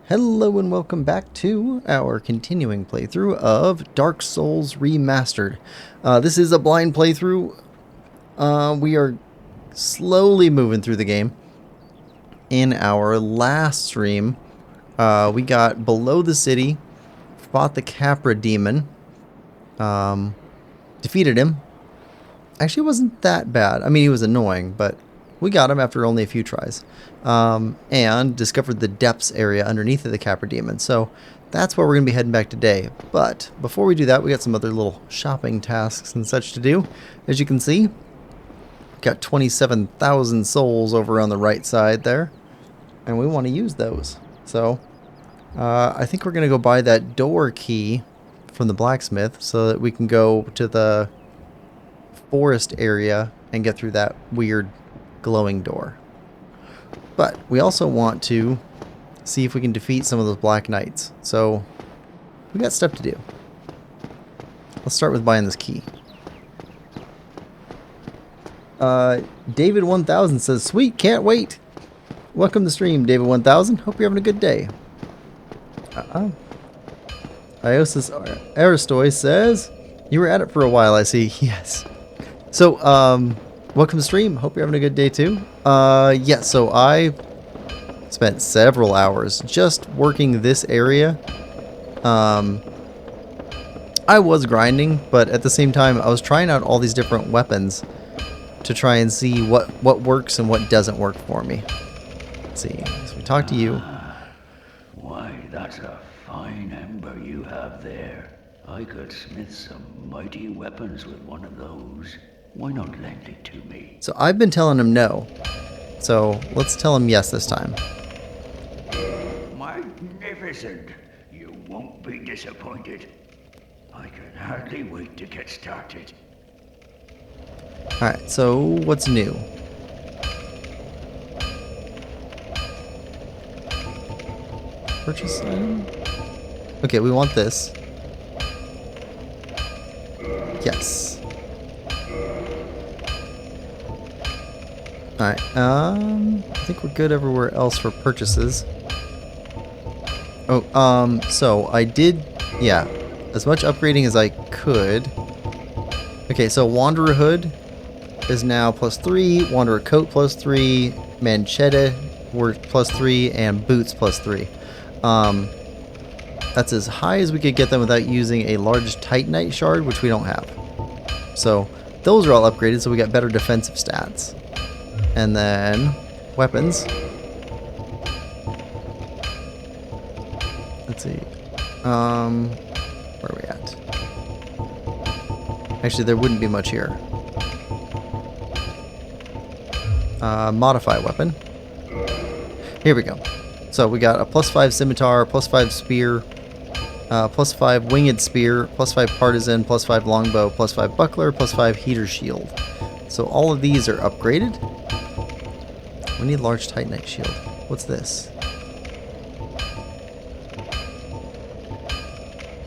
Hello and welcome back to our continuing playthrough of Dark Souls Remastered. This is a blind playthrough. We are slowly moving through the game. In our last stream, we got below the city, fought the Capra demon, defeated him. Actually, it wasn't that bad. I mean, he was annoying, but we got him after only a few tries. And discovered the depths area underneath of the Capra demon. So that's where we're going to be heading back today. But before we do that, we got some other little shopping tasks and such to do. As you can see, got 27,000 souls over on the right side there. And we want to use those. So I think we're going to go buy that door key from the blacksmith so that we can go to the forest area and get through that weird glowing door. But we also want to see if we can defeat some of those black knights. So we got stuff to do. Let's start with buying this key. David 1000 says, "Sweet, can't wait." Welcome to stream, David 1000. Hope you're having a good day. Iosis Aristoi says, "You were at it for a while, I see." Yes. So, welcome to stream. Hope you're having a good day too. Yeah, so I spent several hours just working this area. I was grinding, but at the same time, I was trying out all these different weapons to try and see what works and what doesn't work for me. Let's see. So we talk to you. Why, that's a fine ember you have there. I could smith some mighty weapons with one of those. Why not lend it to me? So I've been telling him no. So let's tell him yes this time. Magnificent! You won't be disappointed. I can hardly wait to get started. Alright, so what's new? Purchase item? Okay, we want this. Yes. Alright, I think we're good everywhere else for purchases. Oh, so I did, yeah, as much upgrading as I could. Okay, so Wanderer Hood is now +3, Wanderer Coat +3, Manchetta were +3, and Boots +3. That's as high as we could get them without using a large Titanite shard, which we don't have. So those are all upgraded, so we got better defensive stats. And then weapons. Let's see. Where are we at? Actually, there wouldn't be much here. Modify weapon. Here we go. So we got a +5 scimitar, +5 spear, +5 winged spear, +5 partisan, +5 longbow, +5 buckler, +5 heater shield. So all of these are upgraded. We need large Titanite shield. What's this?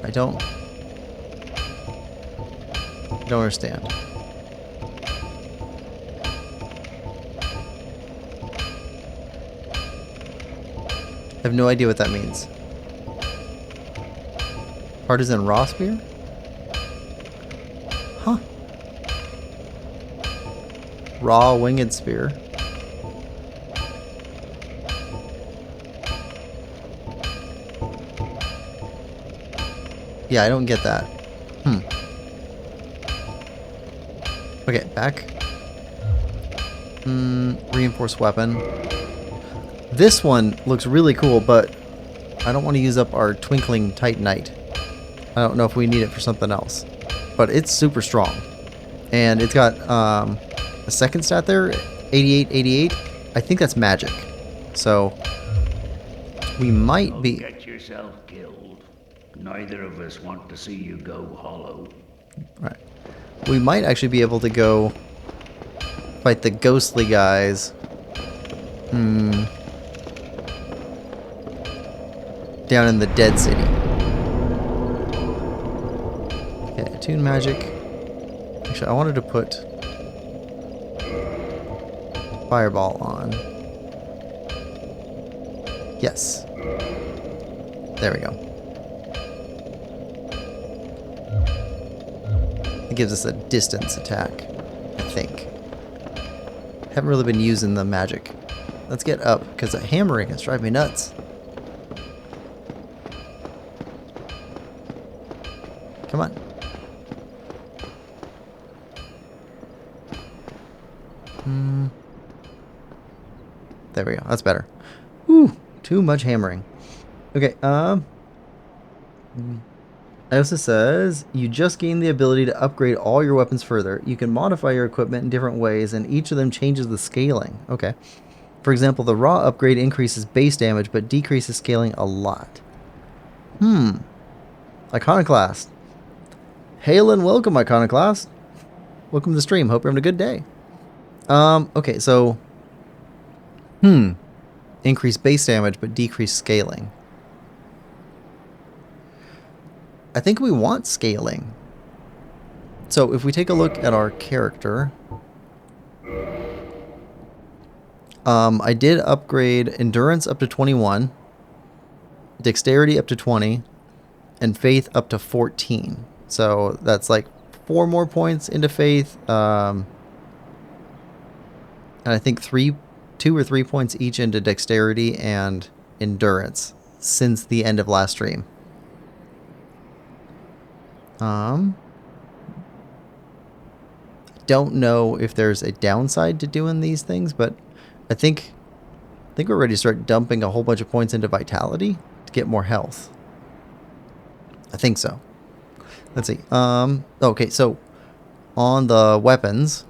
I don't understand. I have no idea what that means. Partisan raw spear? Huh. Raw winged spear. Yeah, I don't get that. Okay, back. Reinforced weapon. This one looks really cool, but I don't want to use up our Twinkling Titanite. I don't know if we need it for something else. But it's super strong. And it's got a second stat there, 88, 88. I think that's magic. So we might be... Don't get yourself killed. Neither of us want to see you go hollow. Right. We might actually be able to go fight the ghostly guys. Down in the Dead City. Okay, attune magic. Actually, I wanted to put Fireball on. Yes. There we go. It gives us a distance attack, I think. Haven't really been using the magic. Let's get up, because the hammering is driving me nuts. Come on. There we go. That's better. Whew, too much hammering. Okay, it also says, you just gain the ability to upgrade all your weapons further. You can modify your equipment in different ways, and each of them changes the scaling. Okay. For example, the raw upgrade increases base damage, but decreases scaling a lot. Iconoclast. Hail and welcome, Iconoclast. Welcome to the stream. Hope you're having a good day. Okay, so... Increase base damage, but decrease scaling. I think we want scaling. So if we take a look at our character... I did upgrade Endurance up to 21, Dexterity up to 20, and Faith up to 14. So that's like 4 more points into Faith, and I think 2 or 3 points each into Dexterity and Endurance since the end of last stream. Don't know if there's a downside to doing these things, but I think we're ready to start dumping a whole bunch of points into Vitality to get more health. I think so. Let's see. Okay, so on the weapons,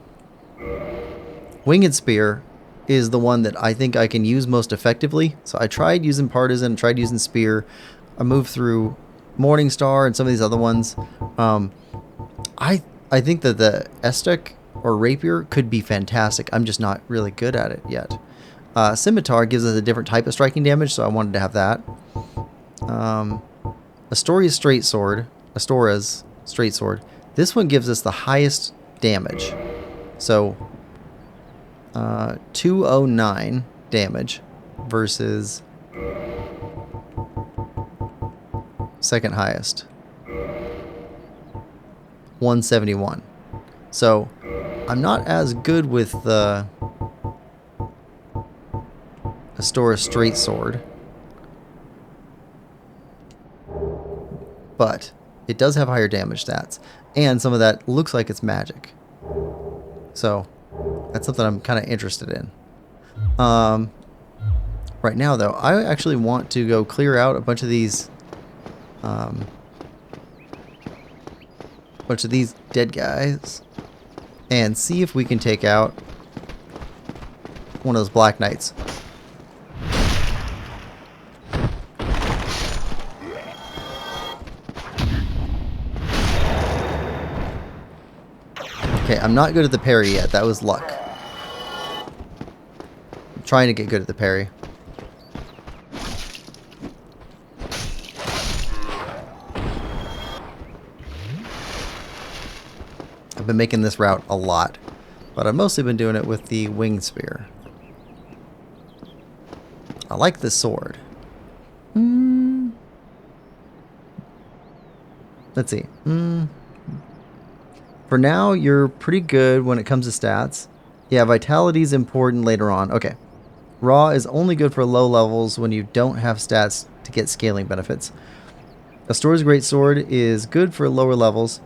Winged Spear is the one that I think I can use most effectively. So I tried using Partisan, tried using Spear. I moved through Morningstar and some of these other ones. I think that the Estek or Rapier could be fantastic. I'm just not really good at it yet. Scimitar gives us a different type of striking damage, so I wanted to have that. Astora's Straight Sword. This one gives us the highest damage. So 209 damage versus second highest 171. So I'm not as good with the Astora's Straight Sword, but it does have higher damage stats, and some of that looks like it's magic. So that's something I'm kind of interested in. Right now, though, I actually want to go clear out a bunch of these dead guys and see if we can take out one of those Black Knights. Okay, I'm not good at the parry yet. That was luck. I'm trying to get good at the parry. I've been making this route a lot, but I've mostly been doing it with the Winged Spear. I like the sword. Let's see. For now, you're pretty good when it comes to stats. Yeah, Vitality is important later on. Okay. Raw is only good for low levels when you don't have stats to get scaling benefits. Astora's Great Sword is good for lower levels,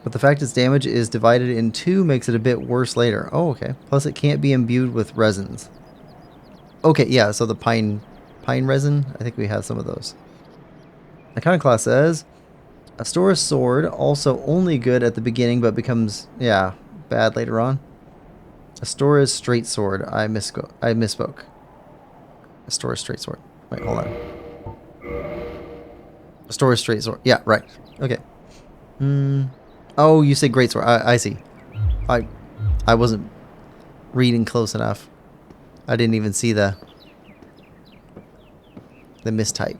but the fact its damage is divided in 2 makes it a bit worse later. Oh, okay. Plus, it can't be imbued with resins. Okay, yeah, so the pine resin, I think we have some of those. Iconoclast says, Astora's Sword, also only good at the beginning, but becomes, yeah, bad later on. Astora's Straight Sword, I misspoke. Astora's Straight Sword. Wait, hold on. Astora's Straight Sword. Yeah, right. Okay. Oh, you say Great Sword. I see. I wasn't reading close enough. I didn't even see the mistype.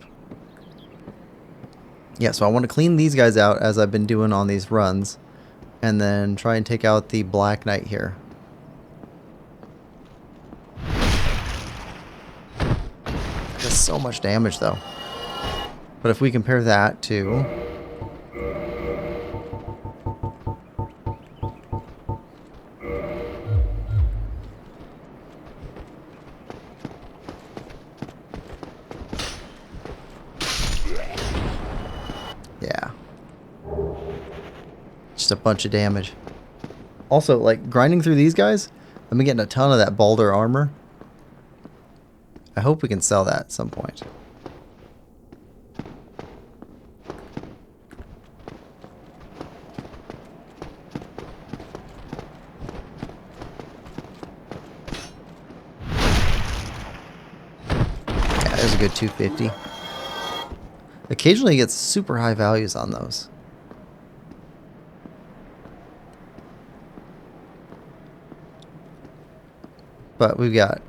Yeah, so I want to clean these guys out as I've been doing on these runs, and then try and take out the Black Knight here. Does so much damage though. But if we compare that to... Yeah. Just a bunch of damage. Also, like, grinding through these guys, I've been getting a ton of that Balder armor. I hope we can sell that at some point. Yeah, there's a good 250. Occasionally it gets super high values on those. But we've got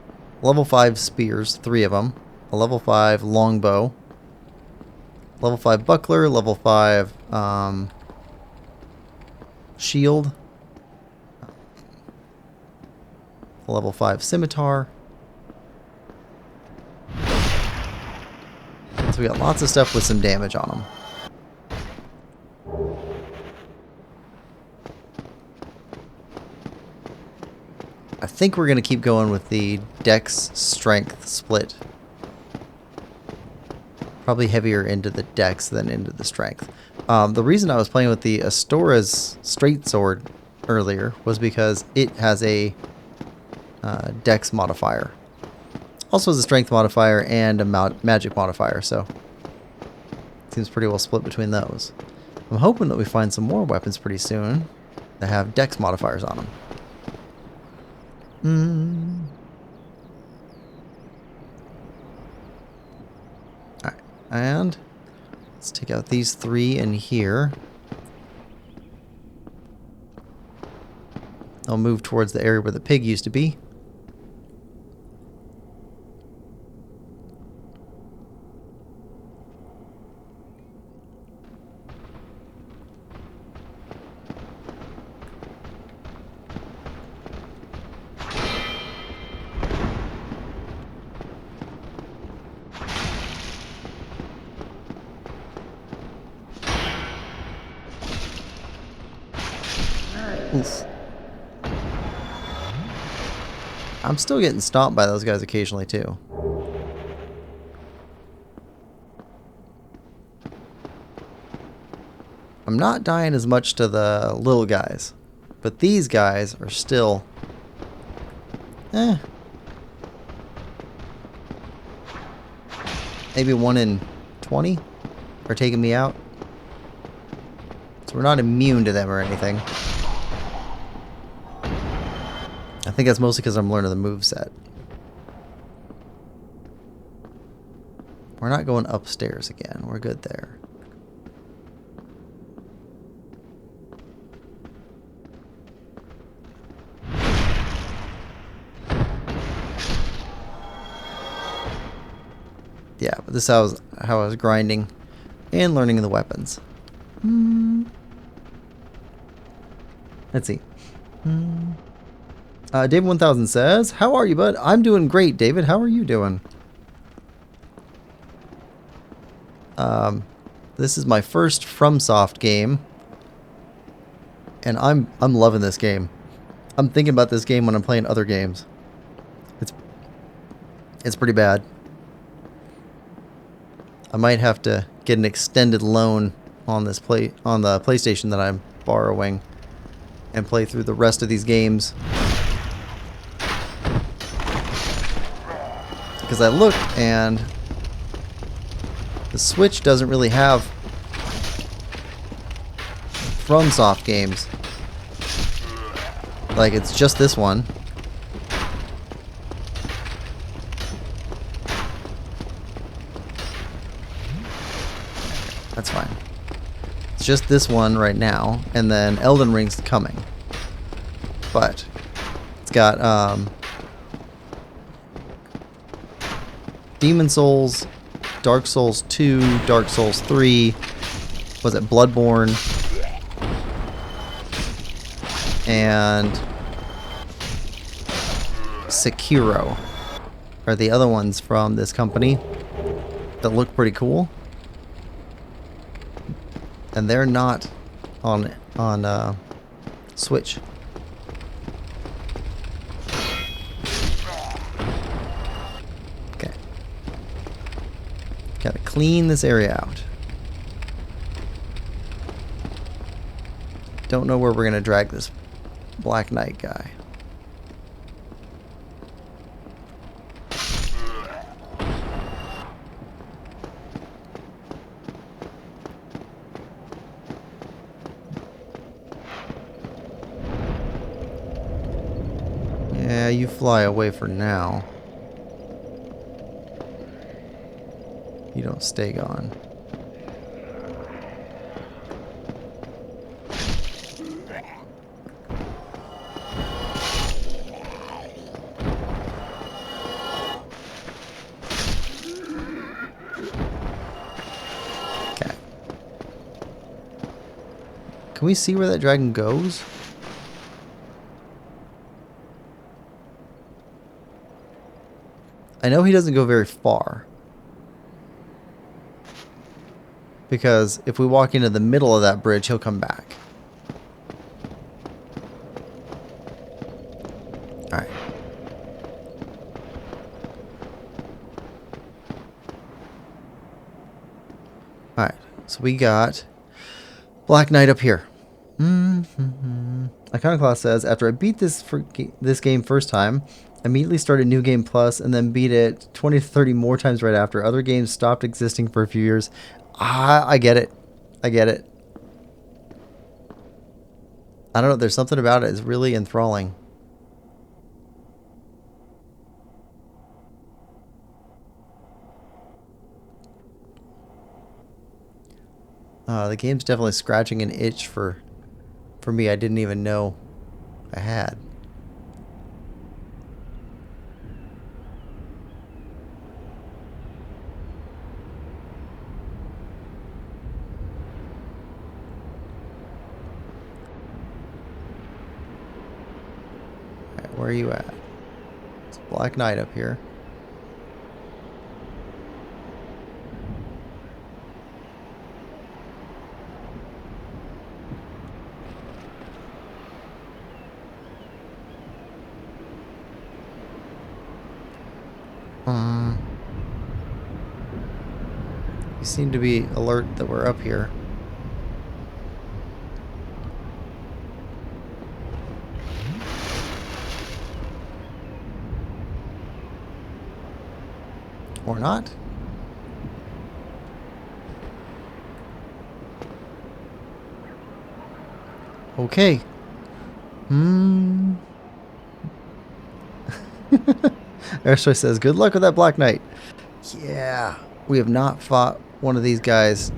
level 5 spears, 3 of them, a level 5 longbow, level 5 buckler, level 5 shield, a level 5 scimitar. So we got lots of stuff with some damage on them. I think we're going to keep going with the dex strength split. Probably heavier into the dex than into the strength. The reason I was playing with the Artorias straight sword earlier was because it has a dex modifier. Also has a strength modifier and a magic modifier, so it seems pretty well split between those. I'm hoping that we find some more weapons pretty soon that have dex modifiers on them. Alright, and let's take out these 3 in here. I'll move towards the area where the pig used to be. Oof. I'm still getting stomped by those guys occasionally too. I'm not dying as much to the little guys, but these guys are still... Maybe 1 in 20 are taking me out. So we're not immune to them or anything. I think that's mostly because I'm learning the moveset. We're not going upstairs again. We're good there. Yeah, but this is how I was grinding and learning the weapons. Let's see. David 1000 says, "How are you, bud?" I'm doing great, David. How are you doing? This is my first FromSoft game, and I'm loving this game. I'm thinking about this game when I'm playing other games. It's pretty bad. I might have to get an extended loan on this on the PlayStation that I'm borrowing and play through the rest of these games. Because I looked and the Switch doesn't really have FromSoft games. Like, it's just this one. That's fine. It's just this one right now, and then Elden Ring's coming. But it's got Demon Souls, Dark Souls 2, Dark Souls 3, was it Bloodborne, and Sekiro are the other ones from this company that look pretty cool. And they're not on Switch. Okay. Gotta clean this area out. Don't know where we're gonna drag this Black Knight guy. Yeah, you fly away for now. You don't stay gone. Okay. Can we see where that dragon goes? I know he doesn't go very far. Because if we walk into the middle of that bridge, he'll come back. Alright. Alright, so we got Black Knight up here. Iconoclast says, after I beat this game first time, immediately started New Game Plus and then beat it 20 to 30 more times right after. Other games stopped existing for a few years. I get it. I get it. I don't know. There's something about it that's really enthralling. The game's definitely scratching an itch for me I didn't even know I had. Where are you at? It's Black Knight up here. You seem to be alert that we're up here. Or not? Okay. Airstrike says, good luck with that Black Knight. Yeah. We have not fought one of these guys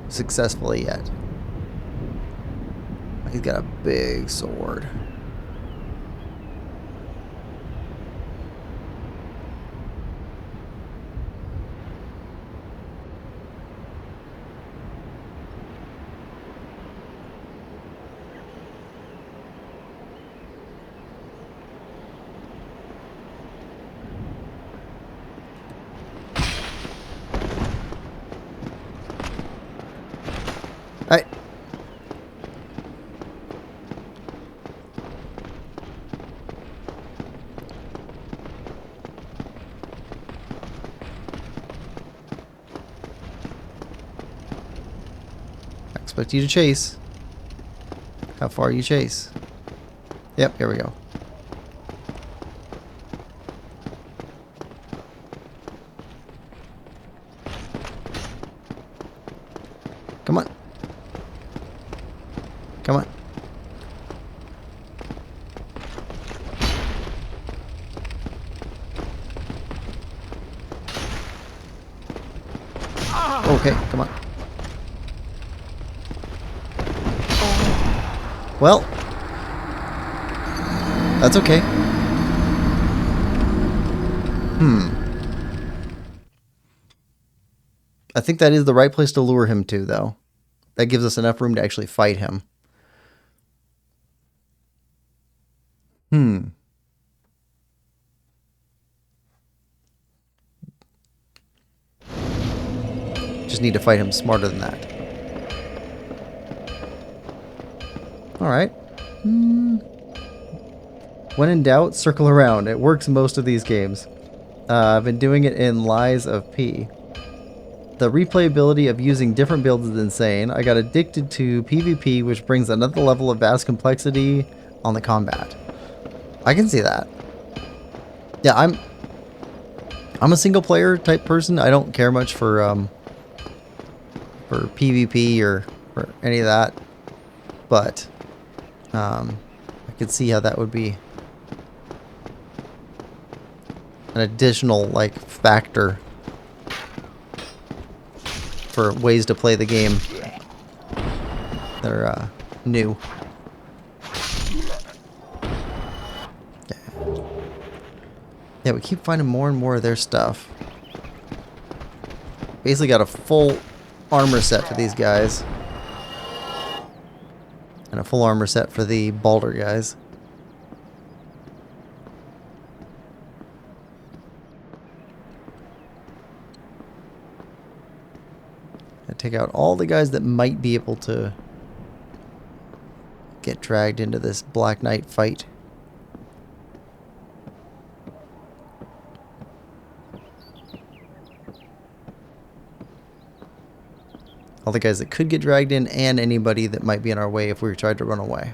successfully yet. He's got a big sword. Alright. I expect you to chase. How far you chase? Yep, here we go. Come on. Come on. Okay, come on. Well, that's okay. I think that is the right place to lure him to, though. That gives us enough room to actually fight him. Just need to fight him smarter than that. Alright. When in doubt, circle around. It works most of these games. I've been doing it in Lies of P. The replayability of using different builds is insane. I got addicted to PvP, which brings another level of vast complexity on the combat. I can see that. Yeah, I'm a single player type person. I don't care much for PvP or any of that. But I could see how that would be an additional like factor for ways to play the game that are new. Yeah, we keep finding more and more of their stuff. Basically got a full armor set for these guys. And a full armor set for the Balder guys. I take out all the guys that might be able to get dragged into this Black Knight fight. All the guys that could get dragged in, and anybody that might be in our way if we tried to run away.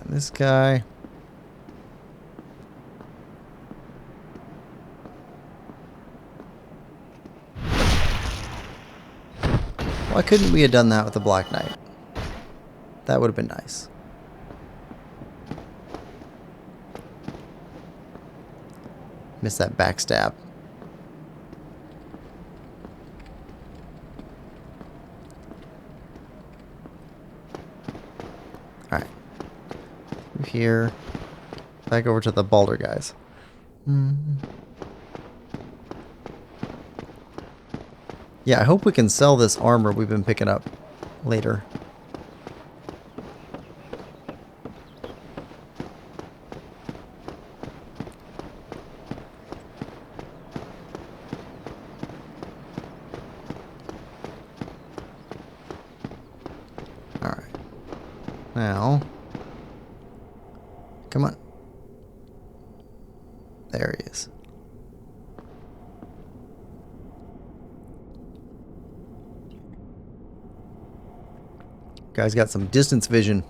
This guy. Why couldn't we have done that with the Black Knight? That would have been nice. Missed that backstab. Alright. Here. Back over to the Balder guys. Yeah, I hope we can sell this armor we've been picking up later. Alright. Now. Come on. There he is. Guy's got some distance vision.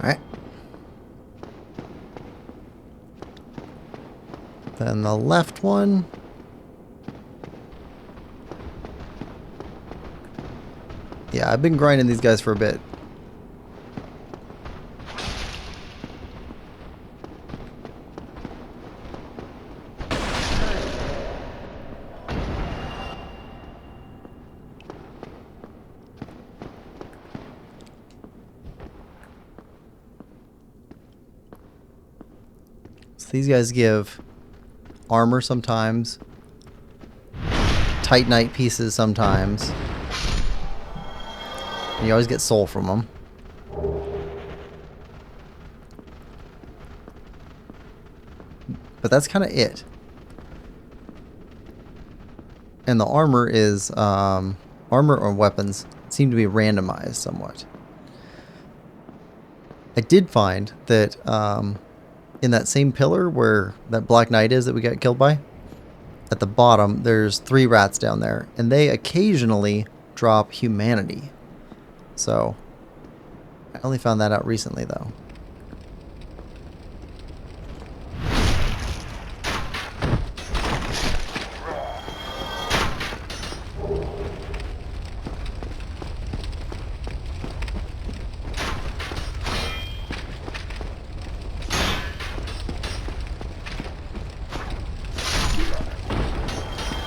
Alright. Then the left one. Yeah, I've been grinding these guys for a bit. So these guys give armor sometimes, Titanite pieces sometimes. And you always get soul from them. But that's kind of it. And the armor is, armor or weapons seem to be randomized somewhat. I did find that in that same pillar where that Black Knight is that we got killed by, at the bottom, there's 3 rats down there, and they occasionally drop humanity. So, I only found that out recently, though.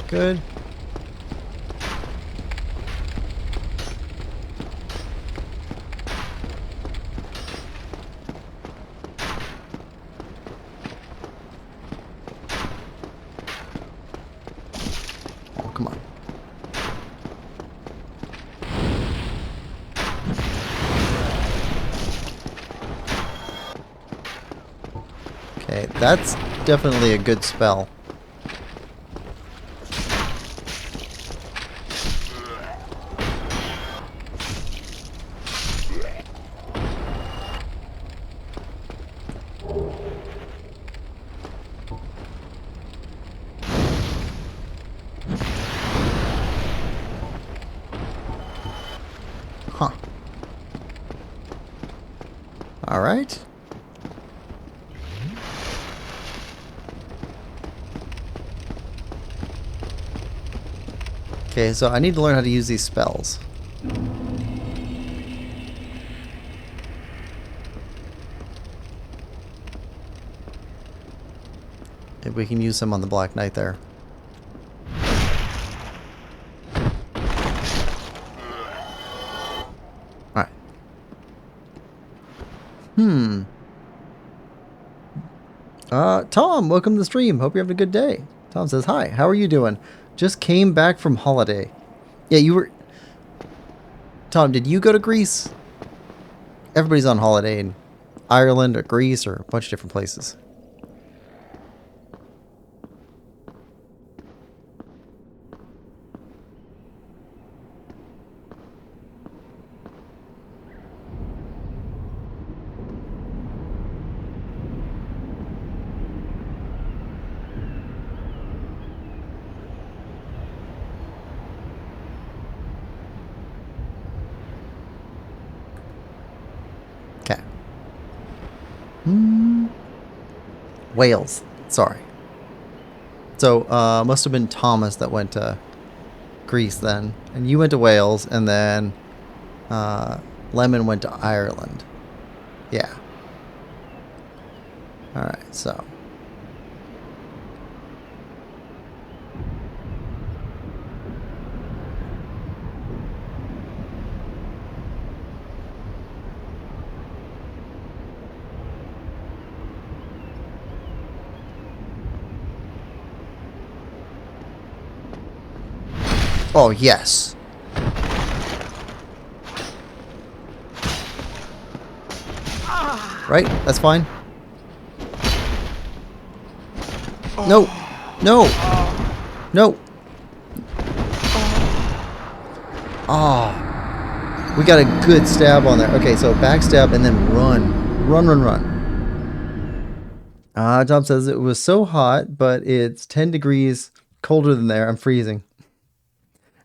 Good. Oh, come on. Okay, that's definitely a good spell. Huh. All right. Okay, so I need to learn how to use these spells. If we can use some on the Black Knight there. Alright. Tom, welcome to the stream. Hope you're having a good day. Tom says, hi, how are you doing? Just came back from holiday. Yeah, you were... Tom, did you go to Greece? Everybody's on holiday in Ireland or Greece or a bunch of different places. Okay. Wales. Sorry. So, must have been Thomas that went to Greece then. And you went to Wales, and then Lemon went to Ireland. Yeah. Alright, so. Oh, yes. Right? That's fine. No. No. No. Oh. We got a good stab on there. Okay, so backstab and then run. Run, run, run. Tom says it was so hot, but it's 10 degrees colder than there. I'm freezing.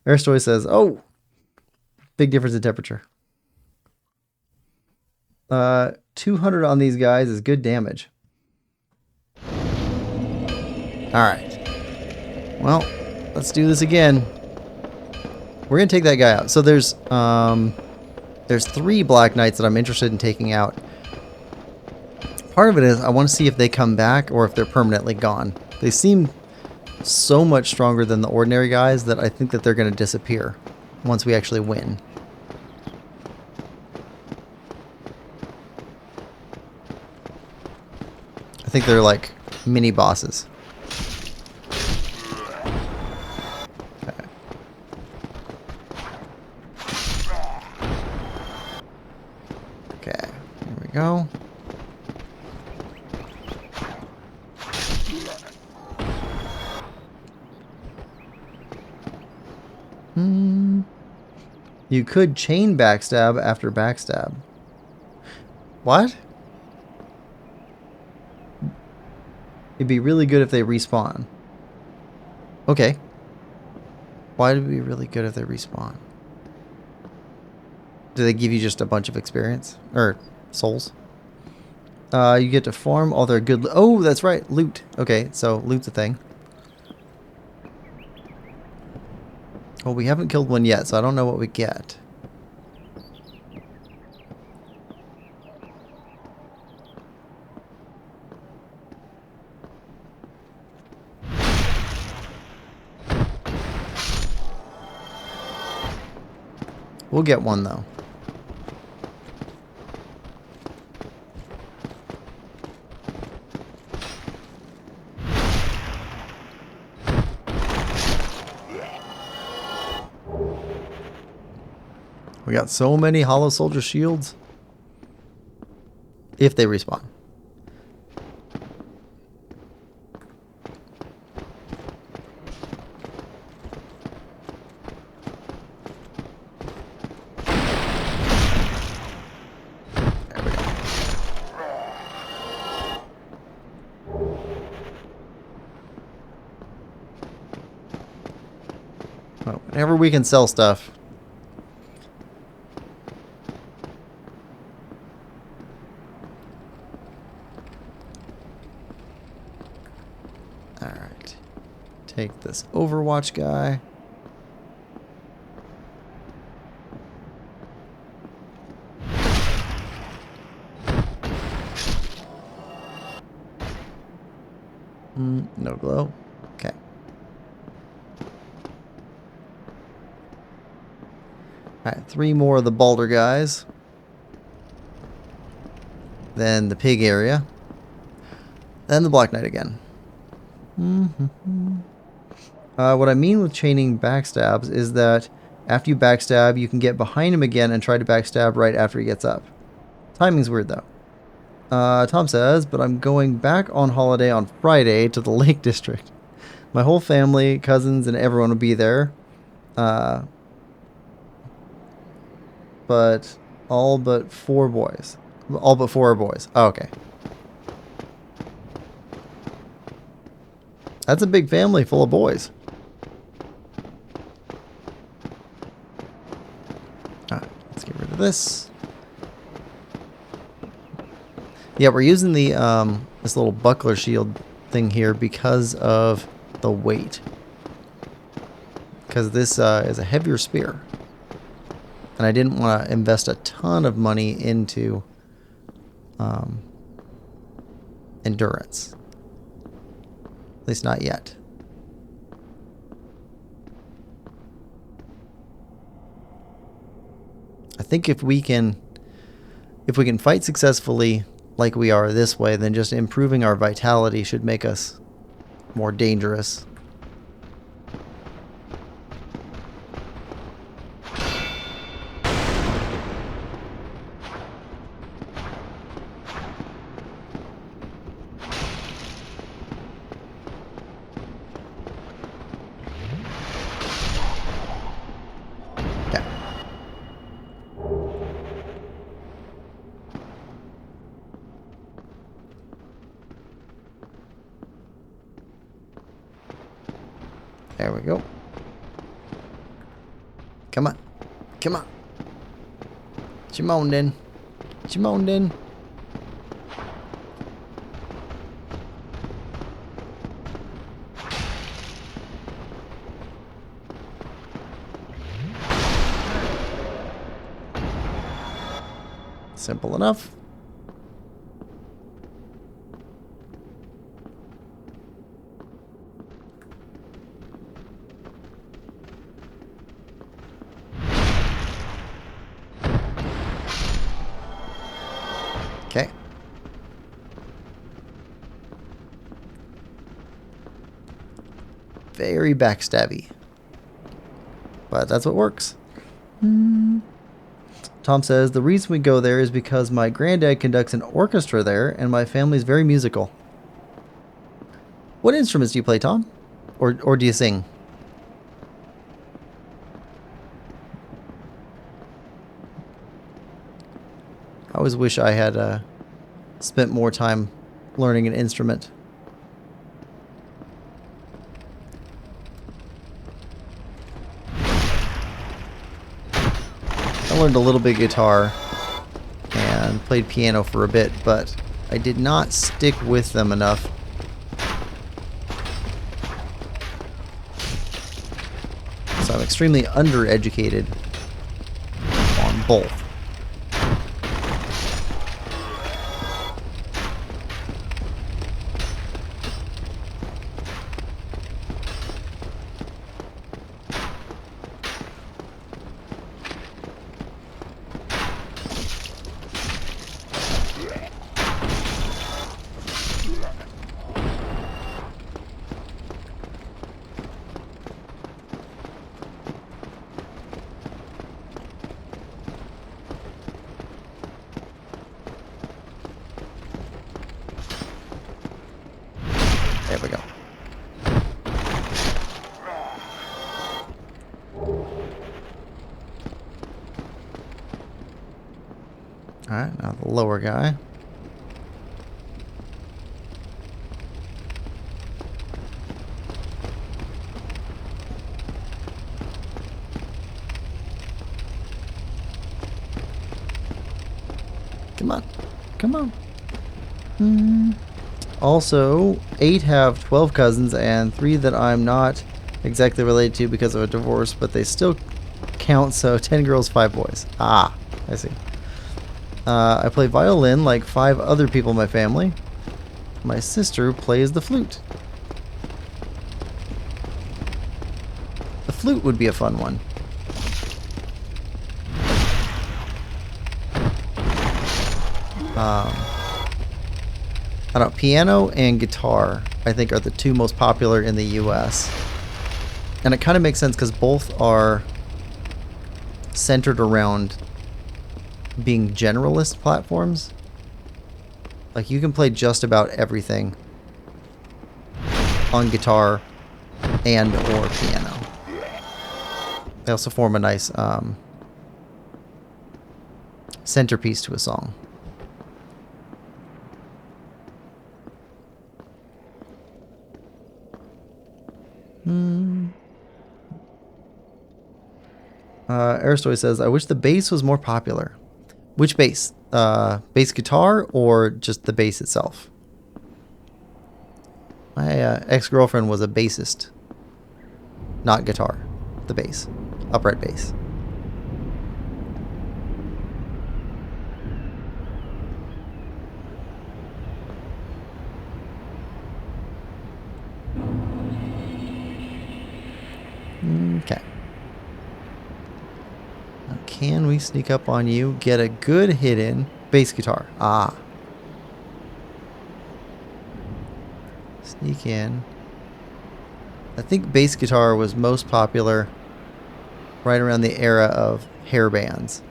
Aristoy says, oh, big difference in temperature. 200 on these guys is good damage. Alright. Well, let's do this again. We're going to take that guy out. So there's 3 Black Knights that I'm interested in taking out. Part of it is I want to see if they come back or if they're permanently gone. They seem so much stronger than the ordinary guys that I think that they're going to disappear once we actually win. I think they're like mini bosses. Okay. Okay, here we go. You could chain backstab after backstab. What? It'd be really good if they respawn. Okay. Why would it be really good if they respawn? Do they give you just a bunch of experience? Or souls? You get to farm all their good... Oh, that's right. Loot. Okay, so loot's a thing. Well, we haven't killed one yet, so I don't know what we get. We'll get one, though. We got so many hollow soldier shields. If they respawn. There we go. Well, whenever we can sell stuff. Alright. Take this Overwatch guy. No glow. Okay. Alright, 3 more of the Balder guys. Then the pig area. Then the Black Knight again. What I mean with chaining backstabs is that after you backstab, you can get behind him again and try to backstab right after he gets up. Timing's weird though. Tom says, but I'm going back on holiday on Friday to the Lake District. My whole family, cousins, and everyone will be there. But all but 4 boys. All but 4 are boys. Oh, okay. That's a big family full of boys. Alright, let's get rid of this. Yeah, we're using the this little buckler shield thing here because of the weight. Because this is a heavier spear. And I didn't want to invest a ton of money into endurance. At least not yet. I think if we can fight successfully like we are this way, then just improving our vitality should make us more dangerous. There we go. Come on. Come on. Come on then. Come on then. Simple enough. Okay. Very backstabby. But that's what works. Tom says, the reason we go there is because my granddad conducts an orchestra there and my family's very musical. What instruments do you play, Tom? Or do you sing? I always wish I had spent more time learning an instrument. I learned a little bit guitar and played piano for a bit, but I did not stick with them enough. So I'm extremely undereducated on both. There we go. Alright, now the lower guy. Come on. Come on. Also, 8 have 12 cousins and 3 that I'm not exactly related to because of a divorce, but they still count, so 10 girls, 5 boys. Ah, I see. I play violin like 5 other people in my family. My sister plays the flute. The flute would be a fun one. I don't know, piano and guitar, I think, are the 2 most popular in the US. And it kind of makes sense because both are centered around being generalist platforms. Like, you can play just about everything on guitar and or piano. They also form a nice centerpiece to a song. Aristoy says, I wish the bass was more popular. Which bass? Bass guitar or just the bass itself? My ex-girlfriend was a bassist. Not guitar. The bass. Upright bass. Okay. Now, can we sneak up on you? Get a good hit in. Bass guitar. Ah. Sneak in. I think bass guitar was most popular right around the era of hair bands.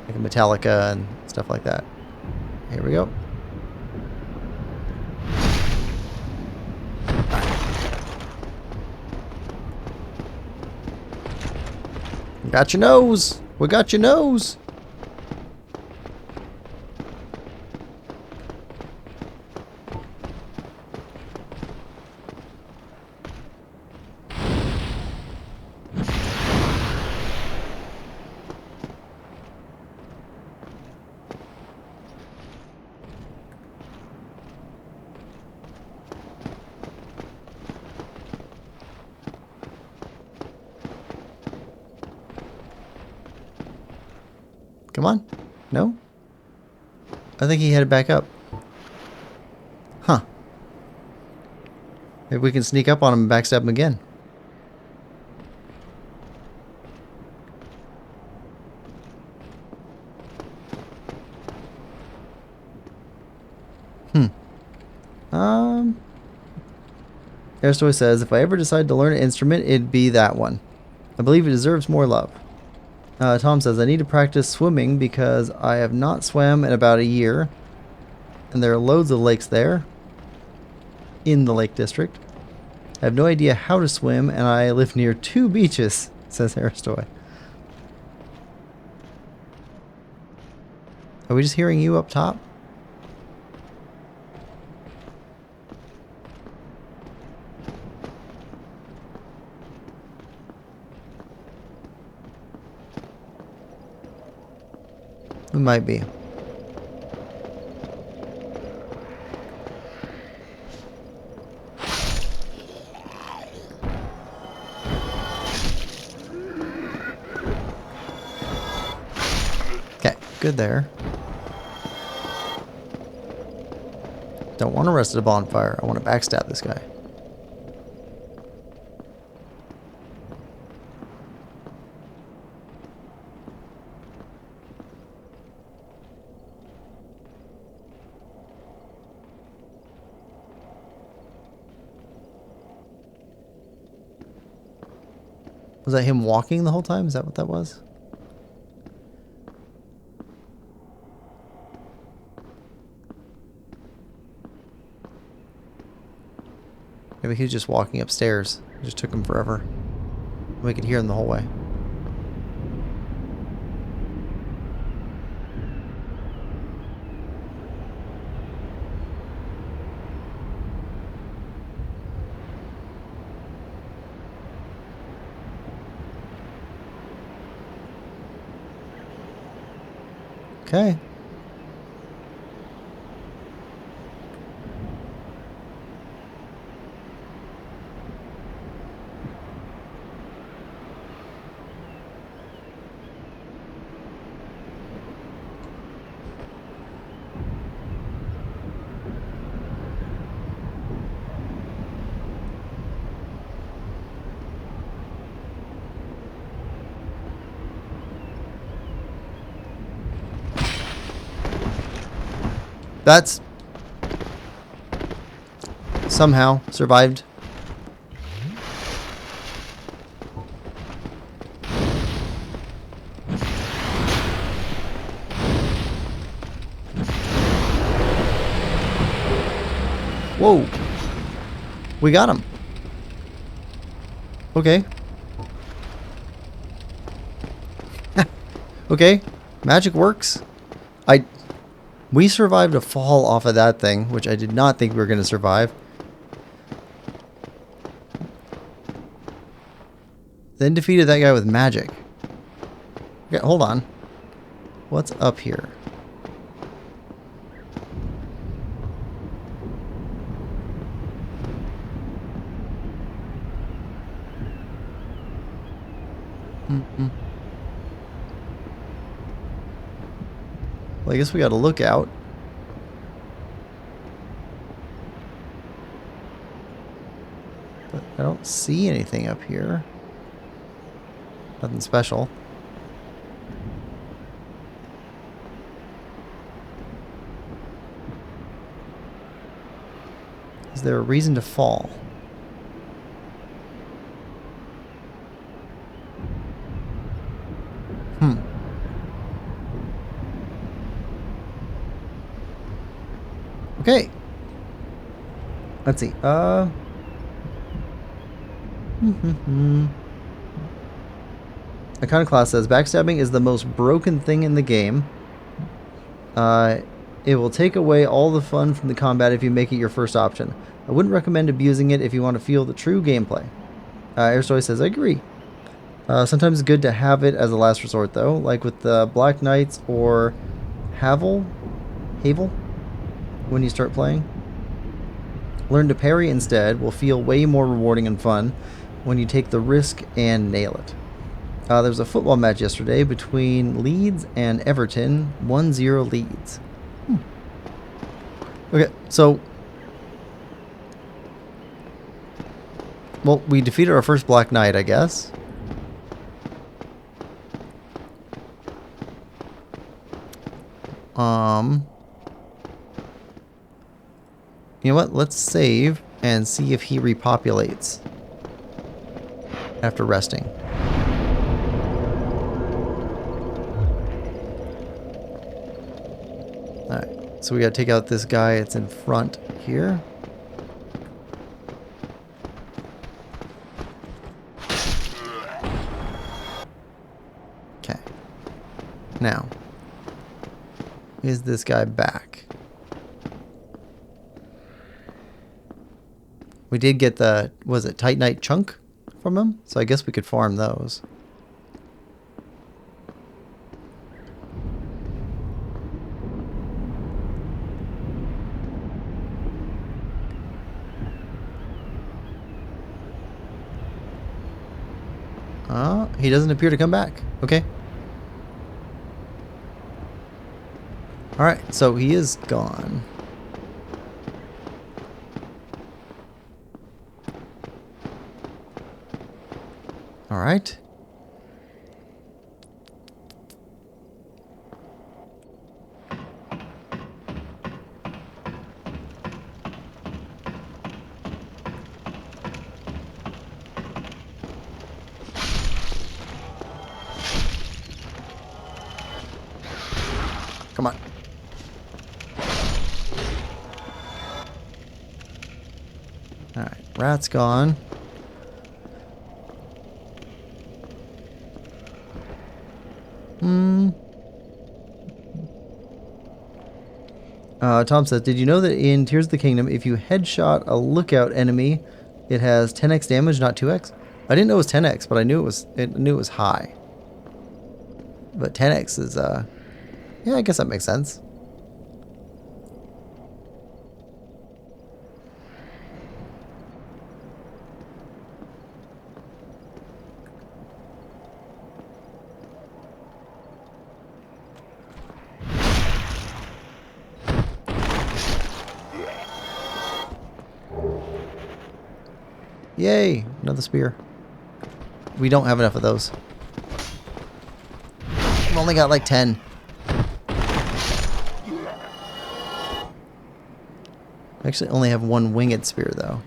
Like Metallica and stuff like that. Here we go. Got your nose. We got your nose. Come on. No? I think he headed back up. Huh. Maybe we can sneak up on him and backstab him again. Aristoy says, if I ever decide to learn an instrument, it'd be that one. I believe it deserves more love. Tom says, I need to practice swimming because I have not swam in about a year. And there are loads of lakes there. In the Lake District. I have no idea how to swim, and I live near 2 beaches, says Aristoy. Are we just hearing you up top? We might be. Okay, good there. Don't want to rest at a bonfire. I want to backstab this guy. Was that him walking the whole time? Is that what that was? Maybe he was just walking upstairs. It just took him forever. We could hear him the whole way. Okay. That's somehow survived. Whoa. We got him. Okay. Okay. Magic works. We survived a fall off of that thing, which I did not think we were going to survive. Then defeated that guy with magic. Okay, hold on. What's up here? Well, I guess we got to look out. But I don't see anything up here. Nothing special. Is there a reason to fall? Okay. Let's see. Iconoclast says, backstabbing is the most broken thing in the game. It will take away all the fun from the combat if you make it your first option. I wouldn't recommend abusing it if you want to feel the true gameplay. Artorias says, I agree. Sometimes it's good to have it as a last resort, though, like with the Black Knights or Havel, when you start playing. Learn to parry instead will feel way more rewarding and fun when you take the risk and nail it. There was a football match yesterday between Leeds and Everton, 1-0 Leeds. Okay, so... Well, we defeated our first Black Knight, I guess. You know what? Let's save and see if he repopulates after resting. Alright, so we gotta take out this guy. It's in front here. Okay. Now, is this guy back? We did get the, was it Titanite chunk from him? So I guess we could farm those. He doesn't appear to come back. Okay. Alright, so he is gone. Alright. Come on. Alright, rat's gone. Tom says, did you know that in Tears of the Kingdom, if you headshot a lookout enemy, it has 10x damage, not 2x? I didn't know it was 10x, but I knew it was high. But 10x is, yeah, I guess that makes sense. Yay! Another spear. We don't have enough of those. We've only got like 10. I actually only have one winged spear though.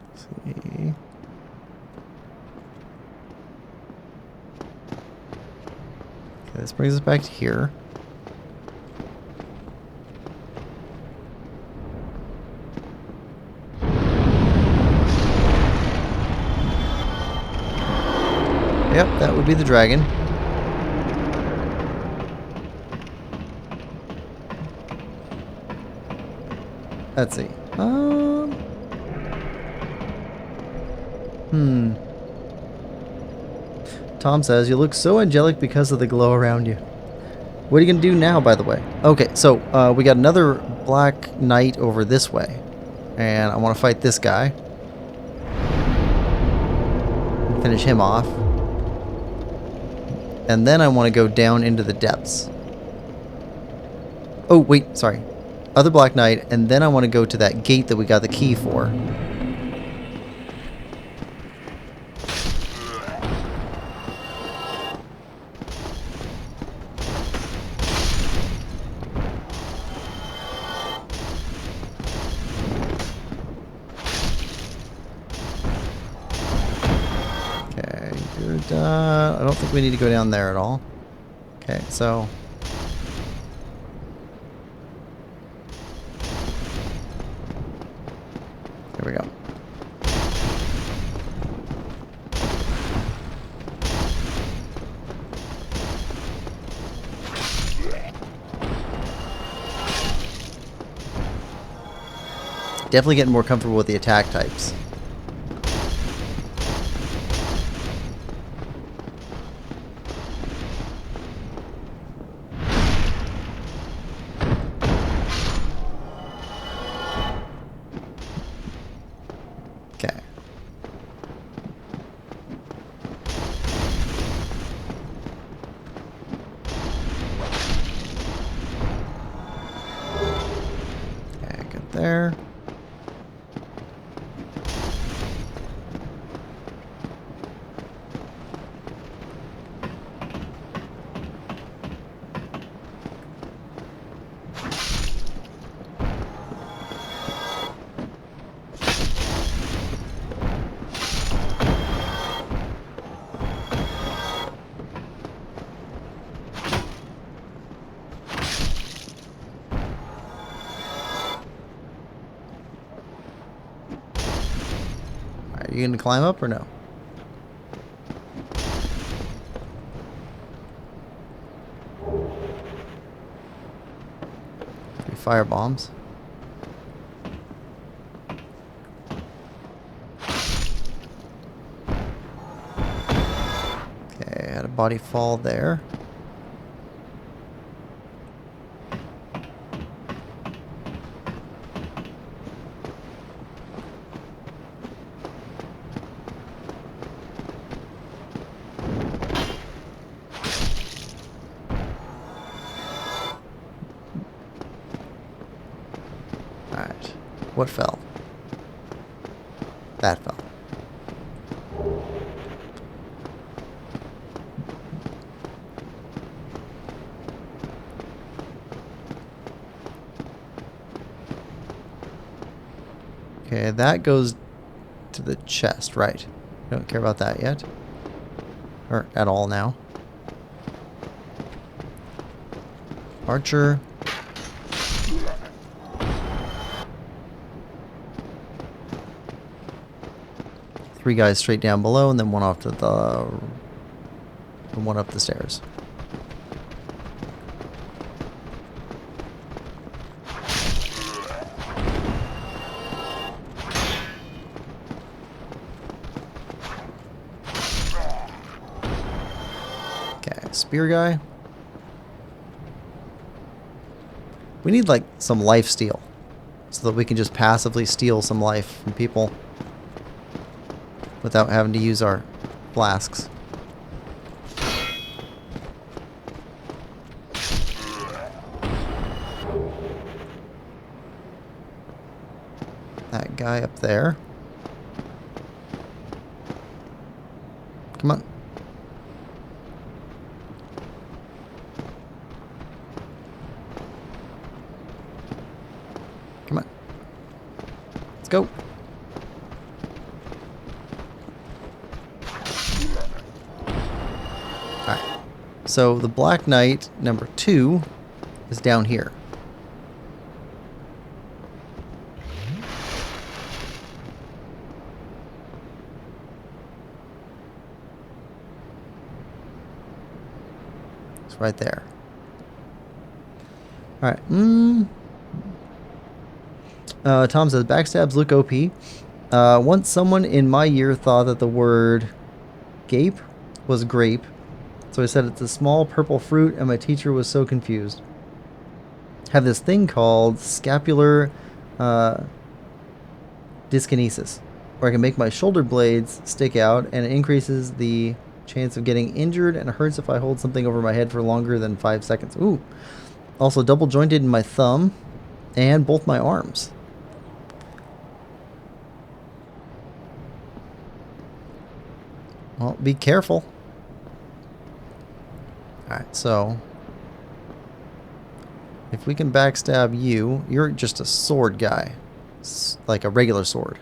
Let's see. Okay, this brings us back to here. Yep, that would be the dragon. Let's see. Tom says, you look so angelic because of the glow around you. What are you going to do now, by the way? Okay, so we got another Black Knight over this way. And I want to fight this guy. Finish him off. And then I want to go down into the depths. Oh, wait, sorry. Other Black Knight, and then I want to go to that gate that we got the key for. Okay, you're done. I don't think we need to go down there at all. Okay, so... Here we go. Definitely getting more comfortable with the attack types. There. Are you going to climb up or no? fire bombs. Okay, had a body fall there. Alright. What fell? That fell. Okay, that goes to the chest, right? Don't care about that yet. Or at all now. Archer. Three guys straight down below, and then one off to the... and one up the stairs. Spear guy. We need like some life steal so that we can just passively steal some life from people without having to use our flasks. That guy up there. Come on. Come on. Let's go. Alright. So the Black Knight number 2 is down here. It's right there. Alright. Tom says, backstabs look OP. Once someone in my year thought that the word gape was grape. So I said it's a small purple fruit, and my teacher was so confused. Have this thing called scapular dyskinesis, where I can make my shoulder blades stick out, and it increases the chance of getting injured, and it hurts if I hold something over my head for longer than 5 seconds. Ooh. Also double jointed in my thumb and both my arms. Well, be careful. Alright, so if we can backstab you, you're just a sword guy. Like a regular sword.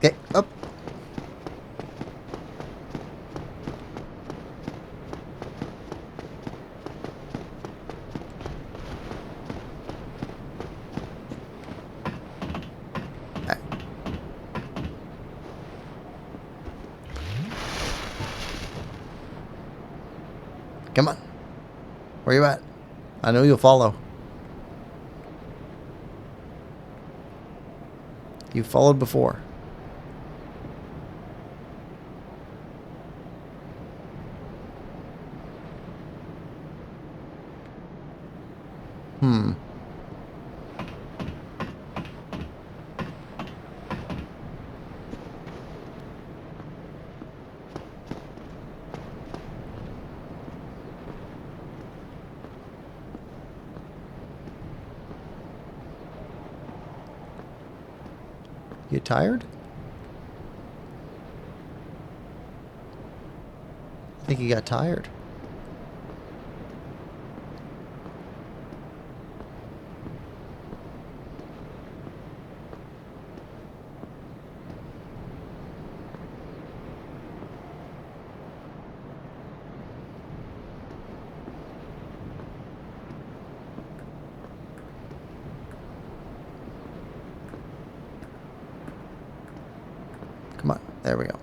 Okay, up. Right. Come on. Where you at? I know you'll follow. You followed before. You tired? I think you got tired. There we go.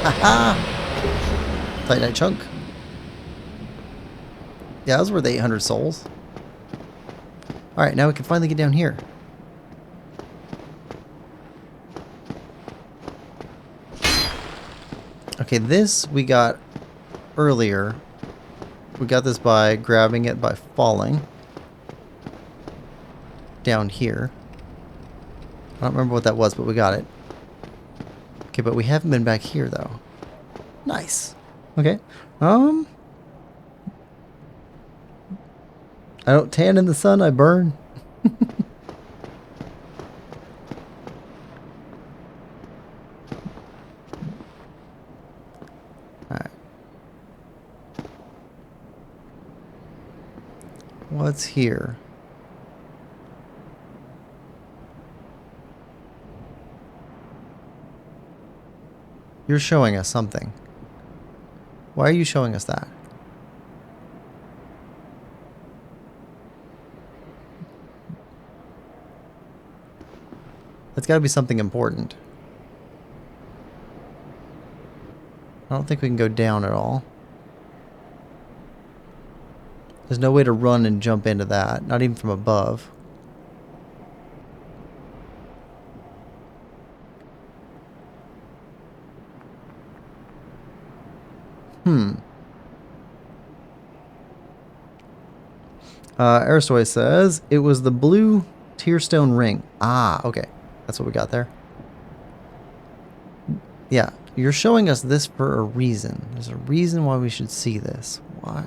Haha! Titanite chunk. Yeah, that was worth 800 souls. Alright, now we can finally get down here. Okay, this we got earlier. We got this by grabbing it by falling. Down here. I don't remember what that was, but we got it. Okay, but we haven't been back here, though. Nice. Okay. I don't tan in the sun, I burn. Alright. What's here? You're showing us something. Why are you showing us that? That's got to be something important. I don't think we can go down at all. There's no way to run and jump into that, not even from above. Artorias says, it was the blue tearstone ring. Ah, okay. That's what we got there. Yeah, you're showing us this for a reason. There's a reason why we should see this. Why?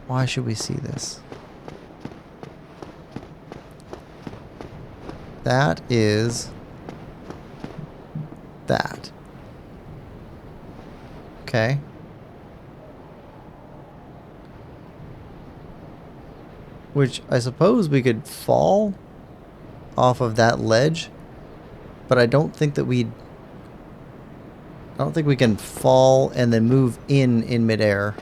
Why should we see this? That is that. Okay. Which I suppose we could fall off of that ledge, but I don't think that I don't think we can fall and then move in midair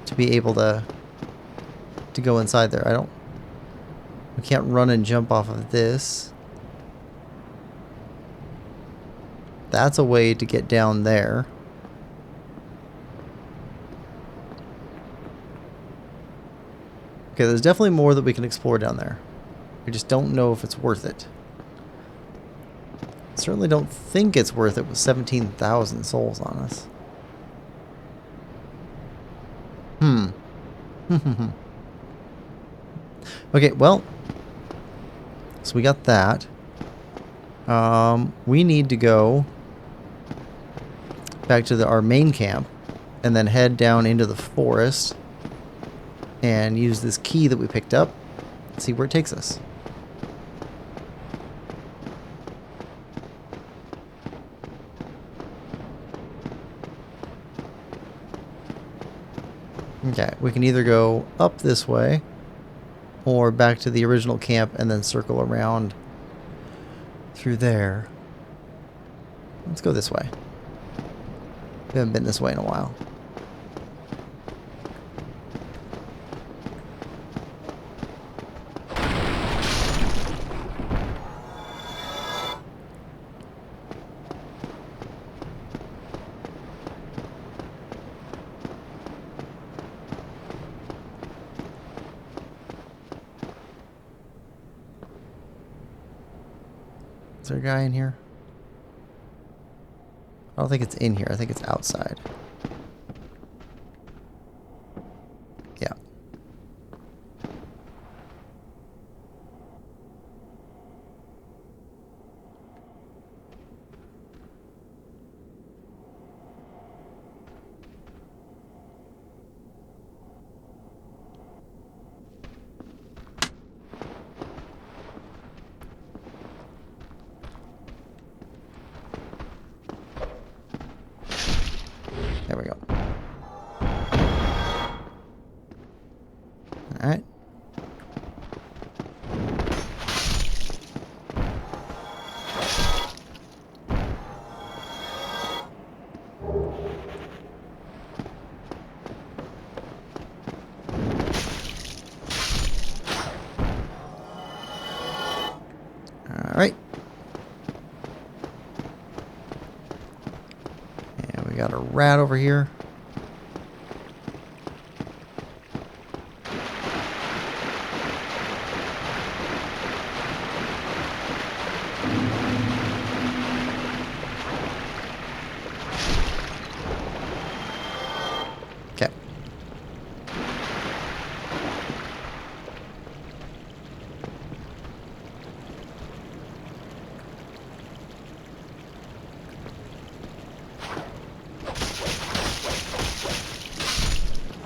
to be able to go inside there. We can't run and jump off of this. That's a way to get down there. Okay, there's definitely more that we can explore down there. We just don't know if it's worth it. Certainly don't think it's worth it with 17,000 souls on us. Okay, well, so we got that. We need to go back to our main camp and then head down into the forest and use this key that we picked up and see where it takes us. Okay, we can either go up this way or back to the original camp and then circle around through there. Let's go this way. We haven't been this way in a while. Is there a guy in here? I don't think it's in here. I think it's outside. Yeah. There we go. Alright. Alright. And we got a rat over here. Okay.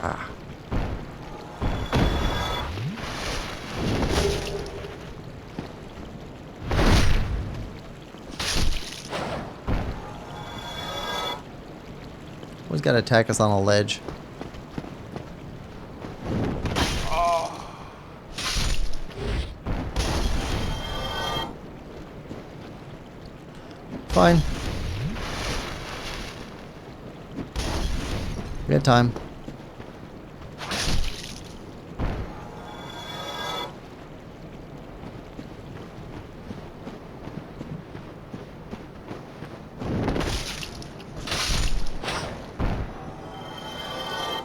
Ah. Always got to attack us on a ledge. Fine. We got time.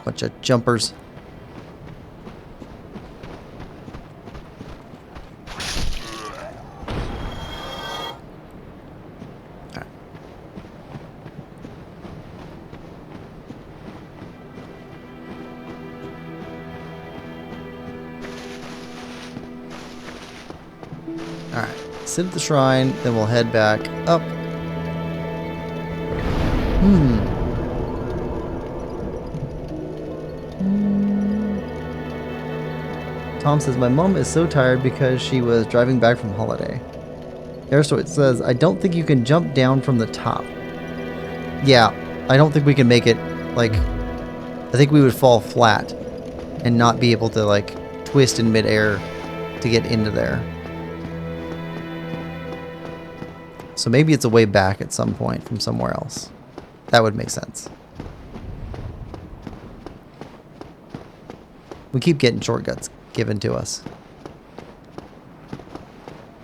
Bunch of jumpers. Alright, sit at the shrine, then we'll head back up. Tom says, my mom is so tired because she was driving back from holiday. Artorias says, I don't think you can jump down from the top. Yeah, I don't think we can make it, like, I think we would fall flat and not be able to, like, twist in midair to get into there. So maybe it's a way back at some point from somewhere else. That would make sense. We keep getting shortcuts given to us.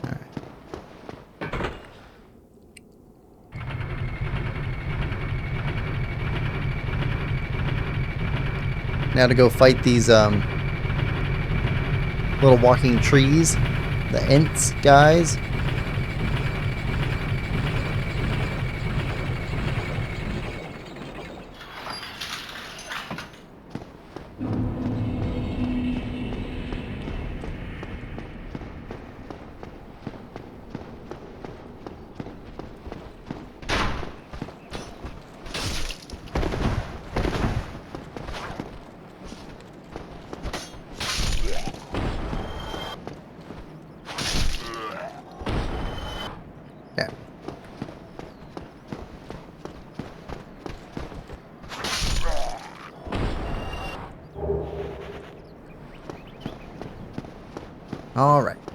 Alright. Now to go fight these little walking trees, the Ents guys. Yeah. All right. So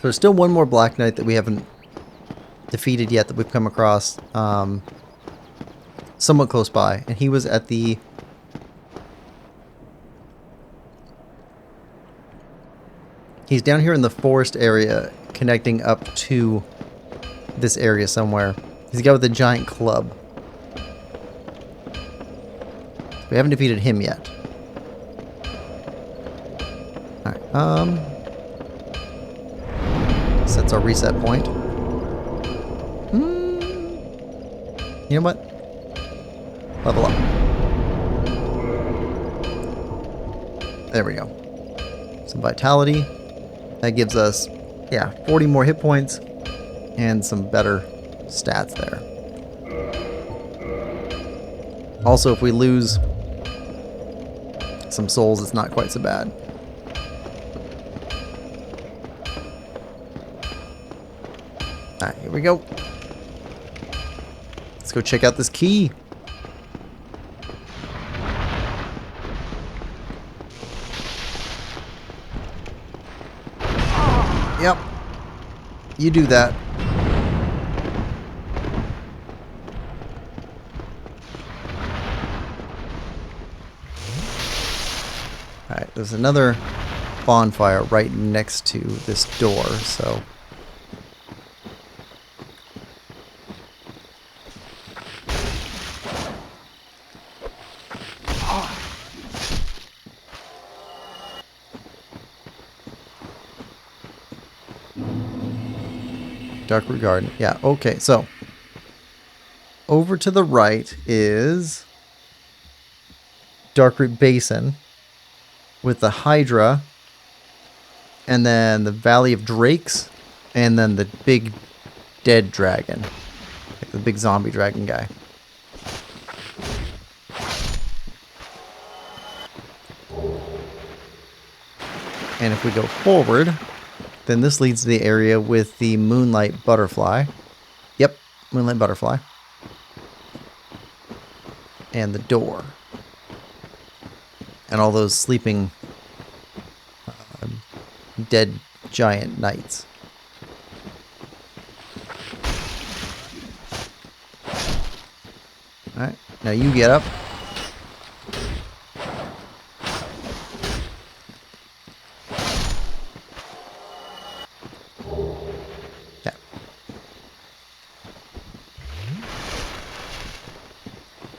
there's still one more Black Knight that we haven't defeated yet that we've come across somewhat close by, and he was at the he's down here in the forest area connecting up to this area somewhere. He's the guy with the giant club. We haven't defeated him yet. Alright, sets our reset point. You know what? Level up. There we go. Some vitality. That gives us, yeah, 40 more hit points and some better stats there. Also, if we lose some souls, it's not quite so bad. Alright, here we go. Let's go check out this key. You do that. Alright, there's another bonfire right next to this door, so... Darkroot Garden. Yeah, okay, so over to the right is Darkroot Basin with the Hydra, and then the Valley of Drakes, and then the big dead dragon. Like the big zombie dragon guy. And if we go forward, then this leads to the area with the Moonlight Butterfly. Yep, Moonlight Butterfly. And the door. And all those sleeping dead giant knights. Alright, now you get up.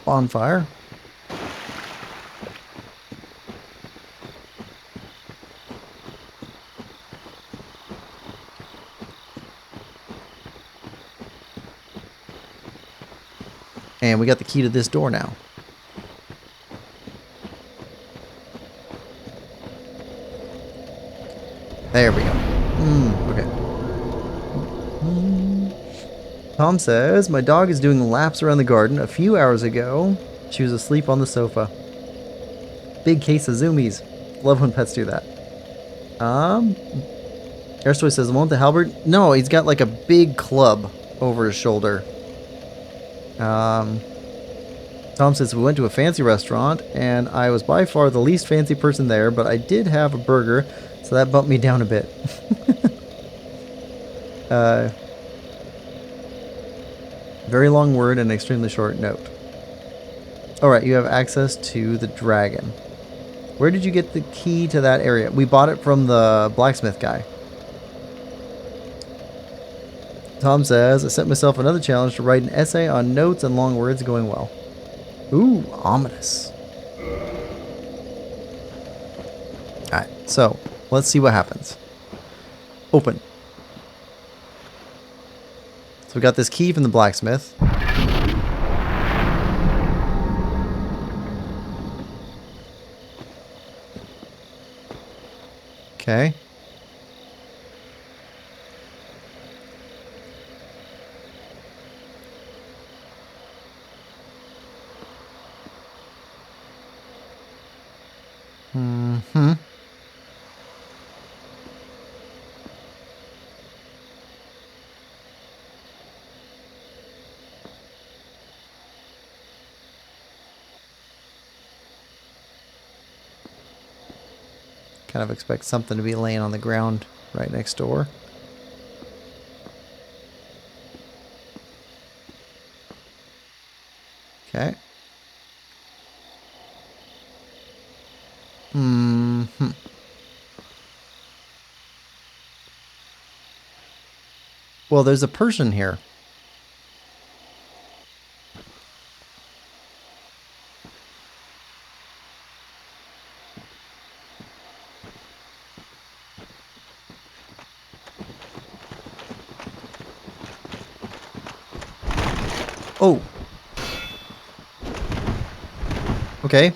Bonfire. And we got the key to this door now. There we go. Okay. Tom says, my dog is doing laps around the garden. A few hours ago, she was asleep on the sofa. Big case of zoomies. Love when pets do that. Airstoy says, won't the halberd? No, he's got like a big club over his shoulder. Tom says, we went to a fancy restaurant, and I was by far the least fancy person there, but I did have a burger, so that bumped me down a bit. Very long word and extremely short note. Alright, you have access to the dragon. Where did you get the key to that area? We bought it from the blacksmith guy. Tom says, I set myself another challenge to write an essay on notes and long words going well. Ooh, ominous. Alright, so let's see what happens. Open. So we got this key from the blacksmith. Okay. Mm-hmm. Kind of expect something to be laying on the ground right next door. Okay. Mm-hmm. Well, there's a person here. Oh. Okay.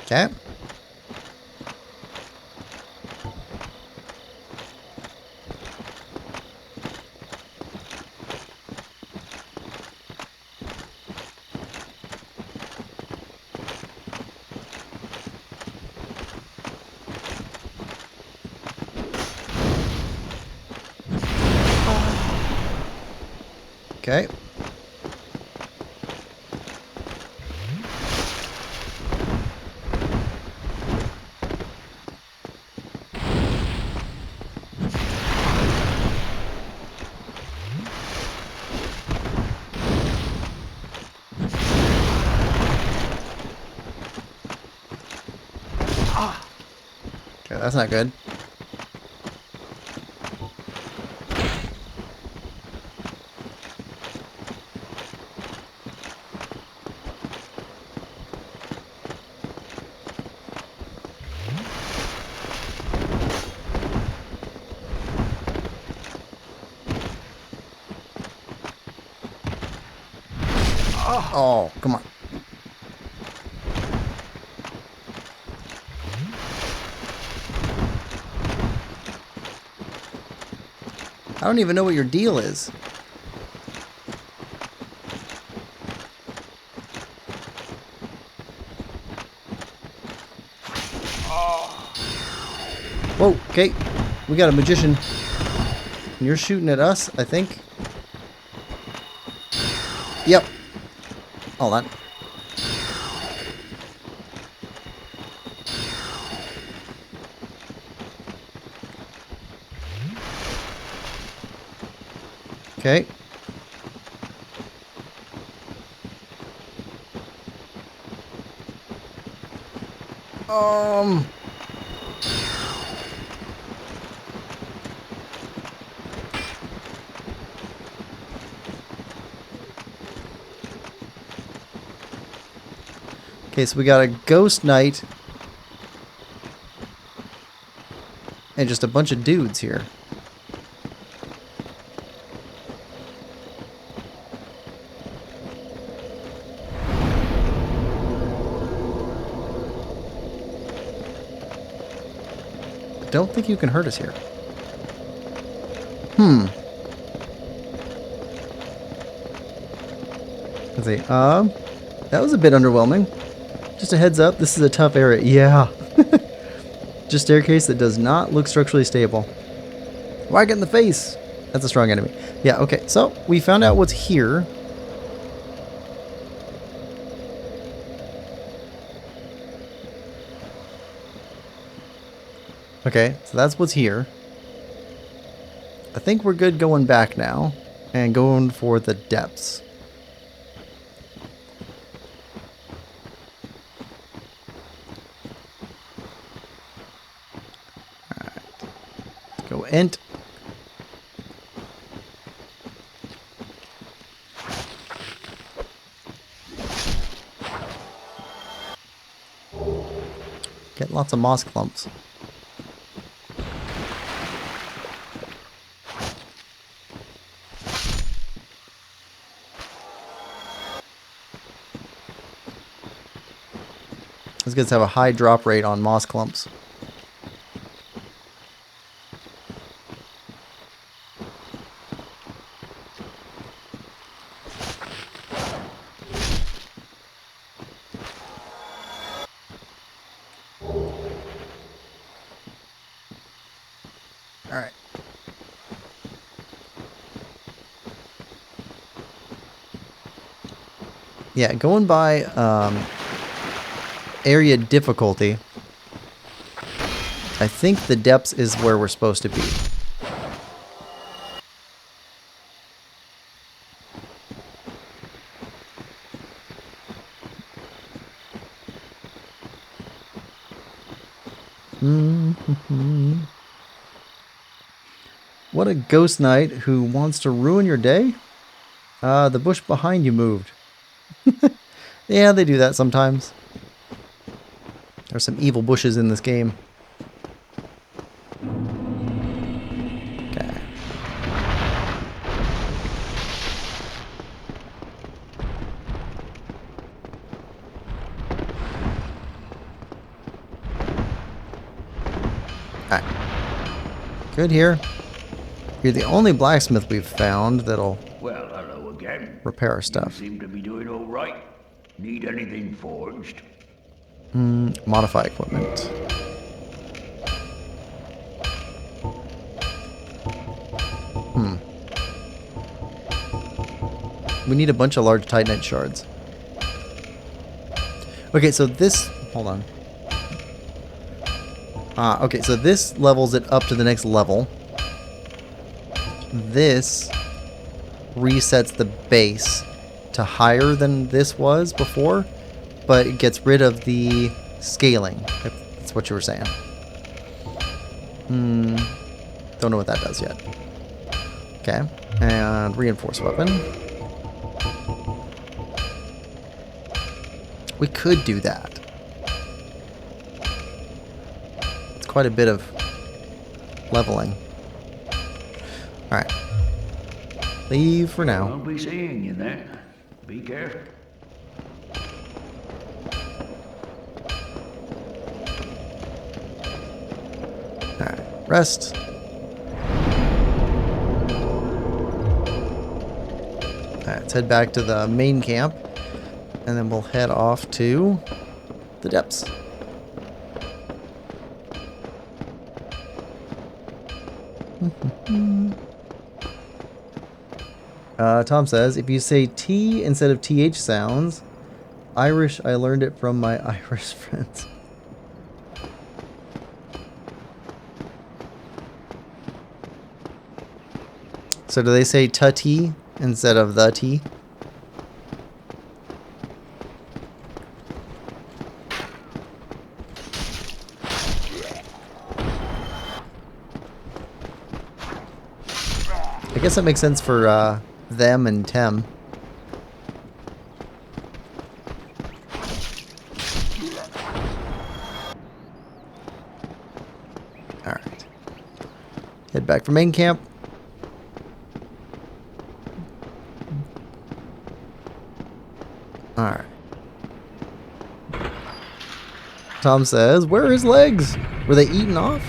Okay. Okay. Okay, that's not good. Oh, come on. I don't even know what your deal is. Whoa, okay. We got a magician. And you're shooting at us, I think. Yep. Hold on. Okay. Okay, so we got a ghost knight. And just a bunch of dudes here. I don't think you can hurt us here. Let's see. That was a bit underwhelming. Just a heads up, this is a tough area. Yeah. Just staircase that does not look structurally stable. Why get in the face? That's a strong enemy. Yeah, okay. So, we found out what's here. Okay, so that's what's here. I think we're good going back now. And going for the depths. Go int. Get lots of moss clumps. These guys have a high drop rate on moss clumps. Alright. Yeah, going by area difficulty, I think the depths is where we're supposed to be. What a ghost knight who wants to ruin your day? The bush behind you moved. Yeah, they do that sometimes. There's some evil bushes in this game. Okay. Alright. Good here. You're the only blacksmith we've found that'll Well, hello again. repair our You stuff. seem to be doing all right. Need anything forged? Modify equipment. We need a bunch of large titanite shards. Okay, so this... Hold on. Okay, so this levels it up to the next level. This resets the base to higher than this was before, but it gets rid of the scaling. That's what you were saying. Don't know what that does yet. Okay, and reinforced weapon. We could do that. It's quite a bit of leveling. Alright. Leave for now. I'll be seeing you then. Be careful. Alright. Rest. Alright, let's head back to the main camp. And then we'll head off to the depths. Tom says, if you say T instead of TH sounds, Irish, I learned it from my Irish friends. So do they say ta-T instead of the T? I guess that makes sense for them and Tem. Alright. Head back for main camp. Alright. Tom says, where are his legs? Were they eaten off?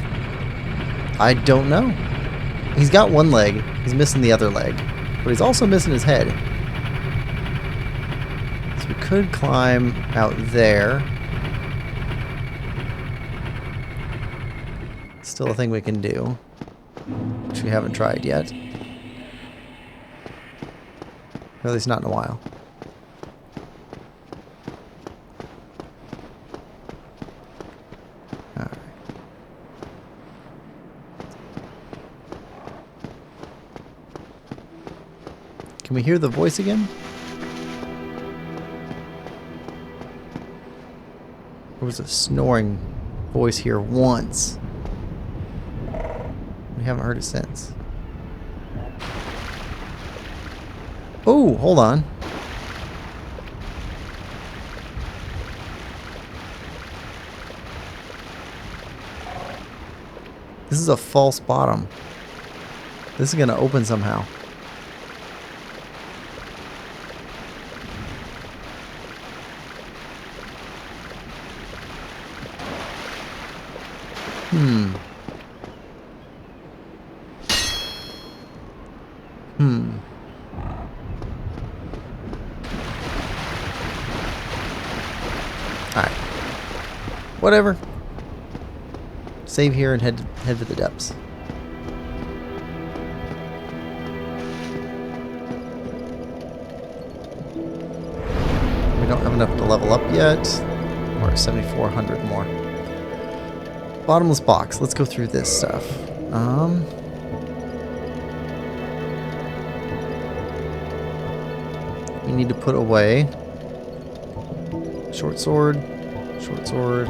I don't know. He's got one leg. He's missing the other leg. But he's also missing his head. So we could climb out there. Still a thing we can do, which we haven't tried yet. Or at least not in a while. Alright. Can we hear the voice again? There was a snoring voice here once. We haven't heard it since. Oh, hold on. This is a false bottom. This is going to open somehow. Alright. Whatever. Save here and head to the depths. We don't have enough to level up yet. Or 7,400 more. Bottomless box. Let's go through this stuff. We need to put away short sword, short sword.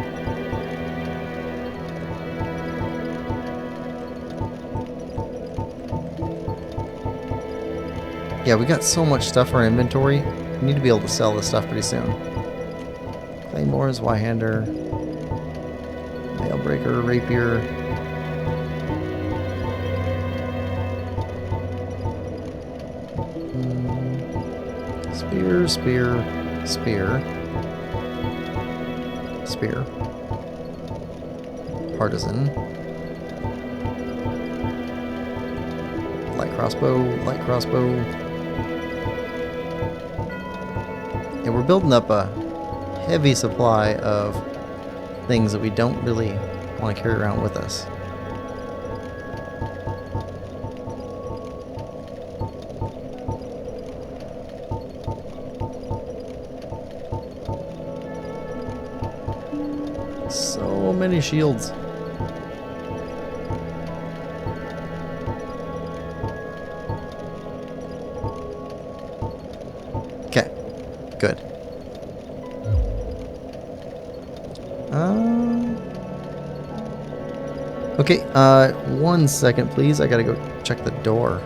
Yeah, we got so much stuff in our inventory. We need to be able to sell this stuff pretty soon. Claymores, Y-hander, Nailbreaker, Rapier. Spear, spear, spear. Spear. Partisan. Light crossbow, light crossbow. And we're building up a heavy supply of things that we don't really want to carry around with us. So many shields. Okay, good. Okay, 1 second, please. I gotta go check the door.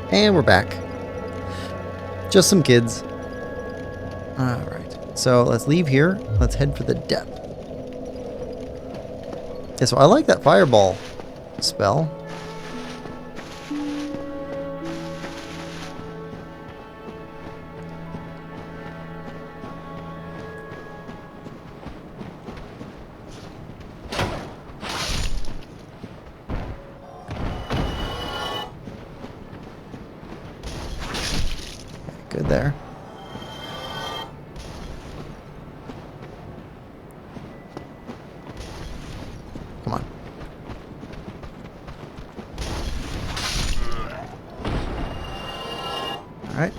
And we're back. Just some kids. Alright. So let's leave here. Let's head for the depth. Yeah, so I like that fireball spell. Good there. Come on. All right.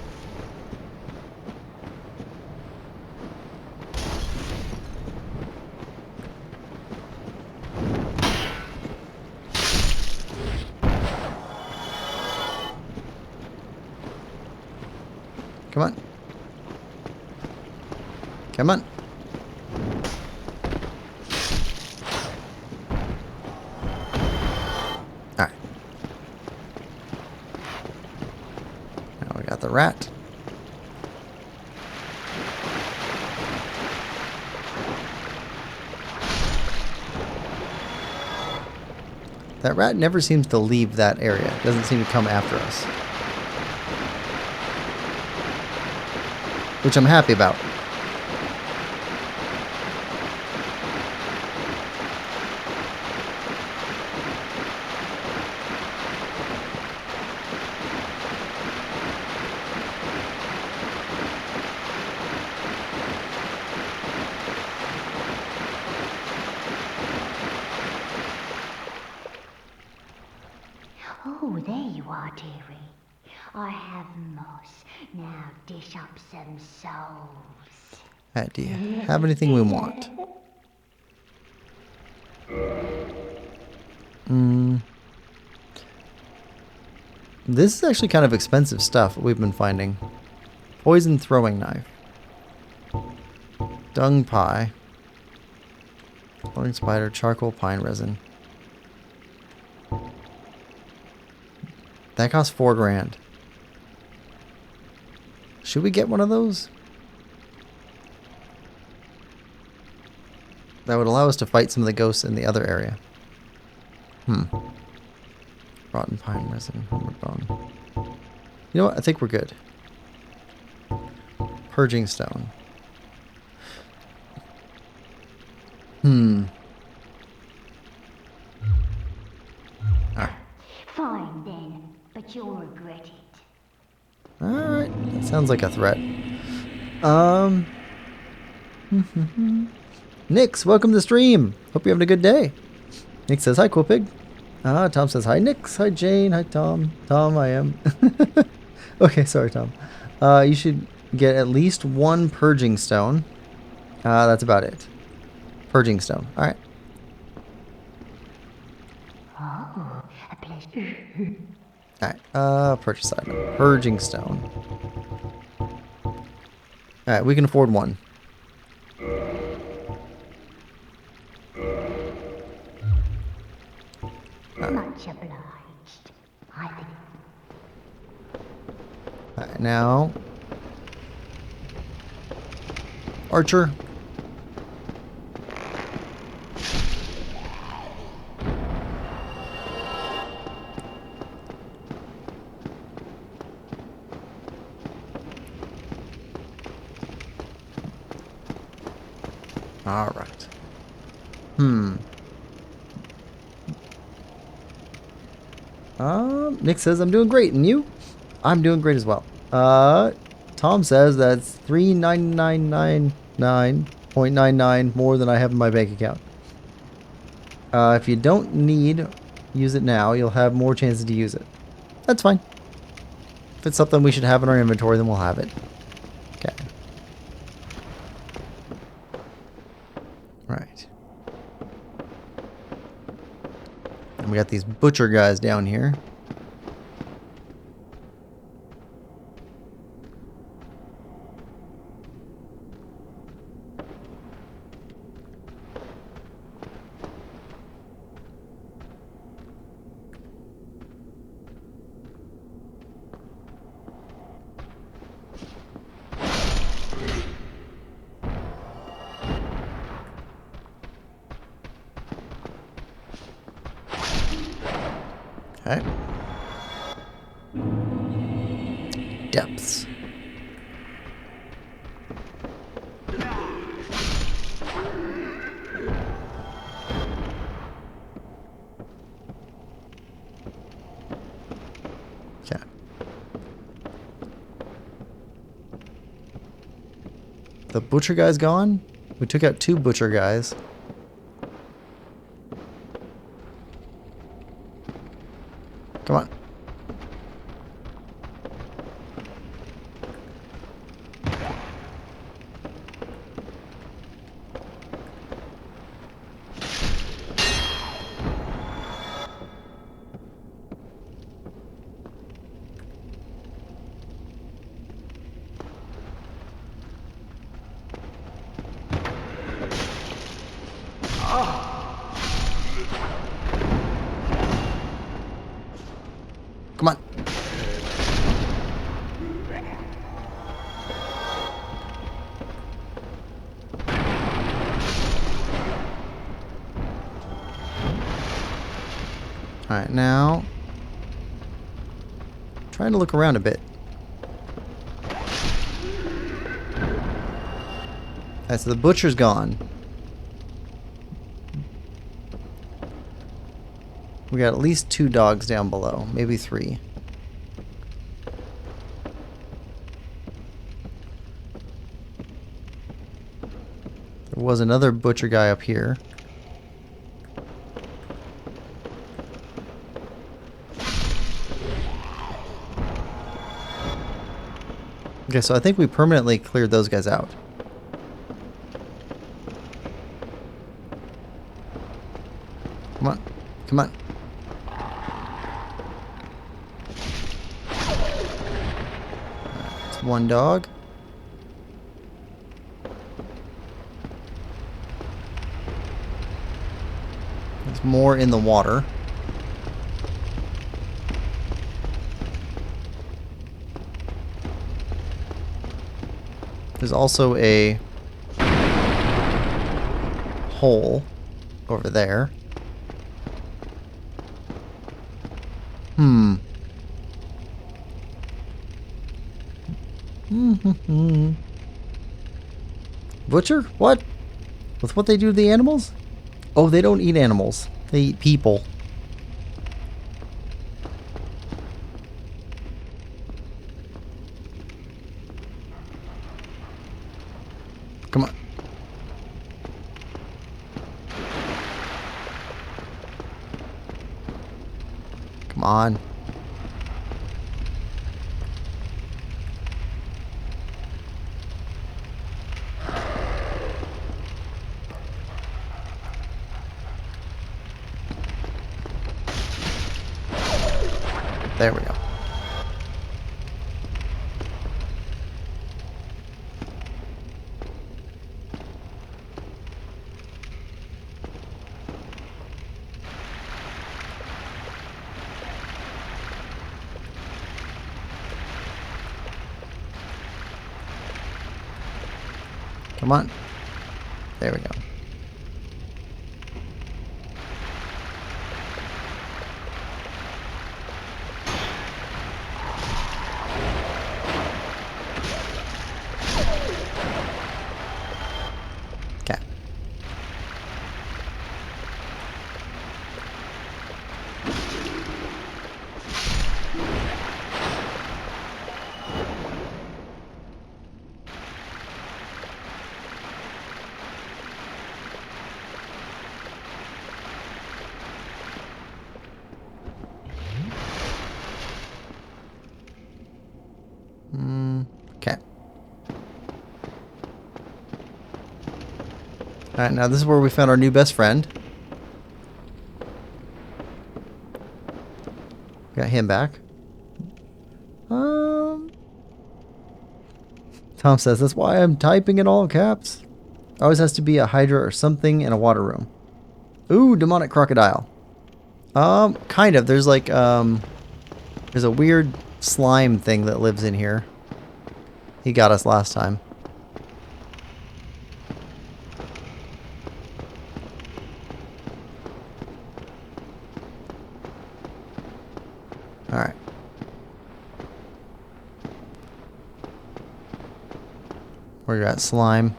Come on. Come on. Alright. Now we got the rat. That rat never seems to leave that area. It doesn't seem to come after us. Which I'm happy about. Oh, there you are, dearie. I have moss. Now dish up some souls. Do you have anything we want? This is actually kind of expensive stuff we've been finding. Poison throwing knife. Dung pie. Floating spider, charcoal, pine resin. That costs $4 grand. Should we get one of those? That would allow us to fight some of the ghosts in the other area. Rotten pine resin, homeward bone. You know what? I think we're good. Purging stone. Alright. Fine then, but you'll regret it. Alright. That sounds like a threat. Nix, welcome to the stream. Hope you're having a good day. Nick says, hi, Quillpig. Tom says, hi, Nix. Hi, Jane. Hi, Tom. Tom, I am. Okay, sorry, Tom. You should get at least one purging stone. That's about it. Purging stone. Alright. Oh, a pleasure. Alright, purchase item. Purging stone. Alright, we can afford one. Much obliged. I think. Alright, now. Archer. All right. Nick says I'm doing great, and you? I'm doing great as well. Tom says that's $3,999.99 more than I have in my bank account. If you don't use it now, you'll have more chances to use it. That's fine. If it's something we should have in our inventory, then we'll have it. Okay. Right. And we got these butcher guys down here. Okay. Depths. Okay. The butcher guy's gone? We took out 2 butcher guys. Come on. Come on. Alright, now trying to look around a bit. Alright, so the butcher's gone. We got at least 2 dogs down below, maybe 3. There was another butcher guy up here. Okay, so I think we permanently cleared those guys out. Come on. Come on. It's 1 dog. There's more in the water. There's also a hole over there. Butcher? What? With what they do to the animals? Oh, they don't eat animals. They eat people. Come on. Come on. There we go. Come on. There we go. Okay. Okay. Alright, now this is where we found our new best friend. Got him back. Tom says, that's why I'm typing in all caps. Always has to be a Hydra or something in a water room. Ooh, demonic crocodile. Kind of. There's like, there's a weird slime thing that lives in here. He got us last time. Alright. We got slime.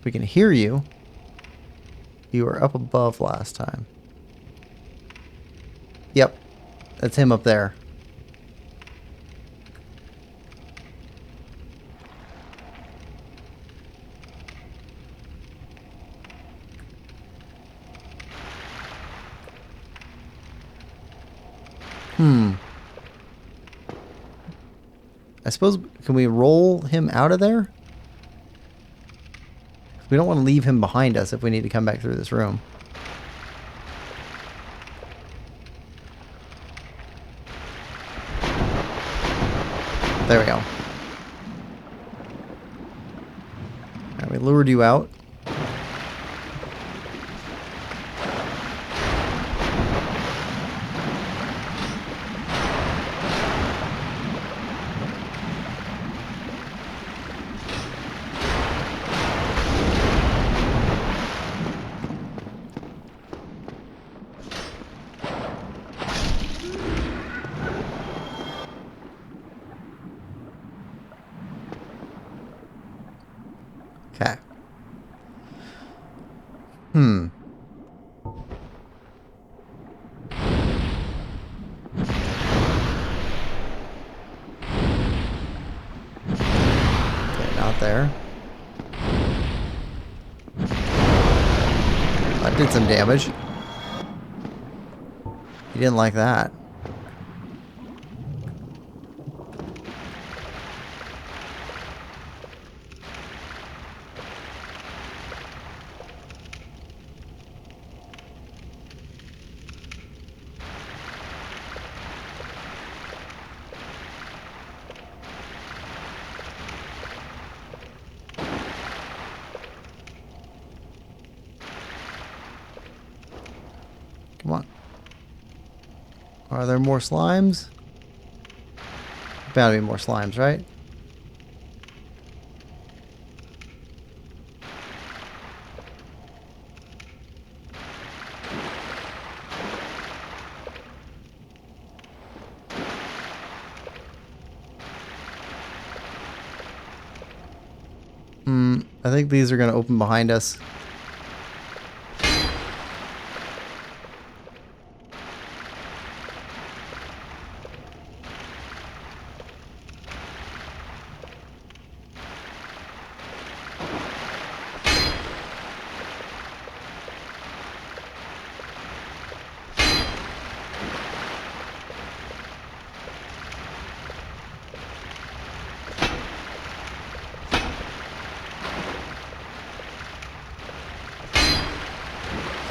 We can hear you. You were up above last time. Yep. That's him up there. I suppose, can we roll him out of there? We don't want to leave him behind us if we need to come back through this room. There we go. Alright, we lured you out. Okay. Okay, not there. That did some damage. You didn't like that. Come on. Are there more slimes? Bound to be more slimes, right? I think these are going to open behind us.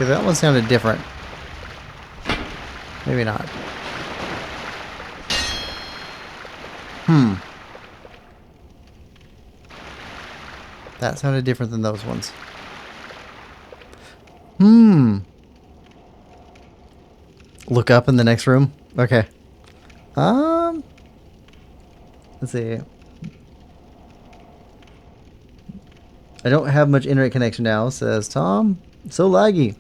Okay, that one sounded different. Maybe not. That sounded different than those ones. Look up in the next room. Okay. Let's see. I don't have much internet connection now, says Tom. So laggy.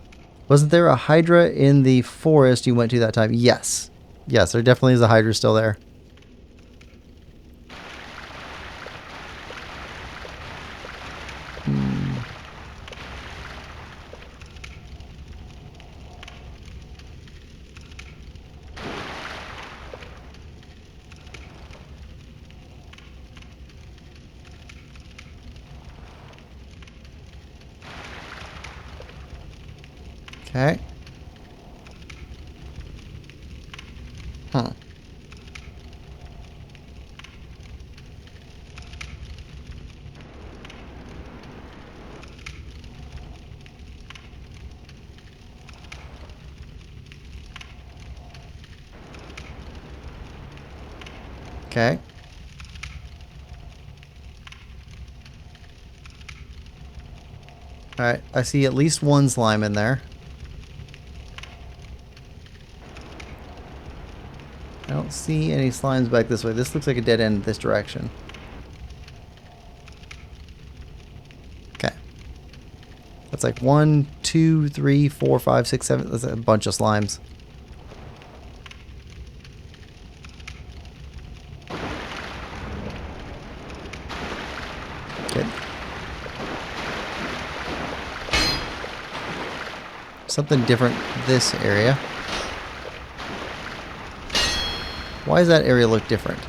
Wasn't there a Hydra in the forest you went to that time? Yes. Yes, there definitely is a Hydra still there. Okay. Huh. Okay. Alright, I see at least one slime in there. I don't see any slimes back this way. This looks like a dead end this direction. Okay. That's like 1, 2, 3, 4, 5, 6, 7. That's a bunch of slimes. Good. Something different this area. Why does that area look different?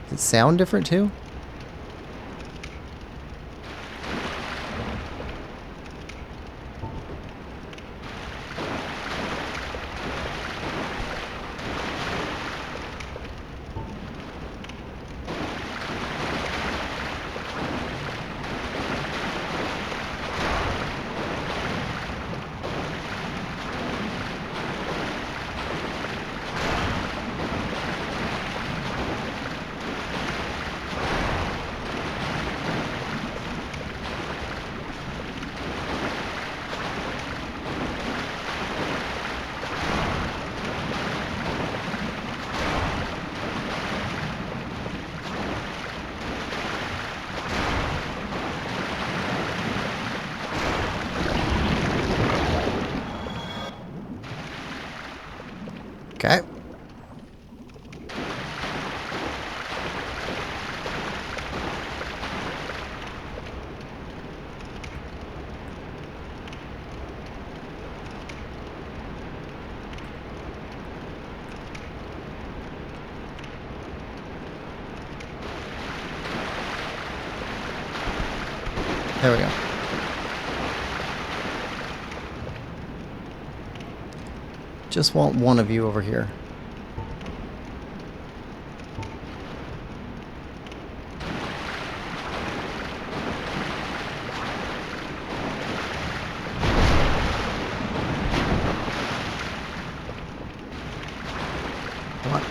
Does it sound different too? Okay. There we go. Just want one of you over here. Come on.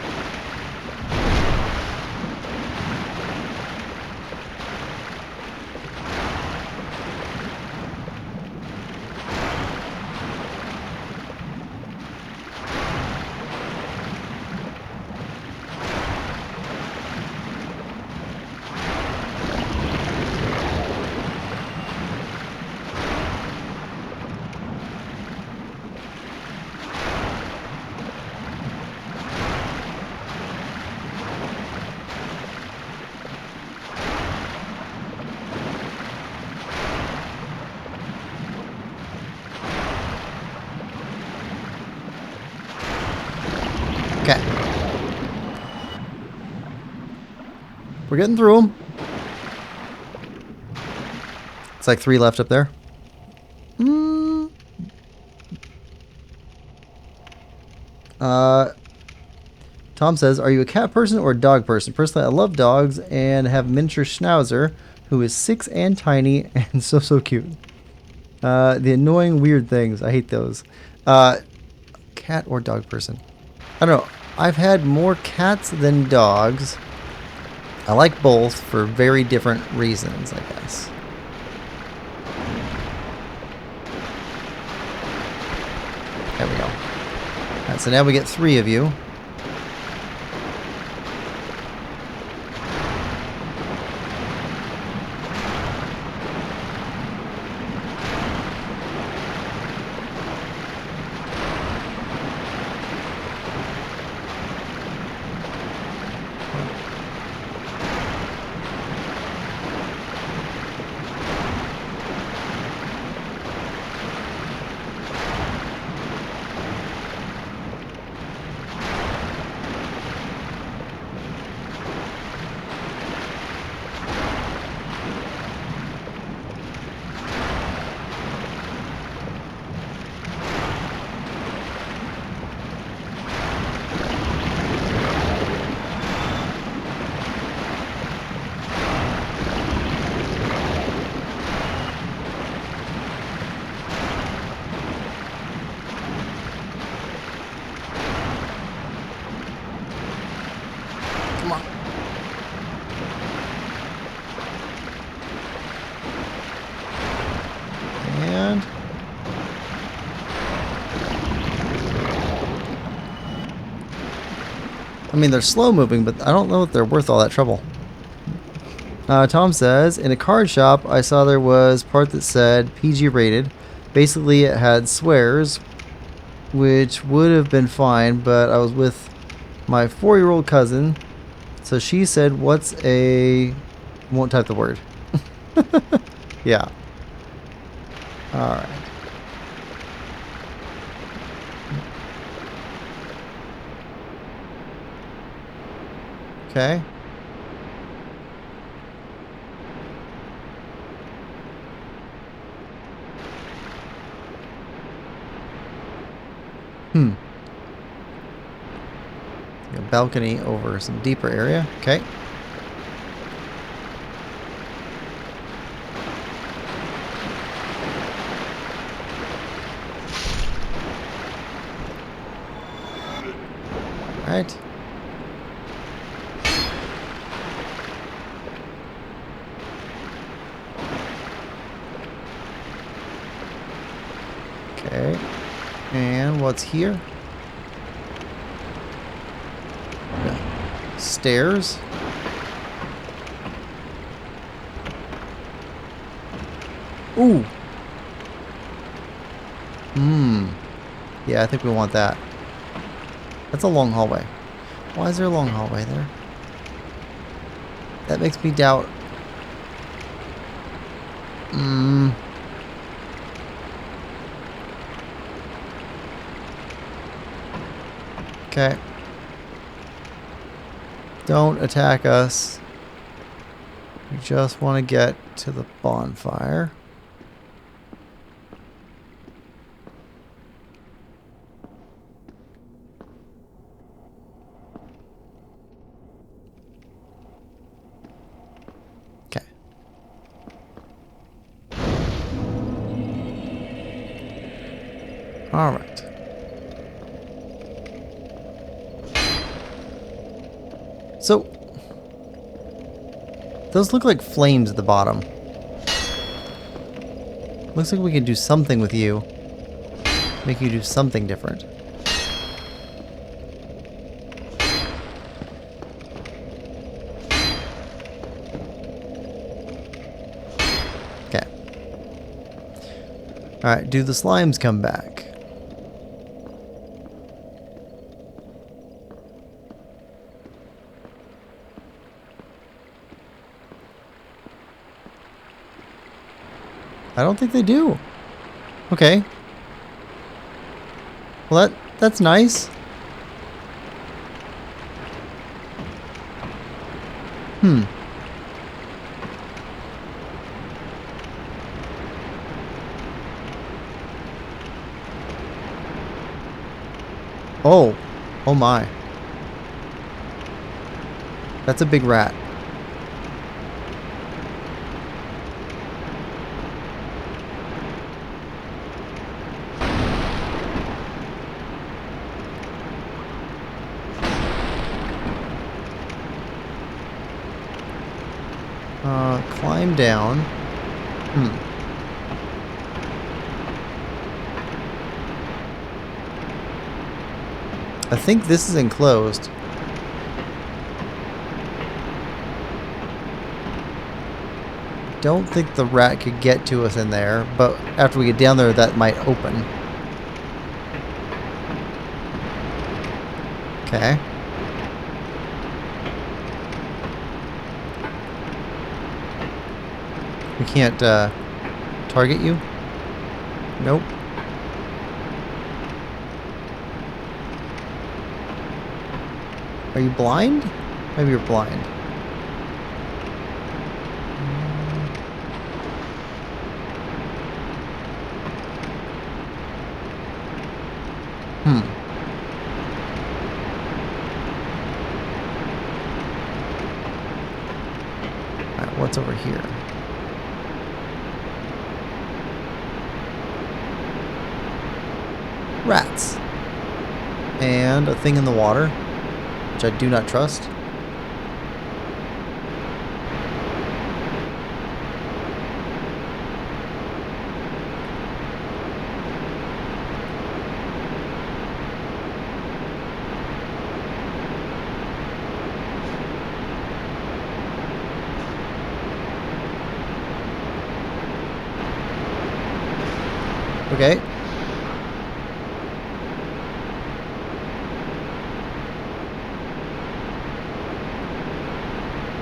We're getting through them. It's like 3 left up there. Tom says, are you a cat person or a dog person? Personally, I love dogs and have a miniature schnauzer who is 6 and tiny and so cute. The annoying weird things. I hate those. Cat or dog person? I don't know. I've had more cats than dogs. I like both for very different reasons, I guess. There we go. Alright, so now we get 3 of you. Come on. And I mean, they're slow moving, but I don't know if they're worth all that trouble. Tom says, in a card shop, I saw there was part that said PG rated. Basically, it had swears, which would have been fine, but I was with my 4-year-old cousin, so she said, what's a... won't type the word. Yeah. Alright. Okay. A balcony over some deeper area. Okay. All right. Okay. And what's here? Stairs. Ooh. Yeah, I think we want that. That's a long hallway. Why is there a long hallway there? That makes me doubt. Okay. Don't attack us. We just want to get to the bonfire. Okay. All right. So, those look like flames at the bottom. Looks like we can do something with you. Make you do something different. Okay. Alright, do the slimes come back? I don't think they do. Okay. Well, that's nice. Oh. Oh my. That's a big rat. Climb down. I think this is enclosed. Don't think the rat could get to us in there, but after we get down there, that might open. Okay. We can't target you? Nope. Are you blind? Maybe you're blind. Alright, what's over here? Rats. And a thing in the water, which I do not trust. Okay.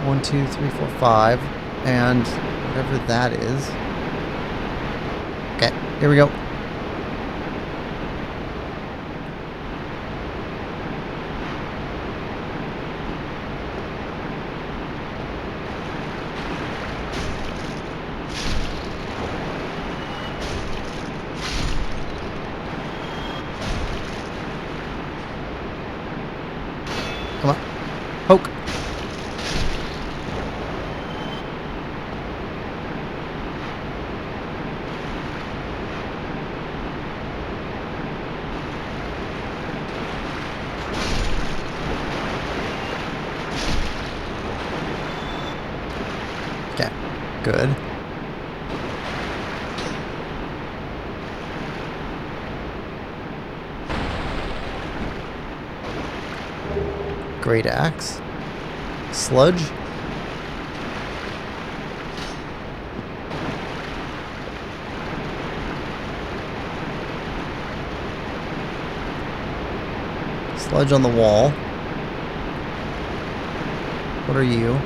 One, two, three, four, five, and whatever that is. Okay, here we go. Come on. Poke. Okay. Good. Great axe. Sludge. Sludge on the wall. What are you?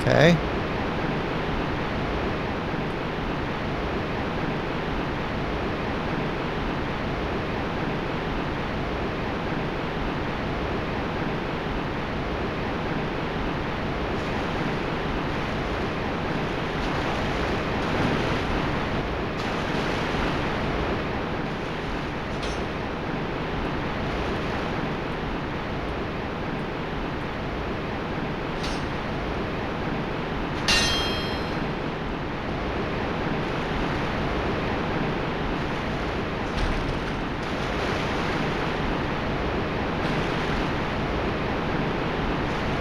Okay.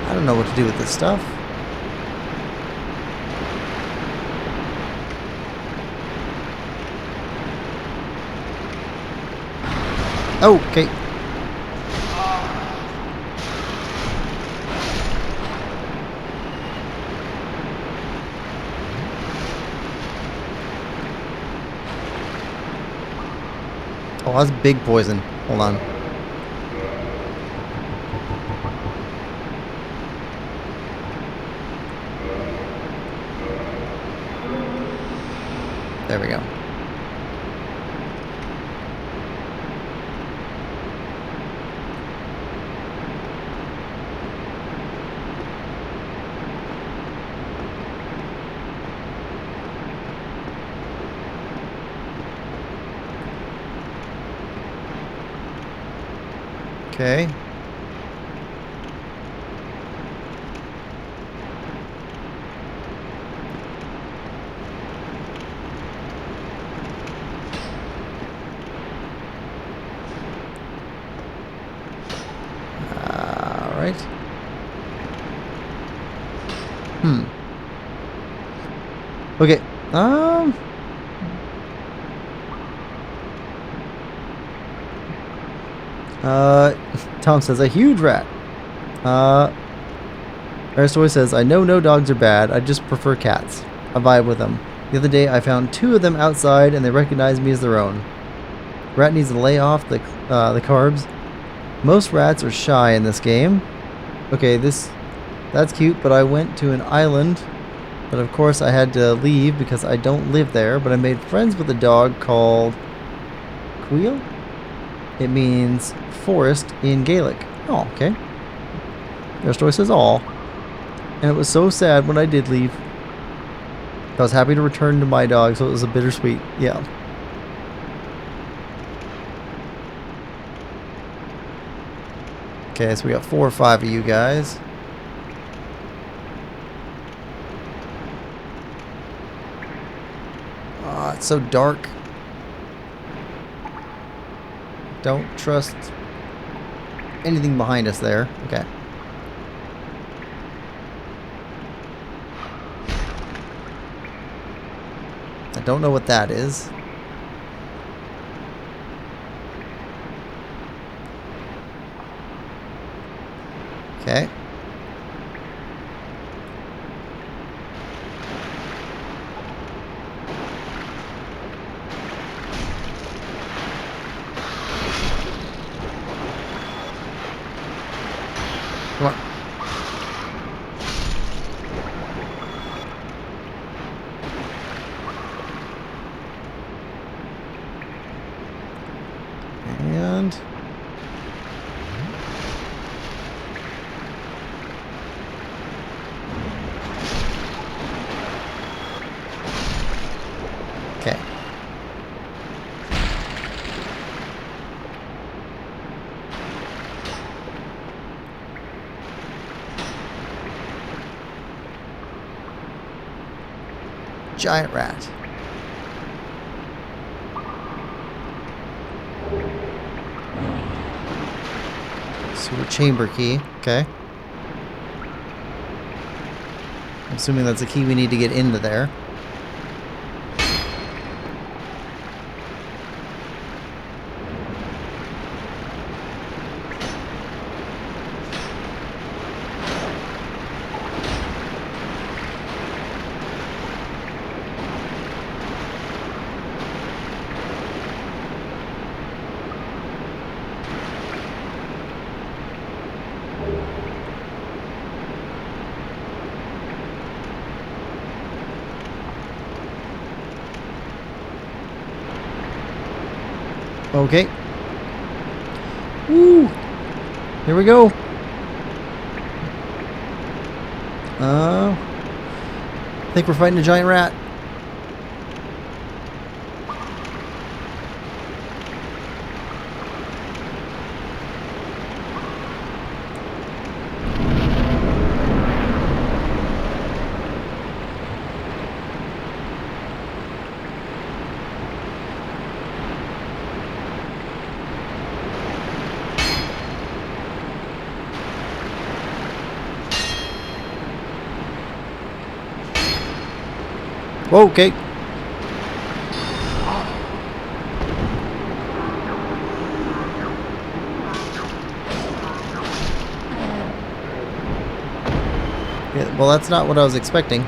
I don't know what to do with this stuff. Oh, okay. Oh, that's big poison. Hold on. There we go. Okay. Alright. Okay. Tom says, a huge rat. Artorias says, I know no dogs are bad. I just prefer cats. I vibe with them. The other day, I found 2 of them outside, and they recognized me as their own. Rat needs to lay off the carbs. Most rats are shy in this game. Okay, that's cute, but I went to an island. But of course, I had to leave because I don't live there. But I made friends with a dog called Queel. It means forest in Gaelic. Oh, okay. Their story says all. And it was so sad when I did leave. I was happy to return to my dog, so it was a bittersweet. Yeah. Okay, so we got 4 or 5 of you guys. Ah, it's so dark. Don't trust anything behind us there. Okay. I don't know what that is. Okay. Come on. And okay. Giant rat. Sewer chamber key. Okay. I'm assuming that's a key we need to get into there. Okay. Woo! Here we go. I think we're fighting a giant rat. Okay. Yeah, well, that's not what I was expecting.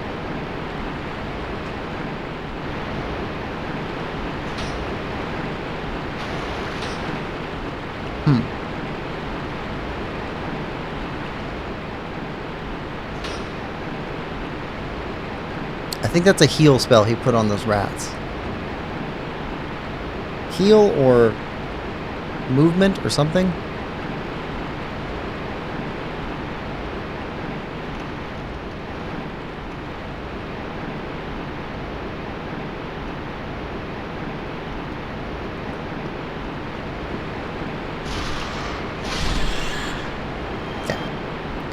I think that's a heal spell he put on those rats. Heal or movement or something?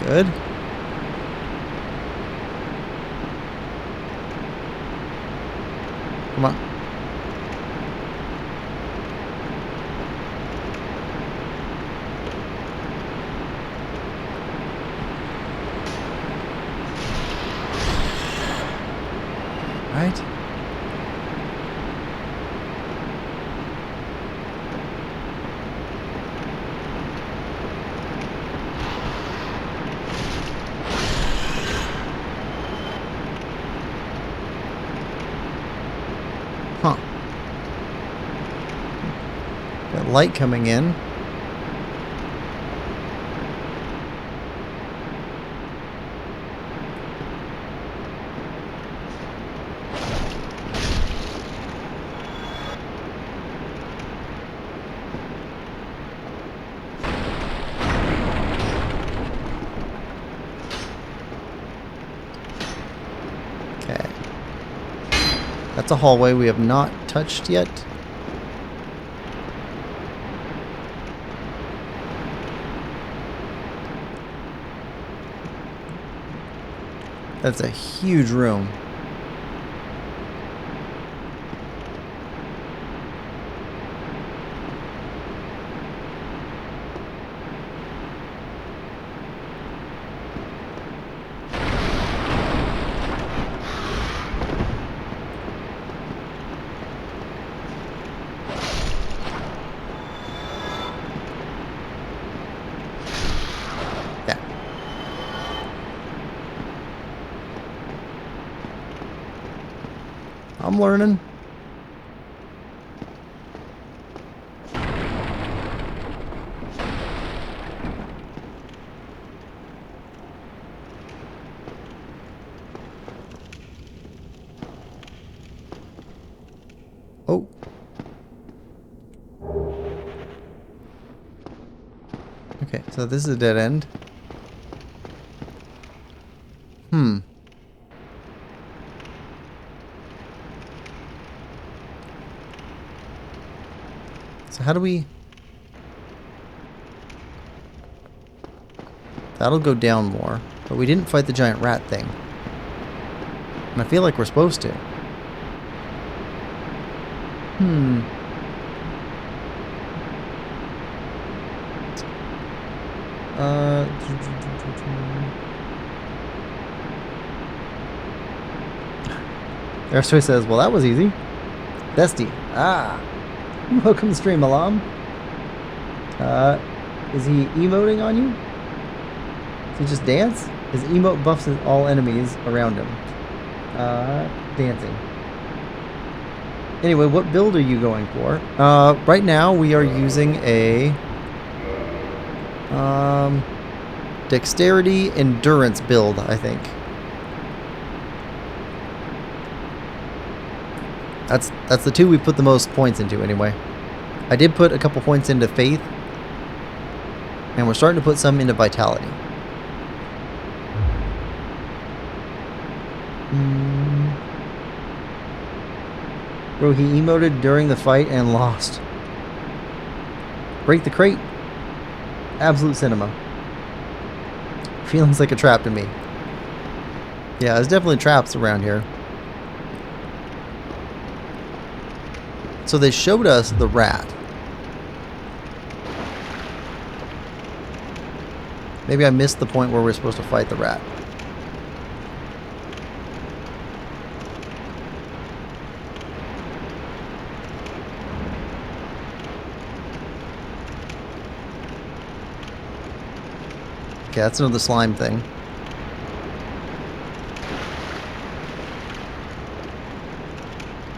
Good. Come on. Right. Huh. Got light coming in. Okay. That's a hallway we have not touched yet. That's a huge room. Yeah. I'm learning. Oh. Okay, so this is a dead end. Hmm. So how do we... That'll go down more. But we didn't fight the giant rat thing. And I feel like we're supposed to. Hmm. Artorias says, well, that was easy. Bestie. Ah. Welcome to stream, Alam. Is he emoting on you? Does he just dance? His emote buffs all enemies around him. Dancing. Anyway, what build are you going for? Right now we are using a dexterity endurance build, I think. That's the two we put the most points into anyway. I did put a couple points into faith, and we're starting to put some into vitality. Bro, he emoted during the fight and lost. Break the crate. Absolute cinema. Feelings like a trap to me. Yeah, there's definitely traps around here. So they showed us the rat. Maybe I missed the point where we're supposed to fight the rat. Okay, that's another slime thing.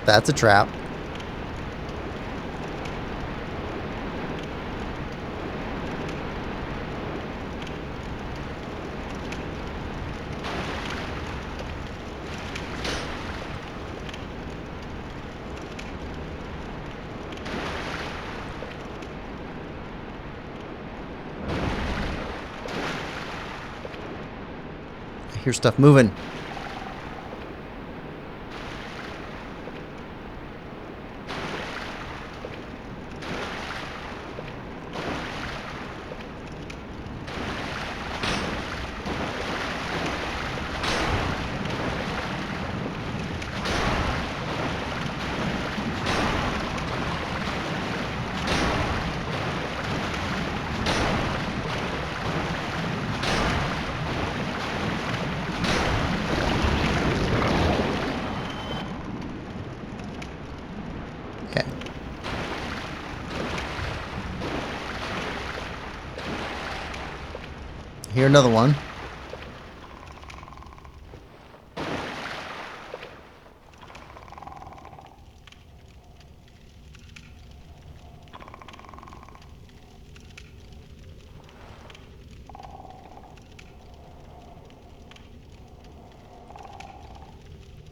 That's a trap. I hear stuff moving. Here, another one.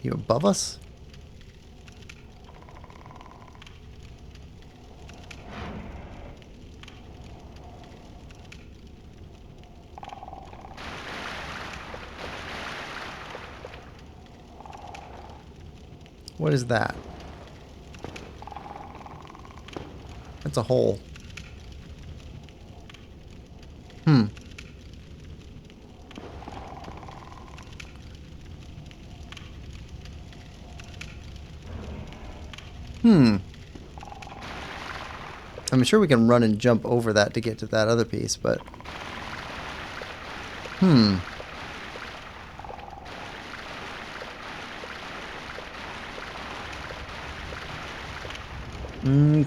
You above us? What is that? That's a hole. Hmm. I'm sure we can run and jump over that to get to that other piece, but...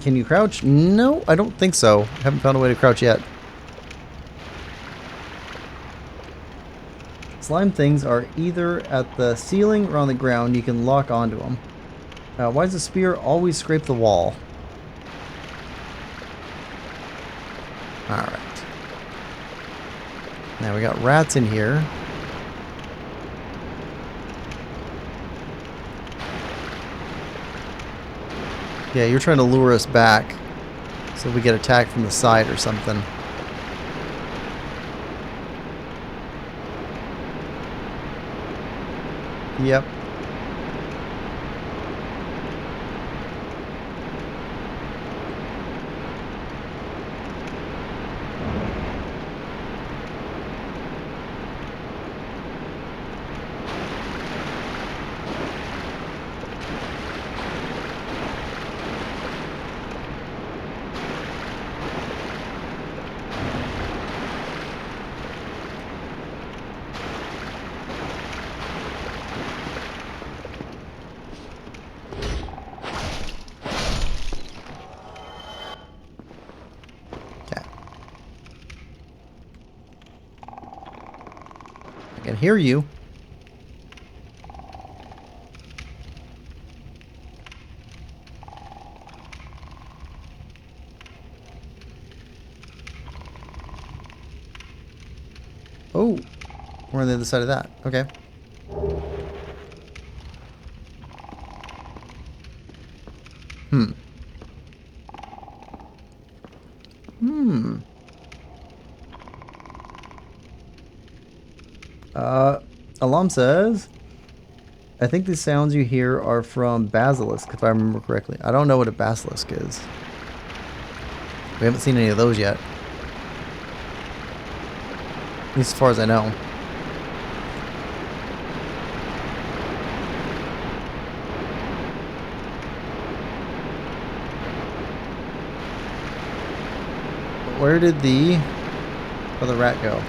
Can you crouch? No, I don't think so. Haven't found a way to crouch yet. Slime things are either at the ceiling or on the ground. You can lock onto them. Why does the spear always scrape the wall? Alright. Now we got rats in here. Yeah, you're trying to lure us back so we get attacked from the side or something. Yep. I can hear you. Oh, we're on the other side of that. Okay. Alam says, I think the sounds you hear are from basilisk, if I remember correctly. I don't know what a basilisk is. We haven't seen any of those yet. At least as far as I know. Where did the other rat go?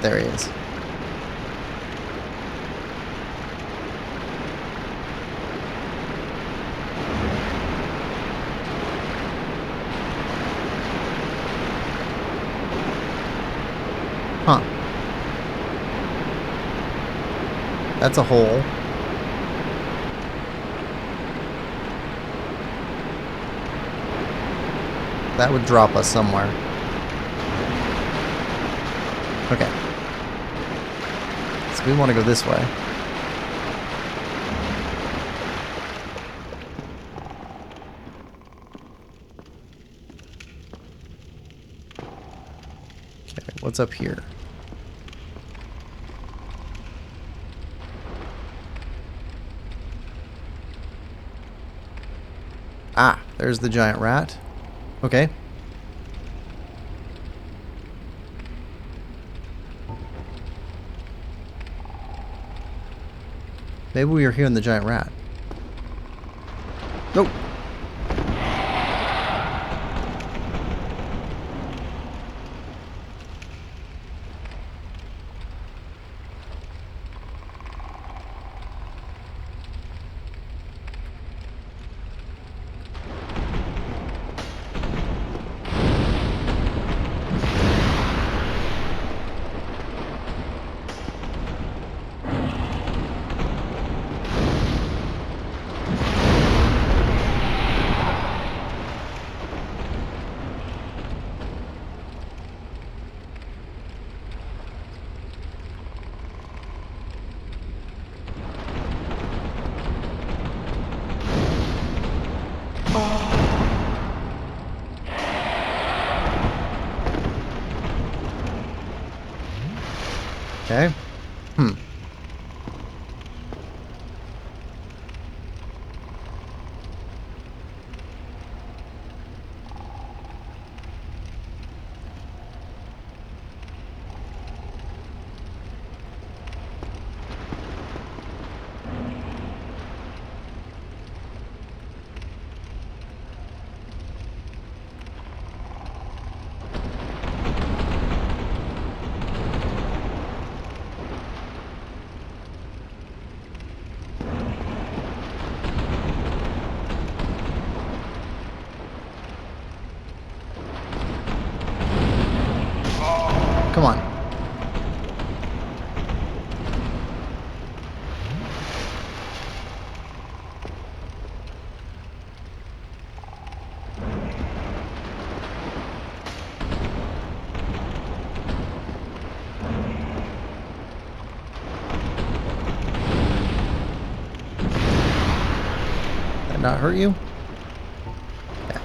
There he is. Huh. That's a hole. That would drop us somewhere. Okay. So we want to go this way. Okay, what's up here? Ah, there's the giant rat. Okay. Maybe we are hearing the giant rat. Nope. Okay. Hmm. Come on. Did that not hurt you? Yeah.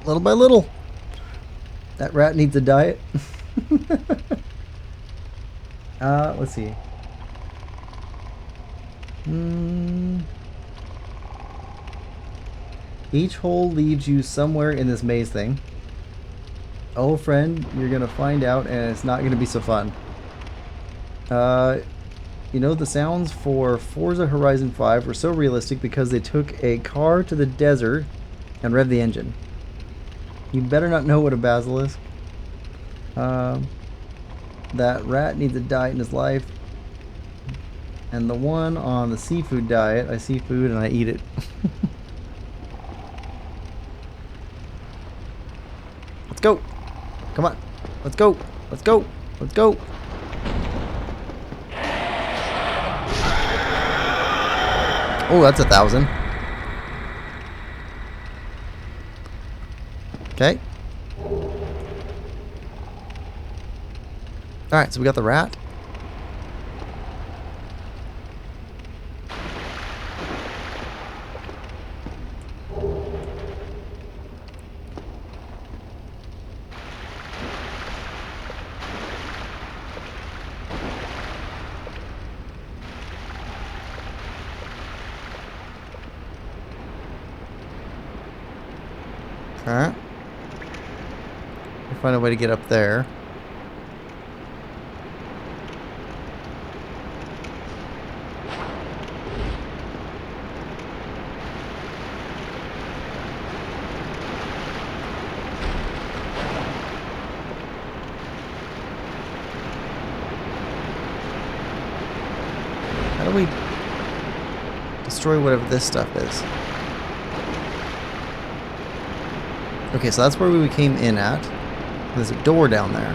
Little by little. That rat needs a diet. Let's see. Each hole leads you somewhere in this maze thing. Oh, friend, you're gonna find out, and it's not gonna be so fun. You know, the sounds for Forza Horizon 5 were so realistic because they took a car to the desert and revved the engine. You better not know what a basilisk. That rat needs a diet in his life. And the one on the seafood diet, I see food and I eat it. Let's go. Come on. Let's go. Let's go. Let's go. Oh, that's 1,000. Okay. Alright, so we got the rat. Okay. We'll find a way to get up there. How do we destroy whatever this stuff is? Okay, so that's where we came in at. There's a door down there.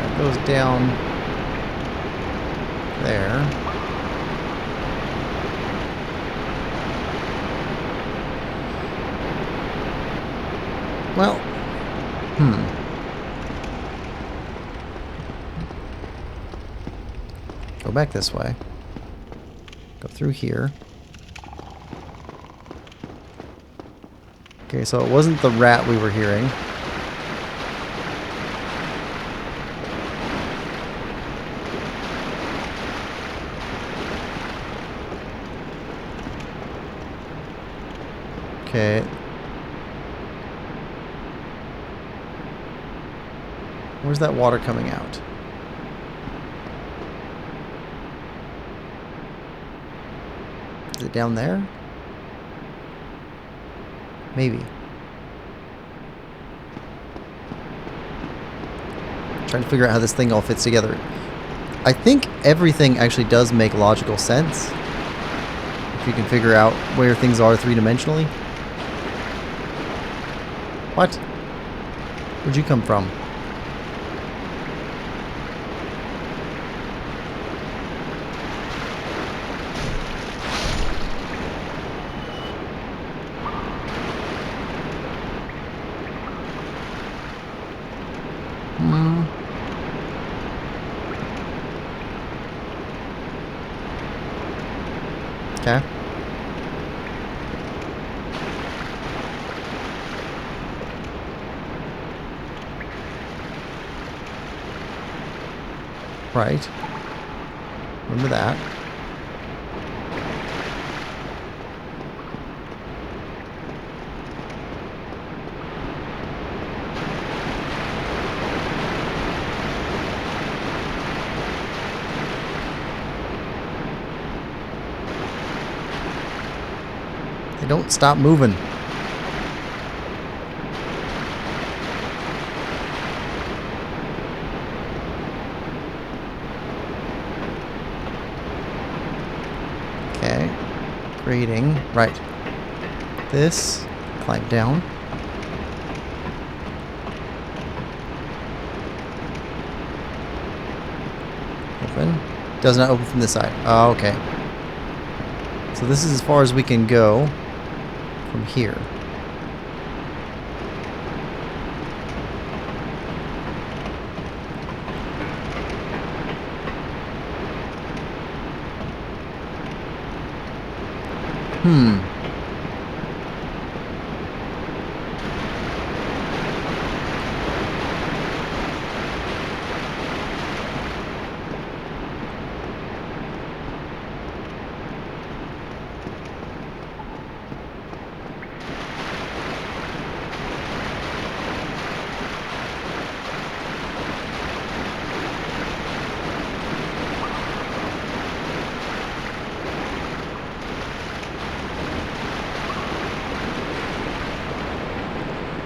That goes down there. Well, Go back this way. Go through here. Okay, so it wasn't the rat we were hearing. Okay. Where's that water coming out? Is it down there? Maybe. Trying to figure out how this thing all fits together. I think everything actually does make logical sense if you can figure out where things are three-dimensionally. What? Where'd you come from? Okay. Right. Remember that. They don't stop moving. Okay. Grading. Right. This. Climb down. Open. Does not open from this side. Oh, okay. So this is as far as we can go from here.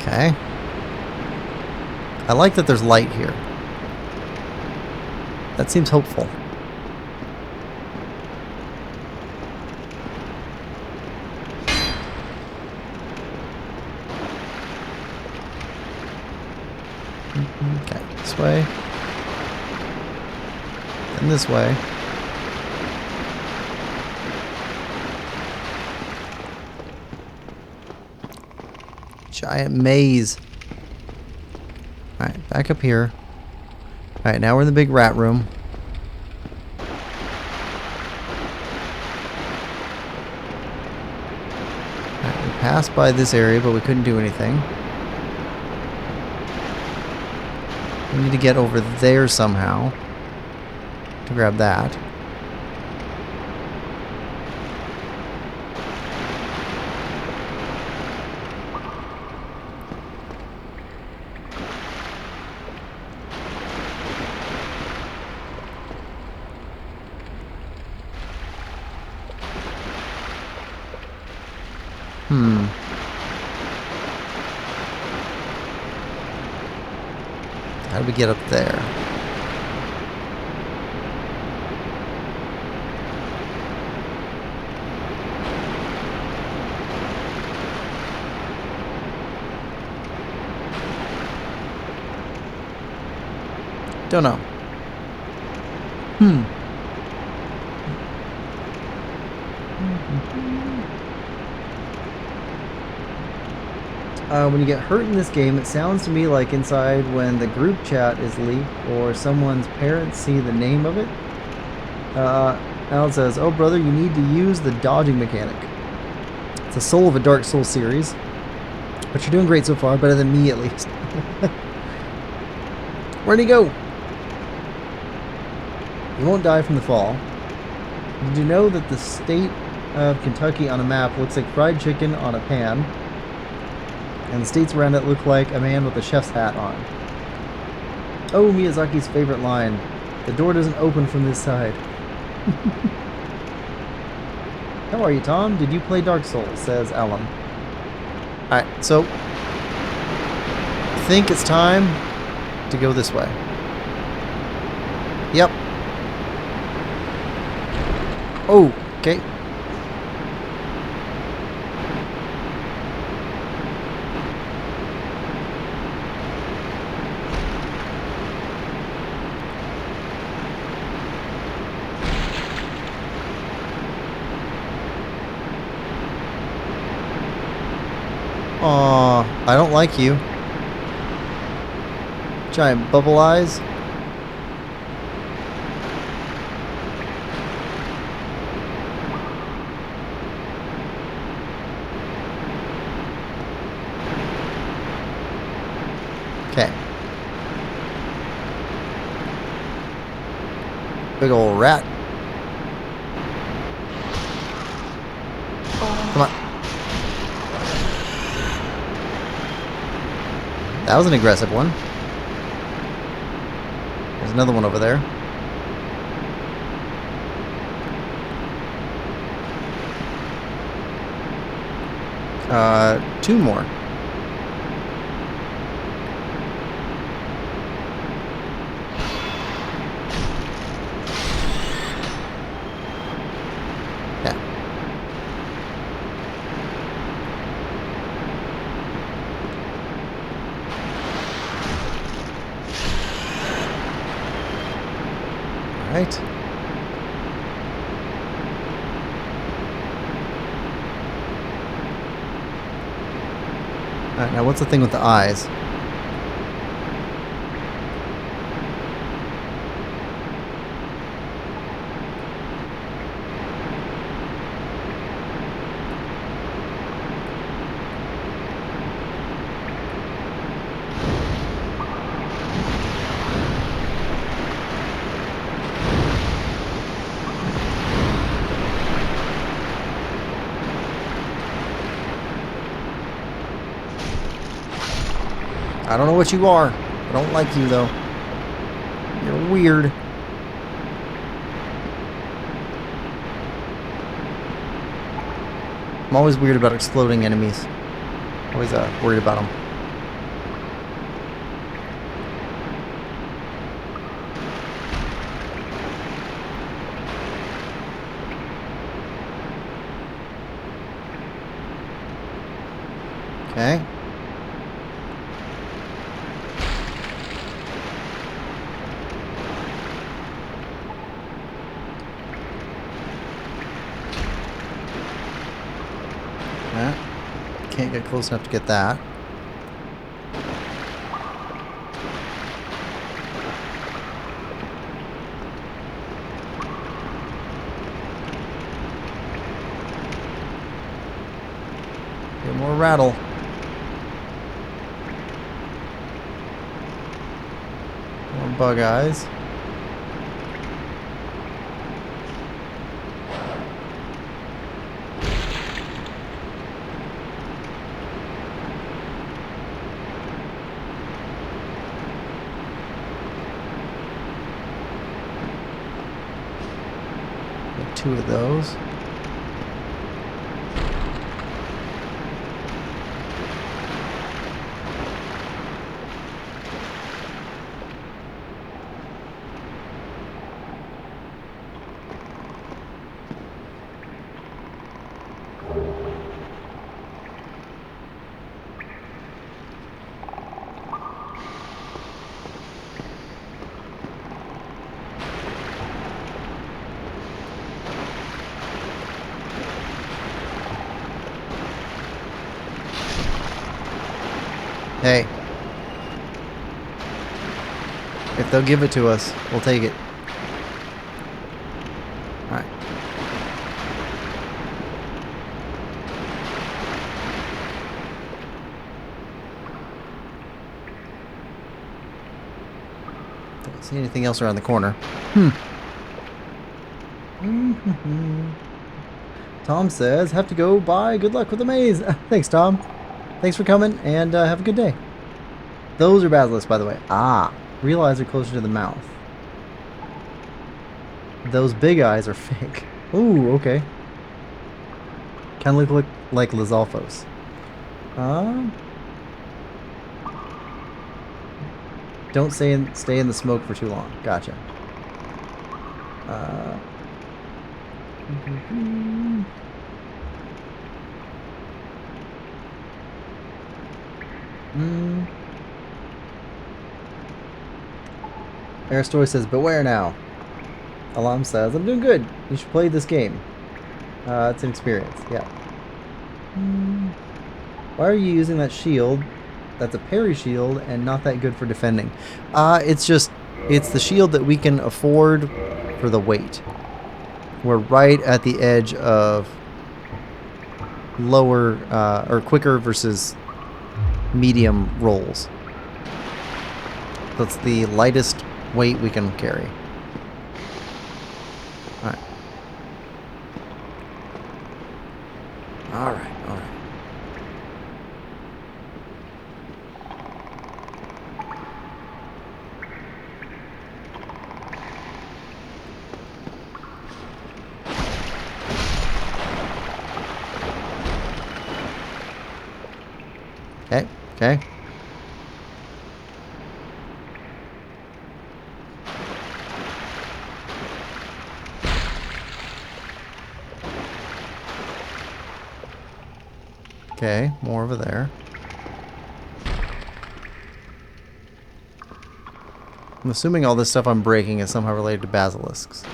Okay. I like that there's light here. That seems hopeful. Okay, this way. And this way. Giant maze. Alright, back up here. Alright, now we're in the big rat room. Alright, we passed by this area, but we couldn't do anything. We need to get over there somehow to grab that. How do we get up there? Don't know. When you get hurt in this game, it sounds to me like inside when the group chat is leaked or someone's parents see the name of it. Alan says, "Oh brother, you need to use the dodging mechanic. It's a soul of a Dark Souls series. But you're doing great so far, better than me at least." Where'd he go? You won't die from the fall. Did you know that the state of Kentucky on a map looks like fried chicken on a pan? And the states around it look like a man with a chef's hat on. Oh, Miyazaki's favorite line. The door doesn't open from this side. How are you, Tom? Did you play Dark Souls? Says Alan. Alright, so I think it's time to go this way. Yep. Oh, okay. Aw, I don't like you. Giant bubble eyes. Okay. Big old rat. Come on. That was an aggressive one. There's another one over there. Two more. Yeah. Right. Alright, now what's the thing with the eyes? I don't know what you are. I don't like you, though. You're weird. I'm always weird about exploding enemies. Always worried about them. Okay. Can't get close enough to get that. Get more rattle. More bug eyes. Two of those. Hey. If they'll give it to us, we'll take it. Alright. Don't see anything else around the corner. Tom says, have to go. Bye. Good luck with the maze. Thanks, Tom. Thanks for coming, and have a good day. Those are basilisks, by the way. Ah. Real eyes are closer to the mouth. Those big eyes are fake. Ooh, okay. Kind of look like Lizalfos. Don't stay in the smoke for too long. Gotcha. Aristotle says, beware now. Alam says, I'm doing good. You should play this game. It's an experience. Yeah. Why are you using that shield? That's a parry shield and not that good for defending. It's the shield that we can afford for the weight. We're right at the edge of lower or quicker versus medium rolls. That's the lightest weight we can carry. Alright. Alright, alright. Okay, okay. Okay, more over there. I'm assuming all this stuff I'm breaking is somehow related to basilisks.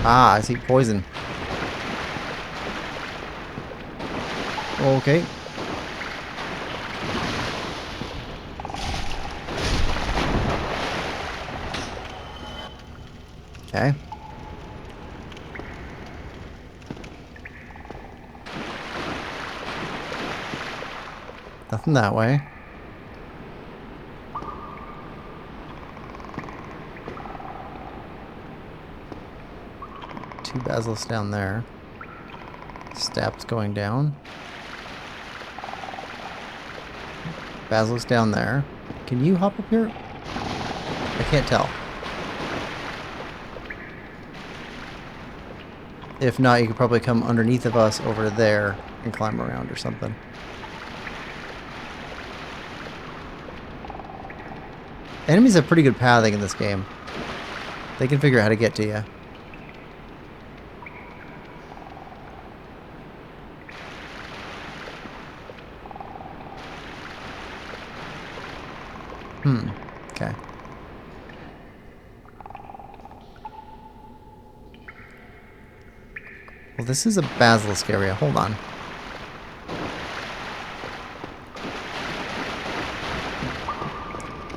Ah, I see poison. Okay. Okay. Nothing that way. Two basilisks down there. Steps going down. Basilisk down there. Can you hop up here? I can't tell. If not, you could probably come underneath of us over there and climb around or something. Enemies have pretty good pathing in this game. They can figure out how to get to you. Okay. Well, this is a basilisk area. Hold on.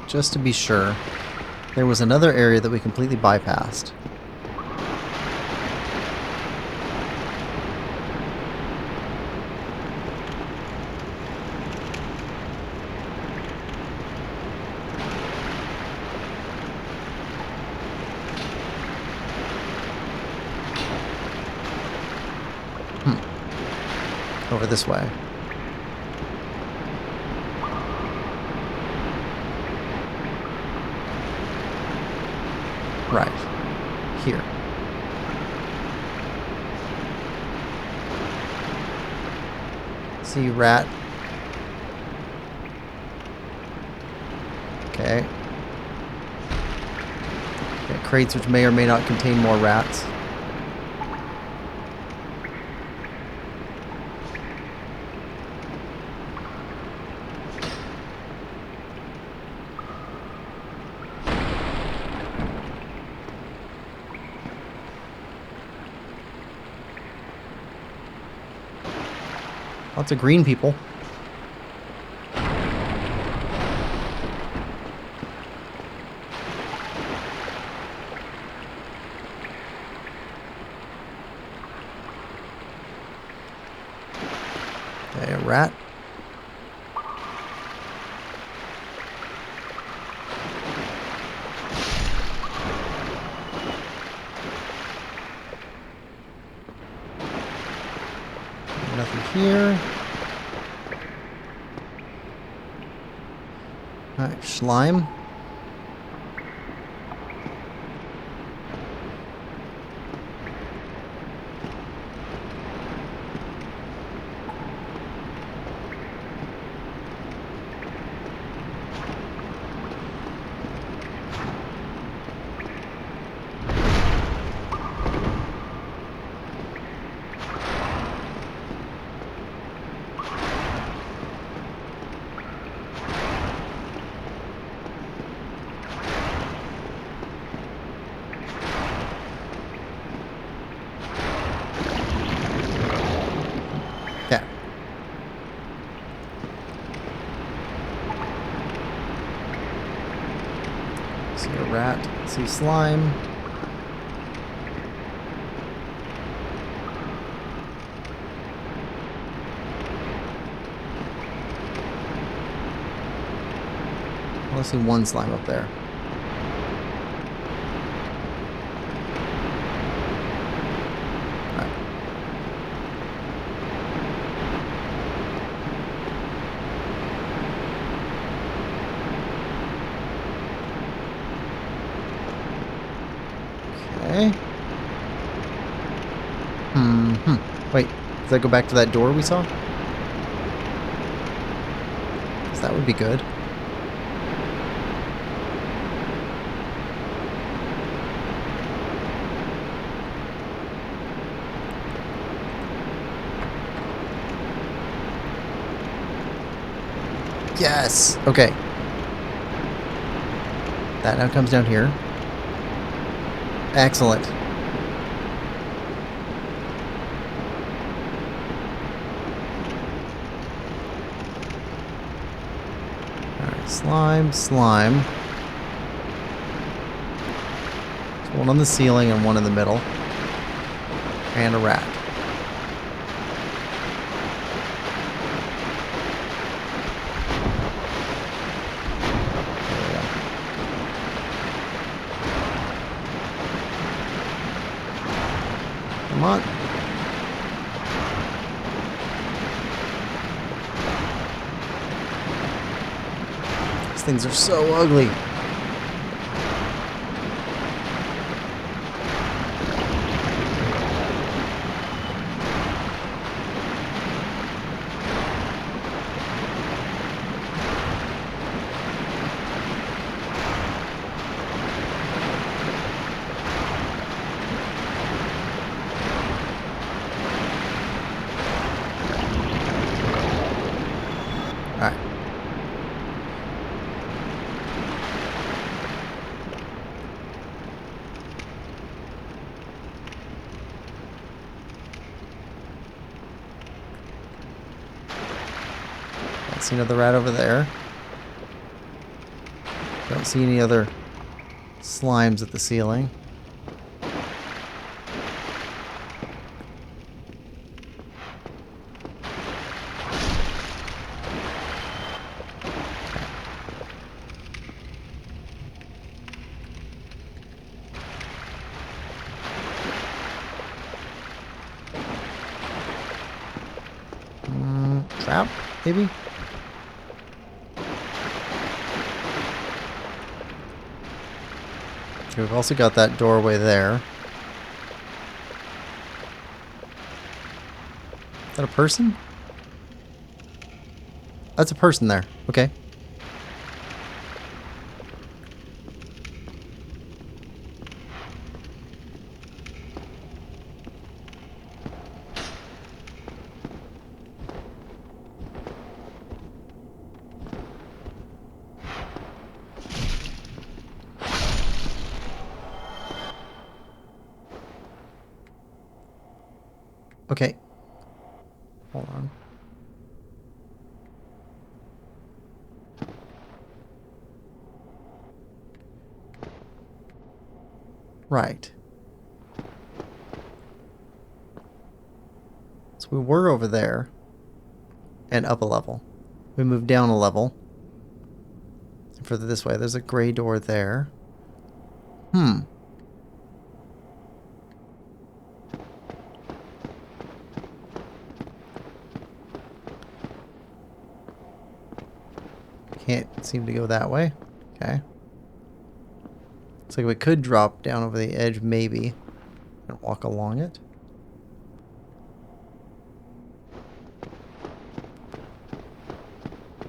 Just to be sure, there was another area that we completely bypassed. Over this way. Right. Here. See rat. Okay. Got crates which may or may not contain more rats. Lots of green people. Okay, a rat. Nothing here. Alright, slime. Yeah. See a rat, see slime. I see one slime up there. Alright. Okay. Wait, does that go back to that door we saw? 'Cause that would be good. Yes! Okay. That now comes down here. Excellent. Alright, slime, slime. There's one on the ceiling and one in the middle. And a rat. Come on. These things are so ugly. Alright. I see another rat over there. Don't see any other slimes at the ceiling. Trap, maybe? Okay, we've also got that doorway there. Is that a person? That's a person there. Okay. Okay. Hold on. Right. So we were over there. And up a level. We moved down a level. And further this way. There's a gray door there. Hmm. Can't seem to go that way. Okay. Looks like we could drop down over the edge, maybe. And walk along it.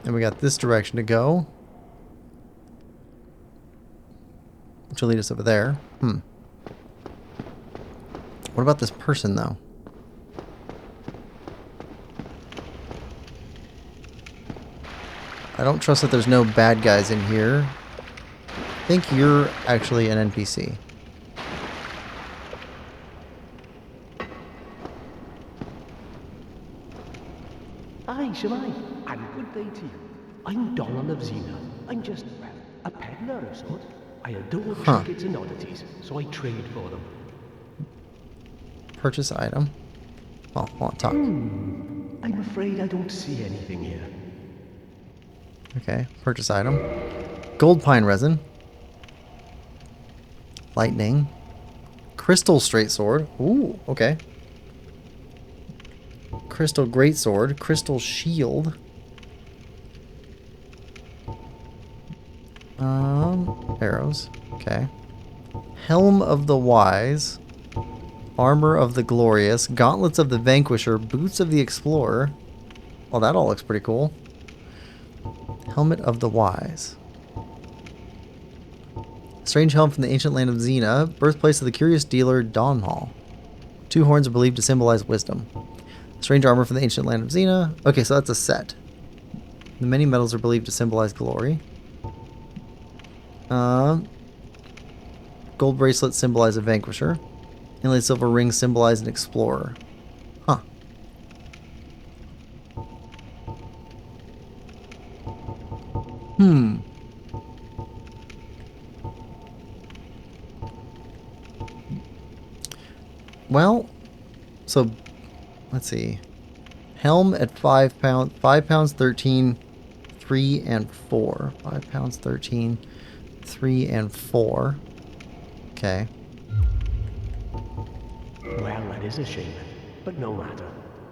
And we got this direction to go. Which will lead us over there. Hmm. What about this person, though? I don't trust that there's no bad guys in here. I think you're actually an NPC. Aye, Shemai, and good day to you. I'm Domhnall of Zena. I'm just, well, a peddler of sorts. I adore trinkets and oddities, so I trade for them. Purchase item. Oh, hold on, talk. I'm afraid I don't see anything here. Okay, purchase item. Gold pine resin. Lightning. Crystal straight sword. Ooh, okay. Crystal greatsword. Crystal shield. Arrows. Okay. Helm of the wise. Armor of the glorious. Gauntlets of the vanquisher. Boots of the explorer. Oh, that all looks pretty cool. Helmet of the wise. Strange helm from the ancient land of Zena. Birthplace of the curious dealer Domhnall. 2 horns are believed to symbolize wisdom. Strange armor from the ancient land of Zena. Okay, so that's a set. The many metals are believed to symbolize glory. Gold bracelets symbolize a vanquisher. Inlaid silver rings symbolize an explorer. Huh. Hmm. Well, so let's see. Helm at 5 pounds, 5 pounds 13, 3 and 4. 5 pounds 13, 3 and 4. Okay. Well, that is a shame, but no matter.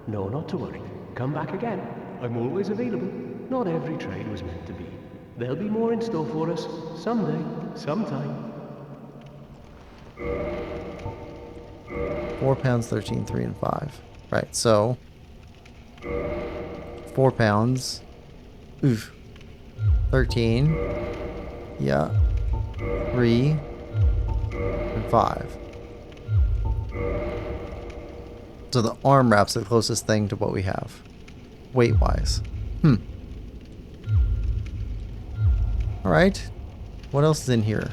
No, not to worry. Come back again. I'm always available. Not every trade was meant to be. There'll be more in store for us someday, sometime. 4 pounds 13, 3 and 5. Right, so 4 pounds. Oof. 13. Yeah. 3 and 5. So the arm wrap's the closest thing to what we have. Weight-wise. Hmm. Alright. What else is in here?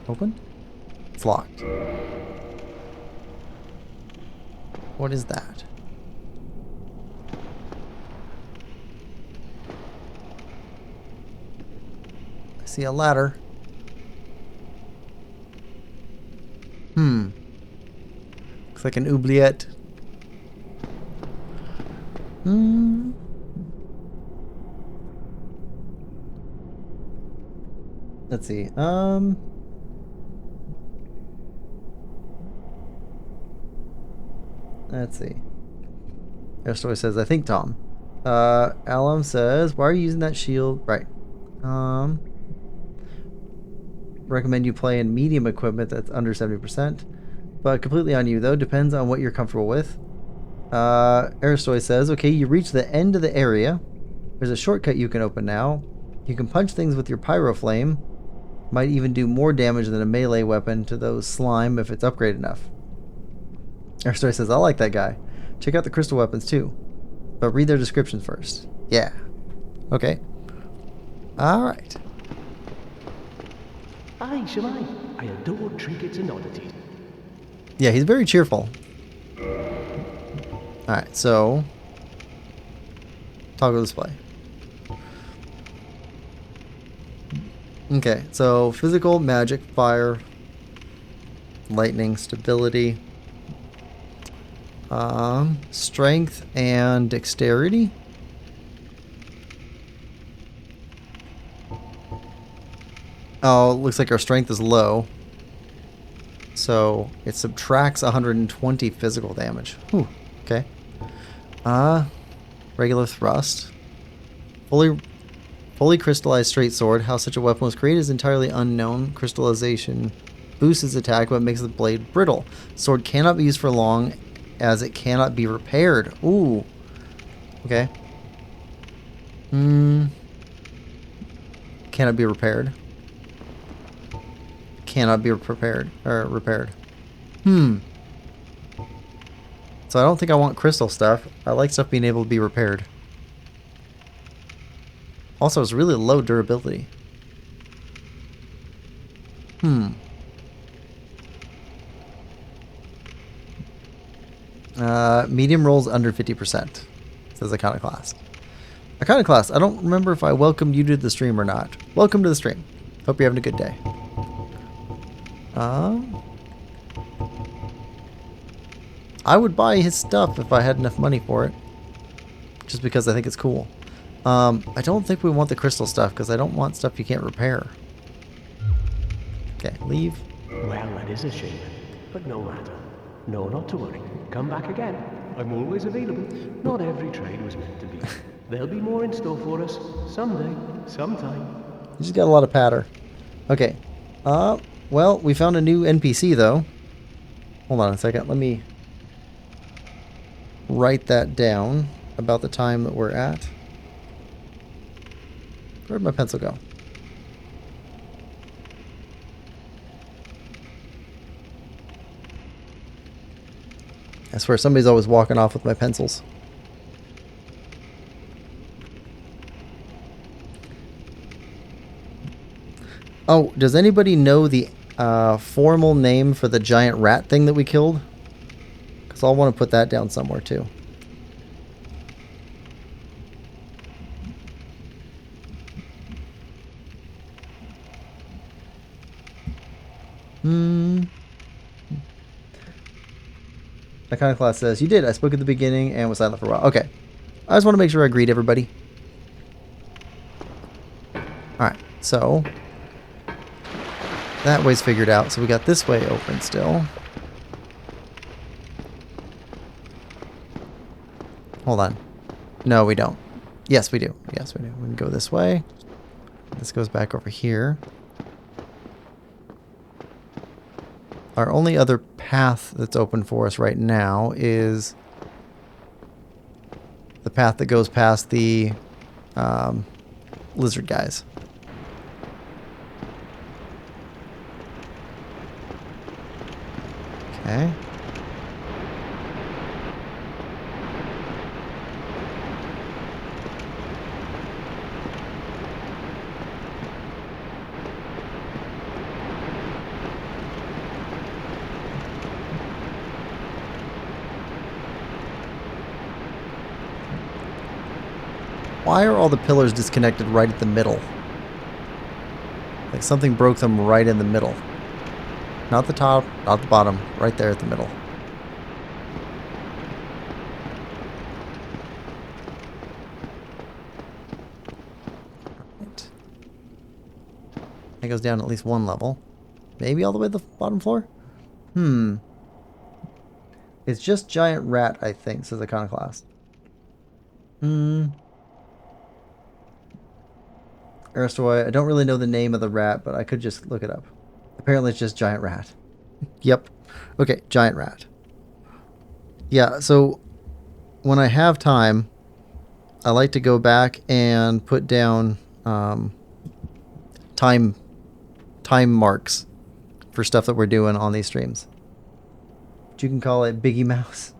Open? It's locked. What is that? I see a ladder. Looks like an oubliette. Let's see. Let's see. Story says, I think Tom. Alum says, why are you using that shield? Right. Recommend you play in medium equipment that's under 70%. But completely on you, though. Depends on what you're comfortable with. Aristoy says, okay, you reach the end of the area. There's a shortcut you can open now. You can punch things with your pyro flame. Might even do more damage than a melee weapon to those slime if it's upgraded enough. Aristoy says, I like that guy. Check out the crystal weapons too. But read their descriptions first. Yeah. Okay. Alright. Aye, shall I? I adore trinkets and oddities. Yeah, he's very cheerful. Alright, so... toggle display. Okay, so physical, magic, fire, lightning, stability, strength, and dexterity. Oh, looks like our strength is low. So it subtracts 120 physical damage. Whew, okay. Regular thrust. Fully crystallized straight sword. How such a weapon was created is entirely unknown. Crystallization boosts its attack, but makes the blade brittle. Sword cannot be used for long, as it cannot be repaired. Ooh. Okay. Cannot be repaired. Cannot be repaired. So I don't think I want crystal stuff. I like stuff being able to be repaired. Also, it's really low durability. Medium rolls under 50%, says Iconoclast. Iconoclast, I don't remember if I welcomed you to the stream or not. Welcome to the stream. Hope you're having a good day. I would buy his stuff if I had enough money for it. Just because I think it's cool. I don't think we want the crystal stuff because I don't want stuff you can't repair. Okay, leave. Well, that is a shame, but no matter. No, not to worry. Come back again. I'm always available. Not every trade was meant to be. There'll be more in store for us someday, sometime. You just got a lot of patter. Okay. Well, we found a new NPC though. Hold on a second. Let me write that down about the time that we're at. Where'd my pencil go? I swear somebody's always walking off with my pencils. Oh, does anybody know the formal name for the giant rat thing that we killed? Because I'll want to put that down somewhere too. Iconoclast says, you did. I spoke at the beginning and was silent for a while. Okay. I just want to make sure I greet everybody. Alright, so that way's figured out. So we got this way open still. Hold on. No, we don't. Yes, we do. Yes, we do. We can go this way. This goes back over here. Our only other path that's open for us right now is the path that goes past the lizard guys. Okay. Why are all the pillars disconnected right at the middle? Like something broke them right in the middle. Not the top, not the bottom, right there at the middle. Right. It goes down at least one level. Maybe all the way to the bottom floor? It's just giant rat, I think, says Iconoclast. Artorias, I don't really know the name of the rat, but I could just look it up. Apparently it's just giant rat. Yep. Okay, giant rat. Yeah, so when I have time, I like to go back and put down time marks for stuff that we're doing on these streams. But you can call it Biggie Mouse.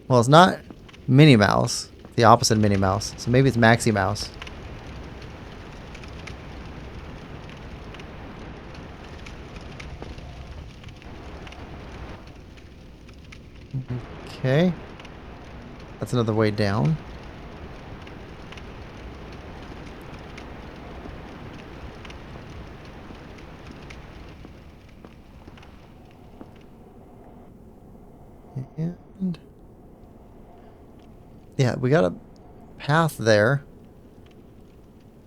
Well, it's not Minnie Mouse. The opposite of Minnie Mouse. So maybe it's Maxie Mouse. Okay. That's another way down. And yeah, we got a path there.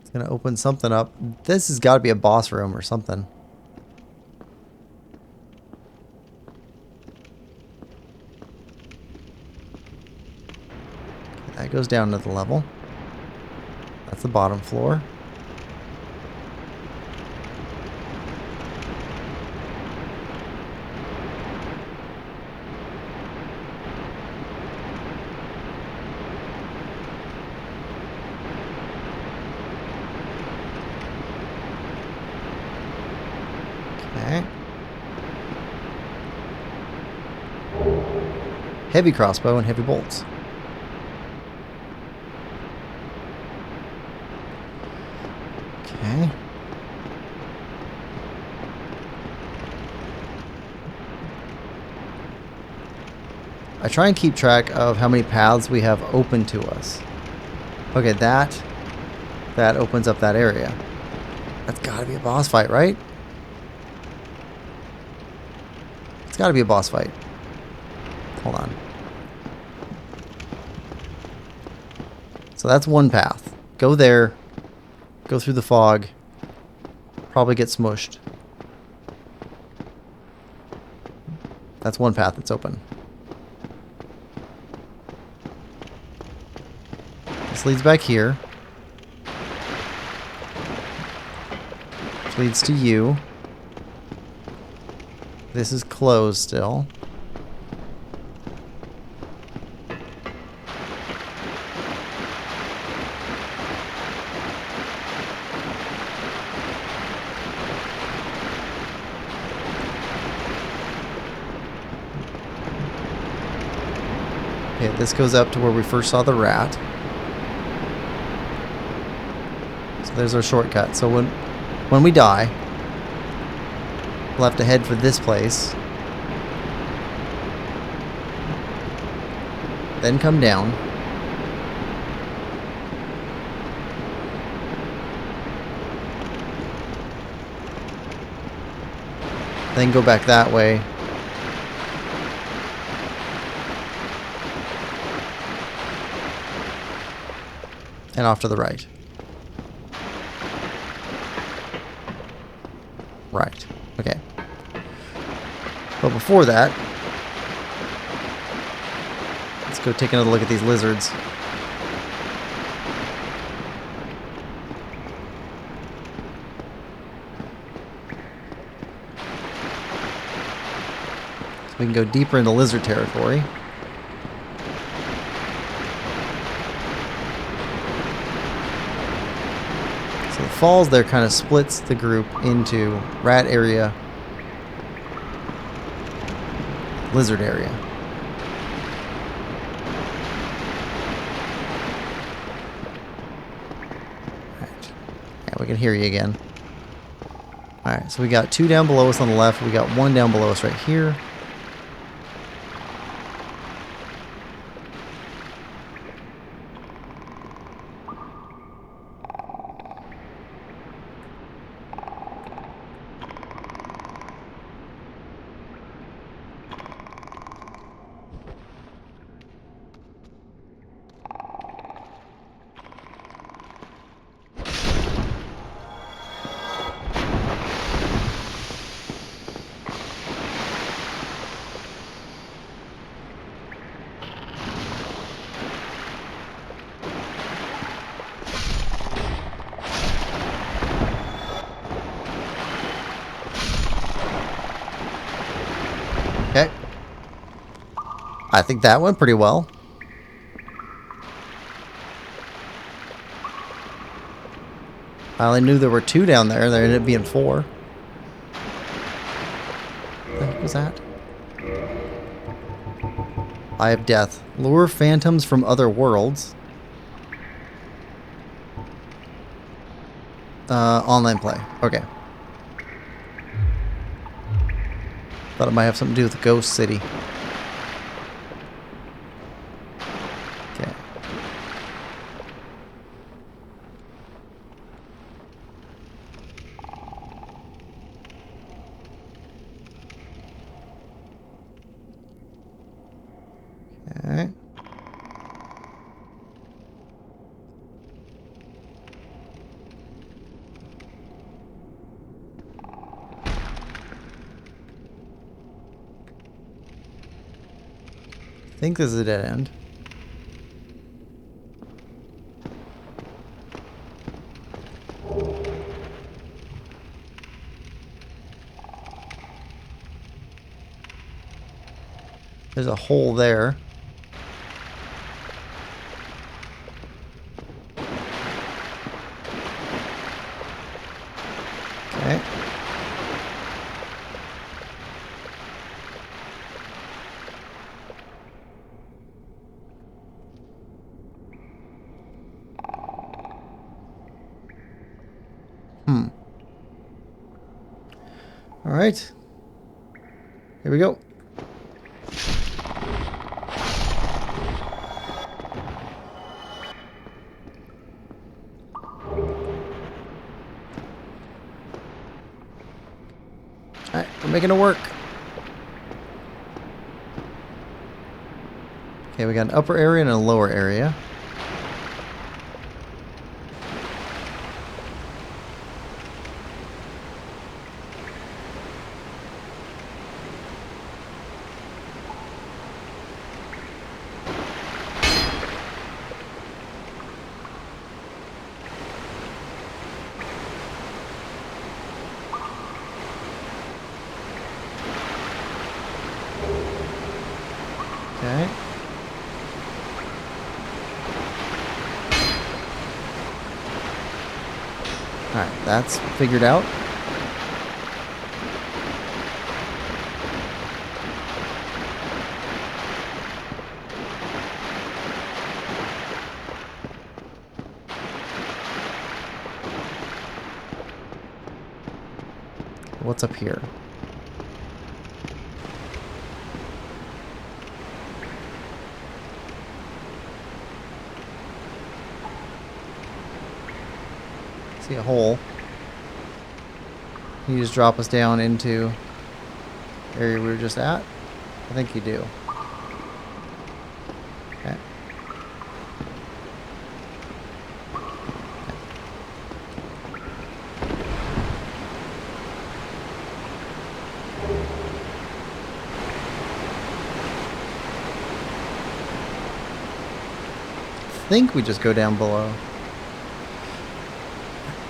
It's gonna open something up. This has got to be a boss room or something. That goes down to the level. That's the bottom floor. Okay. Heavy crossbow and heavy bolts. Okay. I try and keep track of how many paths we have open to us. Okay, that opens up that area. That's gotta be a boss fight, right? It's gotta be a boss fight. Hold on. So that's one path. Go there. Go through the fog. Probably get smushed. That's one path that's open. This leads back here. Which leads to you. This is closed still. Okay, this goes up to where we first saw the rat. So there's our shortcut. So when we die, we'll have to head for this place. Then come down. Then go back that way. And off to the right. Right. Okay. But before that, let's go take another look at these lizards. So we can go deeper into lizard territory. So the falls there kind of splits the group into rat area, lizard area. Alright. Yeah, we can hear you again. Alright, so we got two down below us on the left. We got one down below us right here. Okay. I think that went pretty well. I only knew there were two down there. There ended up being four. What the heck was that? Eye of Death. Lure phantoms from other worlds. Online play. Okay. Thought it might have something to do with Ghost City. Okay. Okay. I think this is a dead end. There's a hole there. Okay. All right. Here we go. Alright, we're making it work. Okay, we got an upper area and a lower area. Okay. Alright, that's figured out. What's up here? See a hole. Can you just drop us down into the area we were just at? I think you do. Okay. I think we just go down below.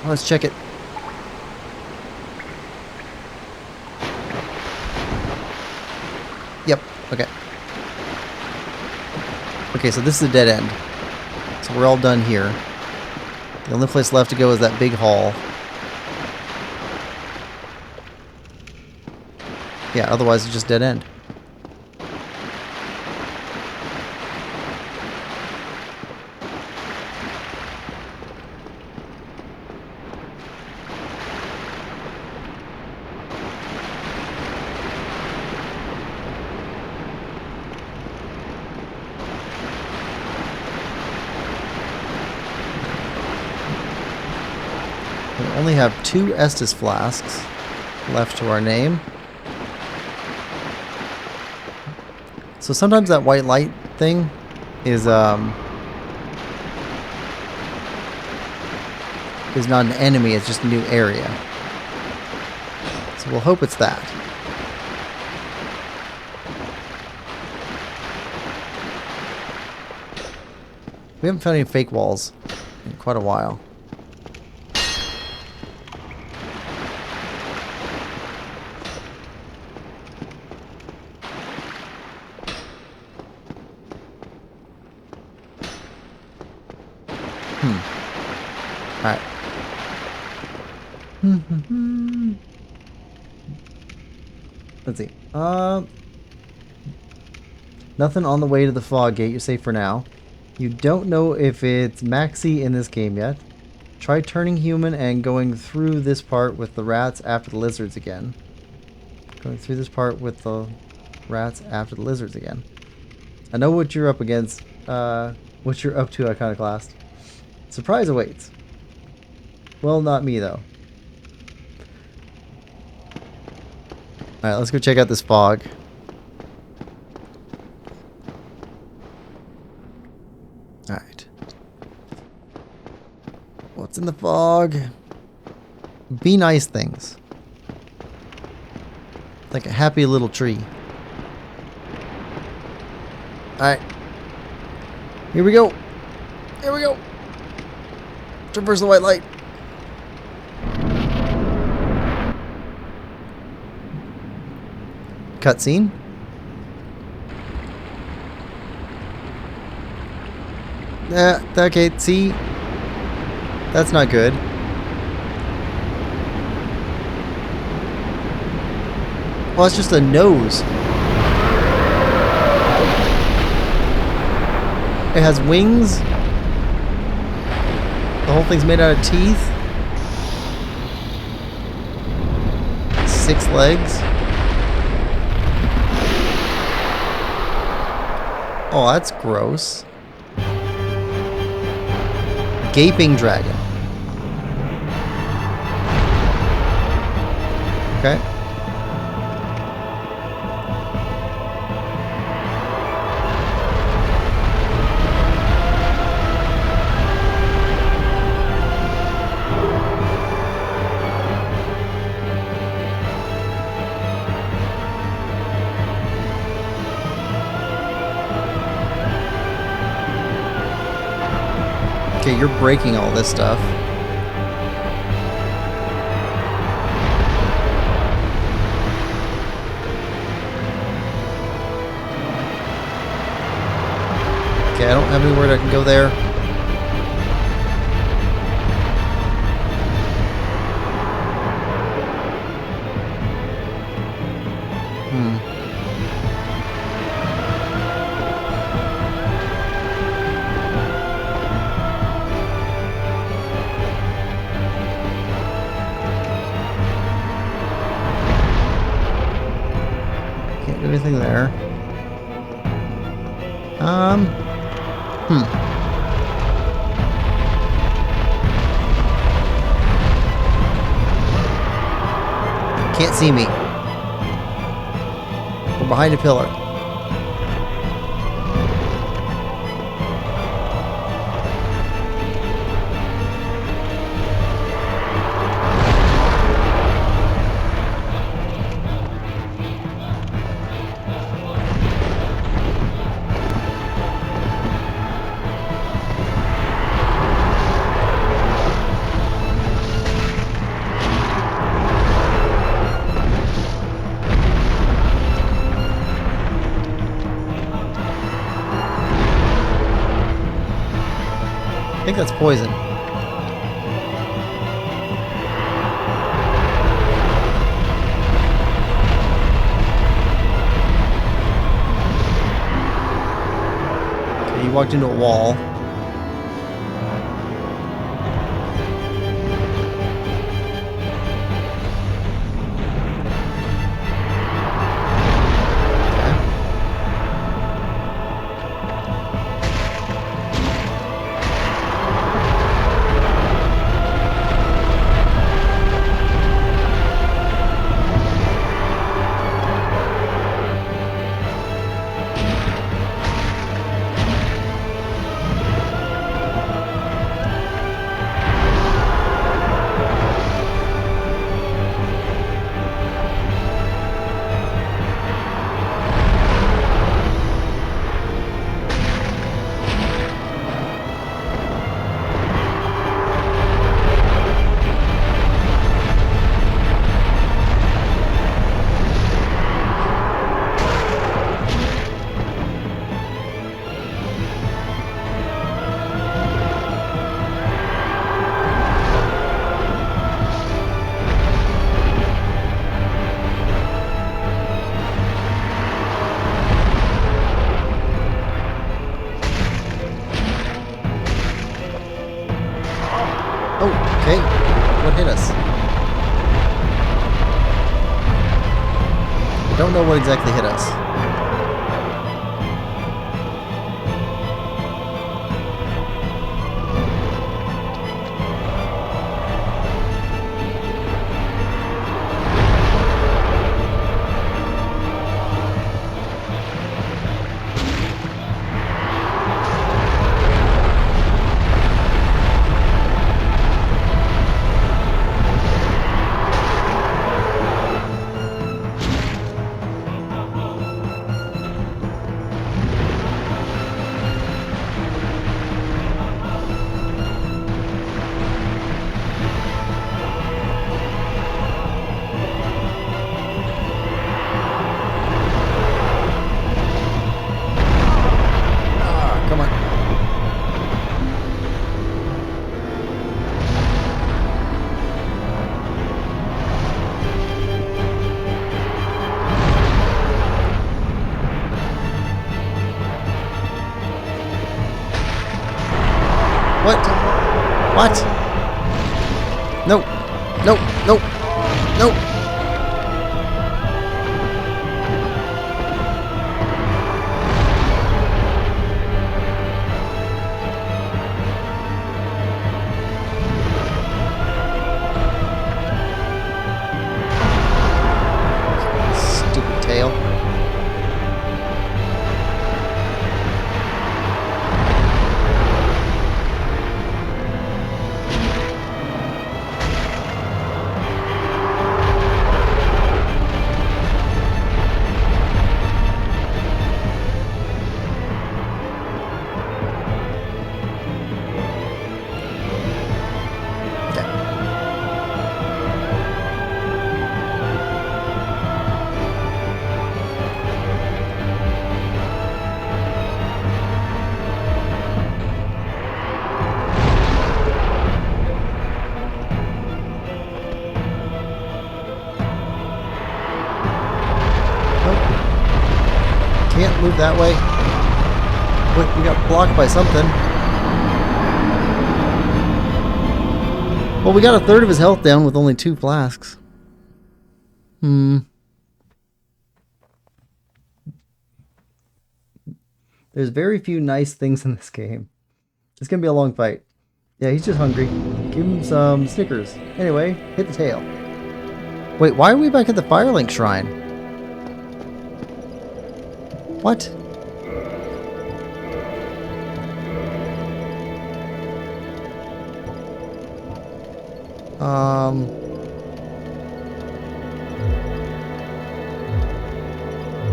Let's check it. Yep, okay. Okay, so this is a dead end. So we're all done here. The only place left to go is that big hall. Yeah, otherwise it's just dead end. We only have 2 Estus flasks left to our name. So sometimes that white light thing is not an enemy, it's just a new area. So we'll hope it's that. We haven't found any fake walls in quite a while. Alright. Let's see. Nothing on the way to the fog gate. You're safe for now. You don't know if it's maxi in this game yet. Try turning human and going through this part with the rats after the lizards again. Going through this part with the rats after the lizards again. I know what you're up against. What you're up to, Iconoclast. Surprise awaits. Well, not me, though. Alright, let's go check out this fog. Alright. What's in the fog? Be nice things. Like a happy little tree. Alright. Here we go. Here we go. Traverse the white light. Cutscene. Okay, see? That's not good. Well, it's just a nose. It has wings. The whole thing's made out of teeth. 6 legs. Oh, that's gross. Gaping dragon. Okay. Okay, you're breaking all this stuff. Okay, I don't have anywhere that I can go there. Anything there? Can't see me. We're behind a pillar. I think that's poison. Okay, you walked into a wall. I don't know what exactly hit us. What? What? No. No. No. No. Stupid tail. Can't move that way. Wait, we got blocked by something. Well, we got a third of his health down with only 2 flasks. There's very few nice things in this game. It's gonna be a long fight. Yeah, he's just hungry. Give him some Snickers. Anyway, hit the tail. Wait, why are we back at the Firelink Shrine? What?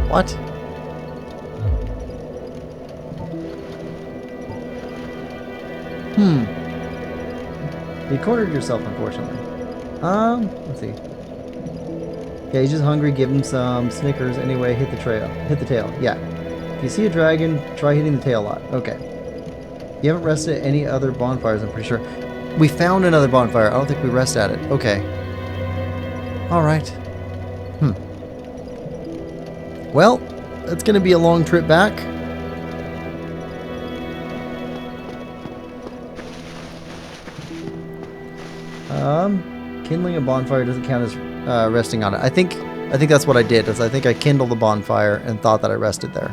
What? You cornered yourself, unfortunately. Let's see. Okay, he's just hungry. Give him some Snickers. Anyway, hit the trail. Hit the tail. Yeah. If you see a dragon, try hitting the tail a lot. Okay. You haven't rested at any other bonfires, I'm pretty sure. We found another bonfire. I don't think we rest at it. Okay. Alright. Well, it's going to be a long trip back. Kindling a bonfire doesn't count as resting on it. I think that's what I did. Is I think I kindled the bonfire and thought that I rested there.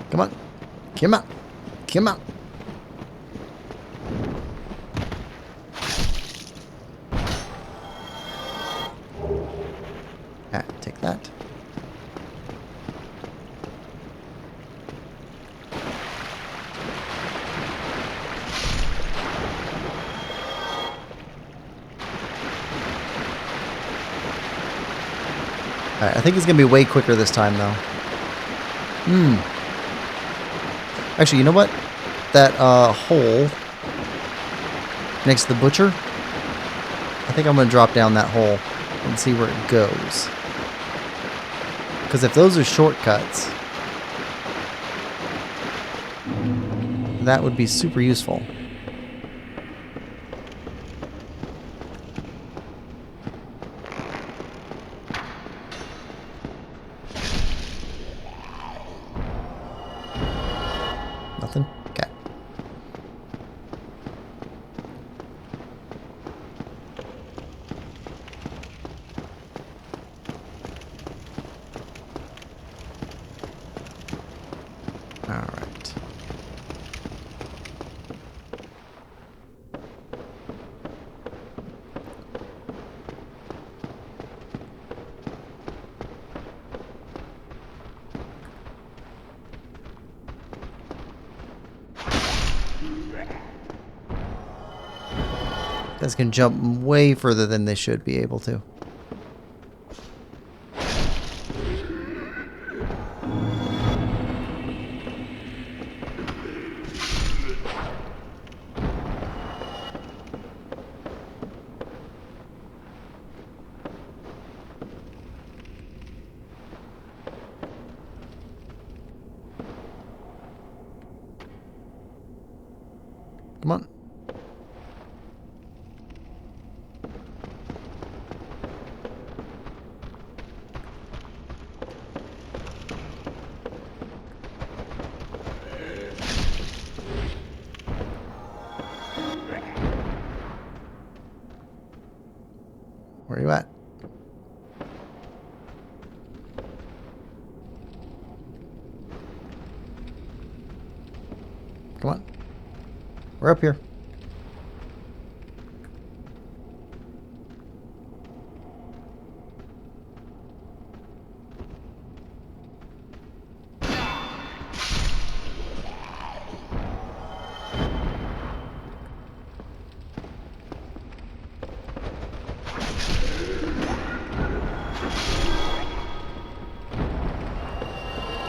Come on. Come on. Come on. Ah, take that. Alright, I think it's going to be way quicker this time, though. Actually, you know what? That hole next to the butcher, I think I'm going to drop down that hole and see where it goes. Because if those are shortcuts, that would be super useful. Nothing? Okay. All right. Guys can jump way further than they should be able to. Come on. Where are you at? Come on. We're up here.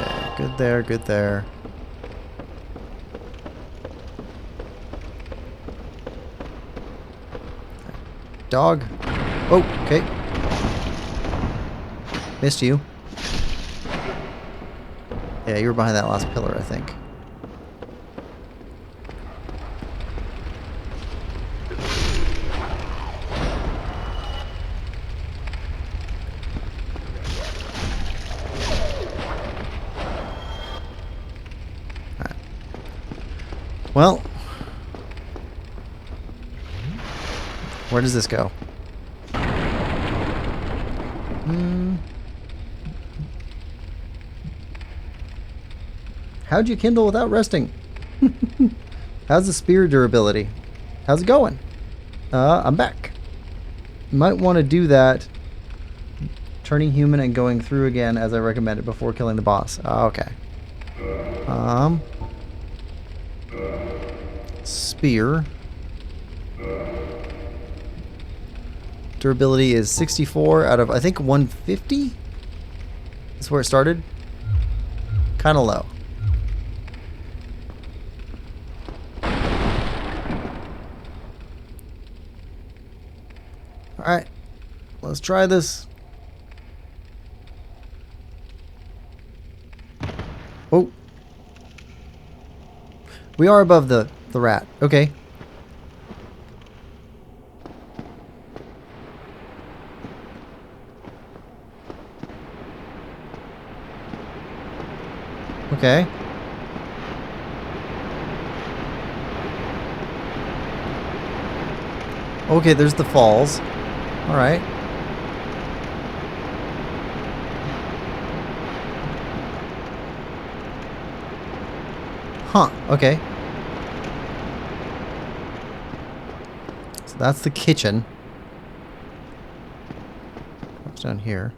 Okay, good there, good there. Dog. Oh, okay. Missed you. Yeah, you were behind that last pillar, I think. Alright. Well, where does this go? How'd you kindle without resting? How's the spear durability? How's it going? I'm back. Might want to do that. Turning human and going through again as I recommended before killing the boss. Okay. Spear. Durability is 64 out of, I think, 150? That's where it started. Kind of low. Alright. Let's try this. Oh. We are above the rat. Okay. Okay. Okay, there's the falls. Alright. Huh, okay. So that's the kitchen. What's down here?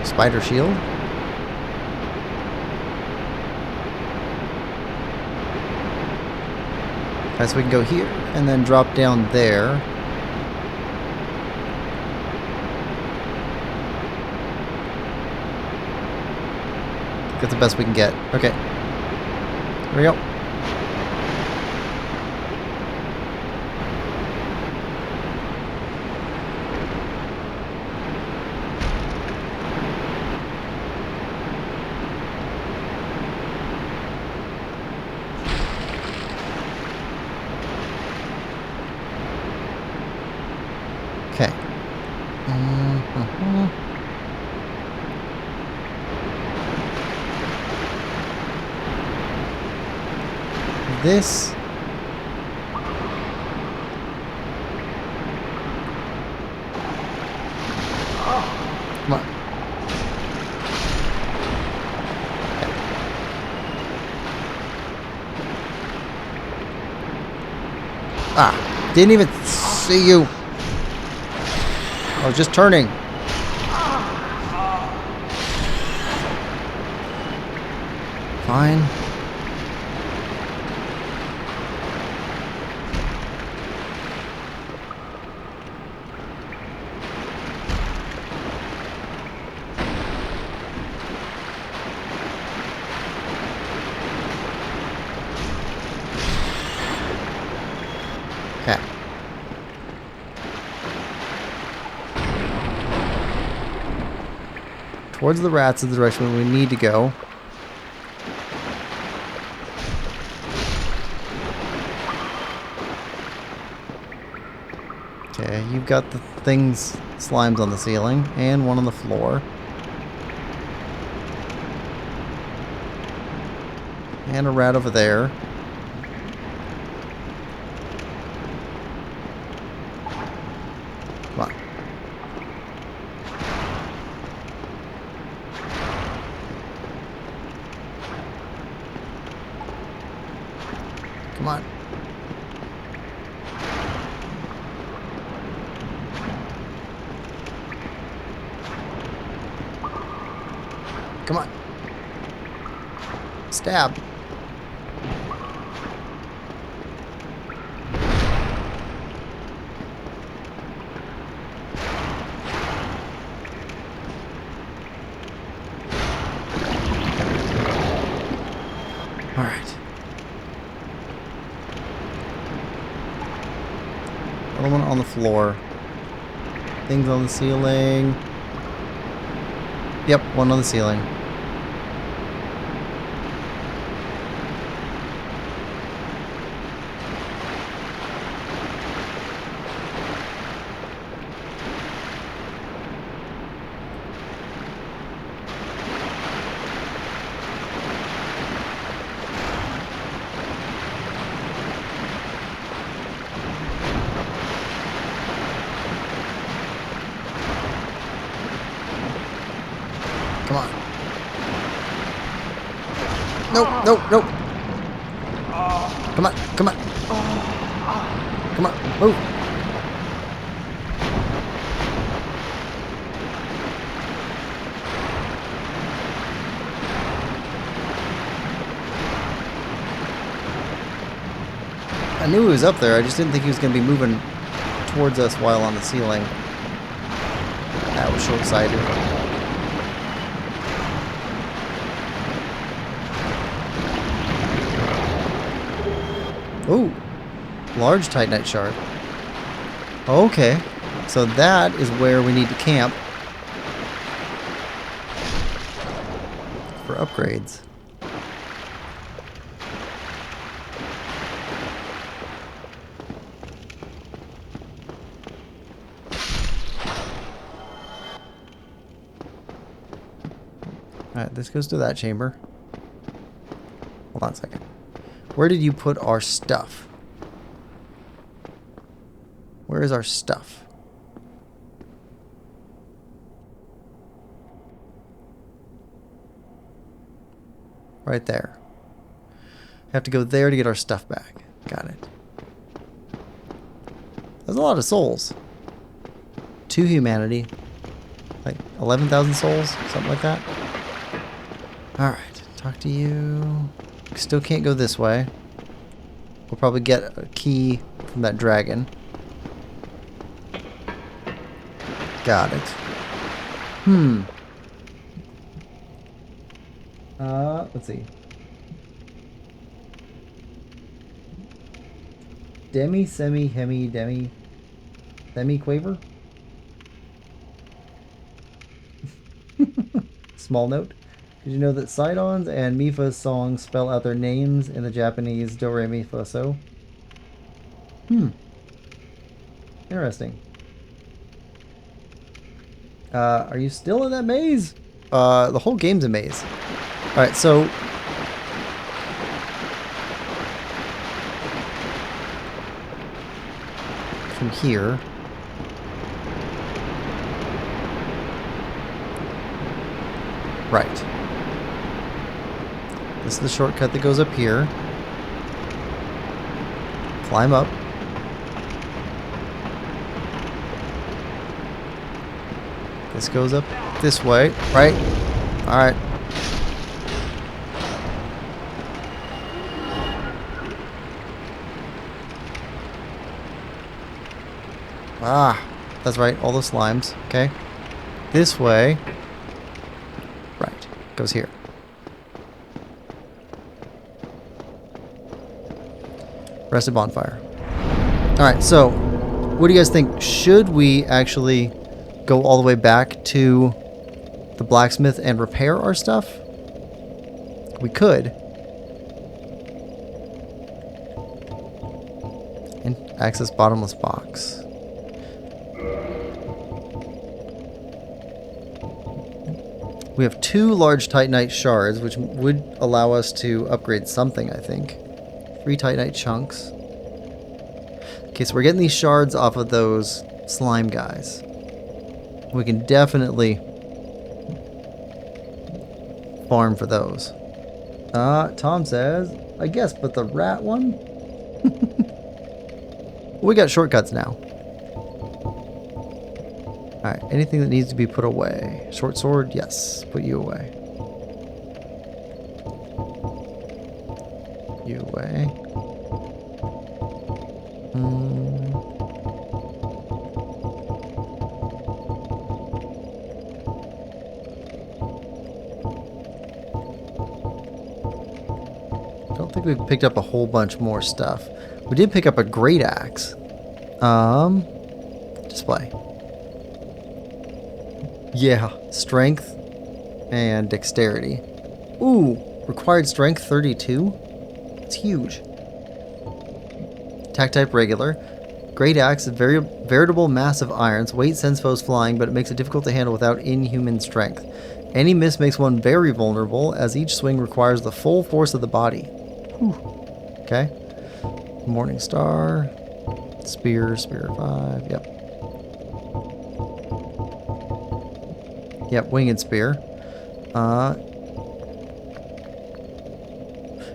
Spider shield. Alright, so we can go here and then drop down there. That's the best we can get. Okay. Here we go. Okay. This. Come on. Okay. Ah, didn't even see you. I was just turning. Fine. Okay. Towards the rats is the direction we need to go. Okay, you've got the things, slimes on the ceiling, and one on the floor. And a rat over there. Come on. Come on. Come on. Stab. All right. Another one on the floor. Things on the ceiling. Yep, one on the ceiling. Come on. Nope, nope, nope. Come on, come on. Come on, move. I knew he was up there, I just didn't think he was going to be moving towards us while on the ceiling. That was short-sighted. Ooh, large Titanite shard. Okay, so that is where we need to camp for upgrades. Alright, this goes to that chamber. Hold on a second. Where did you put our stuff? Where is our stuff? Right there. Have to go there to get our stuff back. Got it. There's a lot of souls. 2 humanity. Like 11,000 souls? Something like that. Alright. Talk to you. Still can't go this way. We'll probably get a key from that dragon. Got it. Let's see. Demi, semi, hemi, demi, semi-quaver? Small note. Did you know that Sidon's and Mifa's songs spell out their names in the Japanese do, re, mi, fa, so? Interesting. Are you still in that maze? The whole game's a maze. Alright, so... from here... Right. This is the shortcut that goes up here. Climb up. This goes up this way, right? Alright. Ah, that's right, all those slimes. Okay. This way. Right, goes here. Rested bonfire. Alright, so what do you guys think? Should we actually go all the way back to the blacksmith and repair our stuff? We could. And access bottomless box. We have 2 large titanite shards, which would allow us to upgrade something, I think. 3 titanite chunks. Okay, so we're getting these shards off of those slime guys. We can definitely farm for those. Tom says, I guess, but the rat one? We got shortcuts now. Alright, anything that needs to be put away. Short sword, yes, put you away. You away. Don't think we've picked up a whole bunch more stuff. We did pick up a great axe. Display. Yeah, strength and dexterity. Ooh, required strength 32? It's huge. Attack type regular. Great axe, veritable mass of irons. Weight sends foes flying, but it makes it difficult to handle without inhuman strength. Any miss makes one very vulnerable, as each swing requires the full force of the body. Whew. Okay. Morning Star. Spear 5. Yep. Yep, winged spear.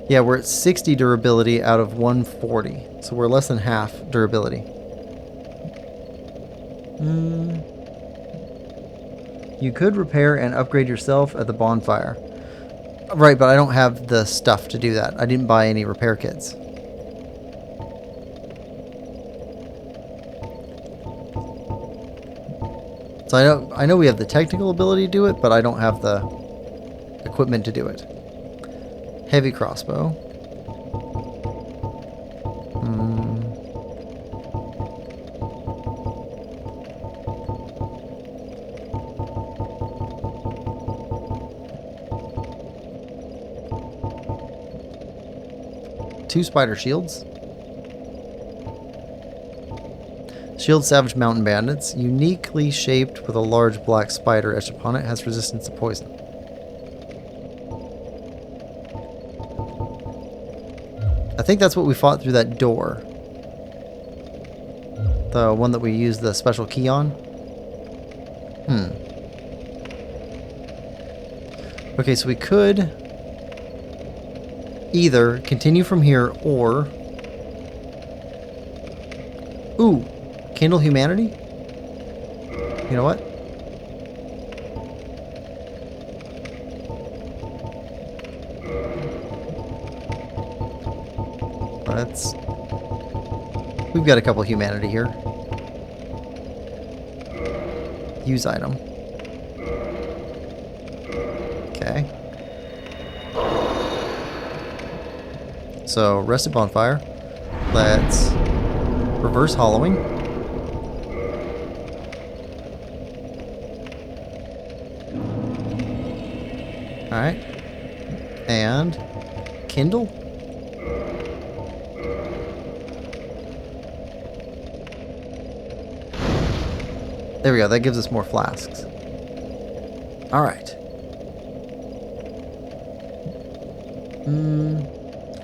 Yeah, we're at 60 durability out of 140. So we're less than half durability. You could repair and upgrade yourself at the bonfire. Right, but I don't have the stuff to do that. I didn't buy any repair kits. So I know we have the technical ability to do it, but I don't have the equipment to do it. Heavy crossbow. Two spider shields. Shield Savage Mountain Bandits, uniquely shaped with a large black spider etched upon it, has resistance to poison. I think that's what we fought through that door. The one that we used the special key on. Okay, so we could either continue from here or... Ooh! Kindle humanity? You know what? let's... We've got a couple humanity here. Use item. Okay. So, rested bonfire. Let's reverse hollowing. Alright. And kindle. There we go, that gives us more flasks. Alright.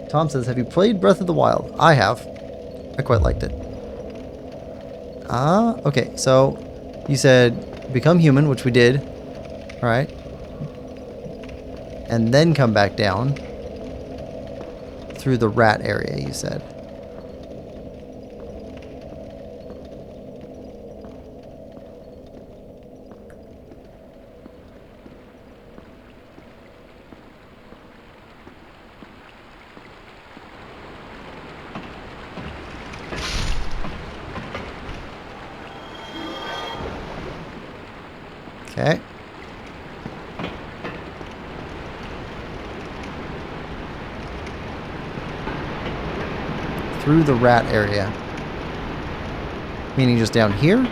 Tom says, have you played Breath of the Wild? I have. I quite liked it. Okay, so you said become human, which we did. Alright. And then come back down through the rat area, you said. Okay. Through the rat area. Meaning just down here?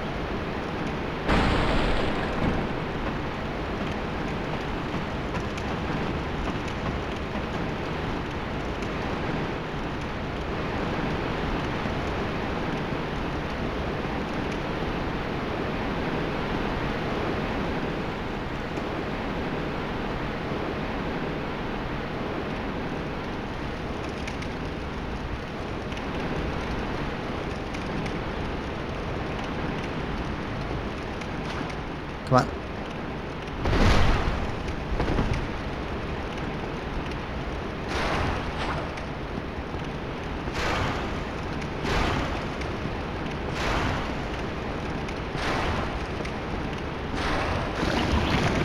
Come on.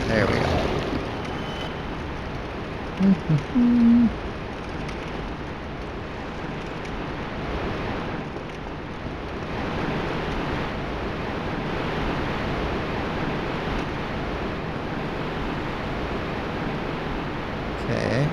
There we go. Okay.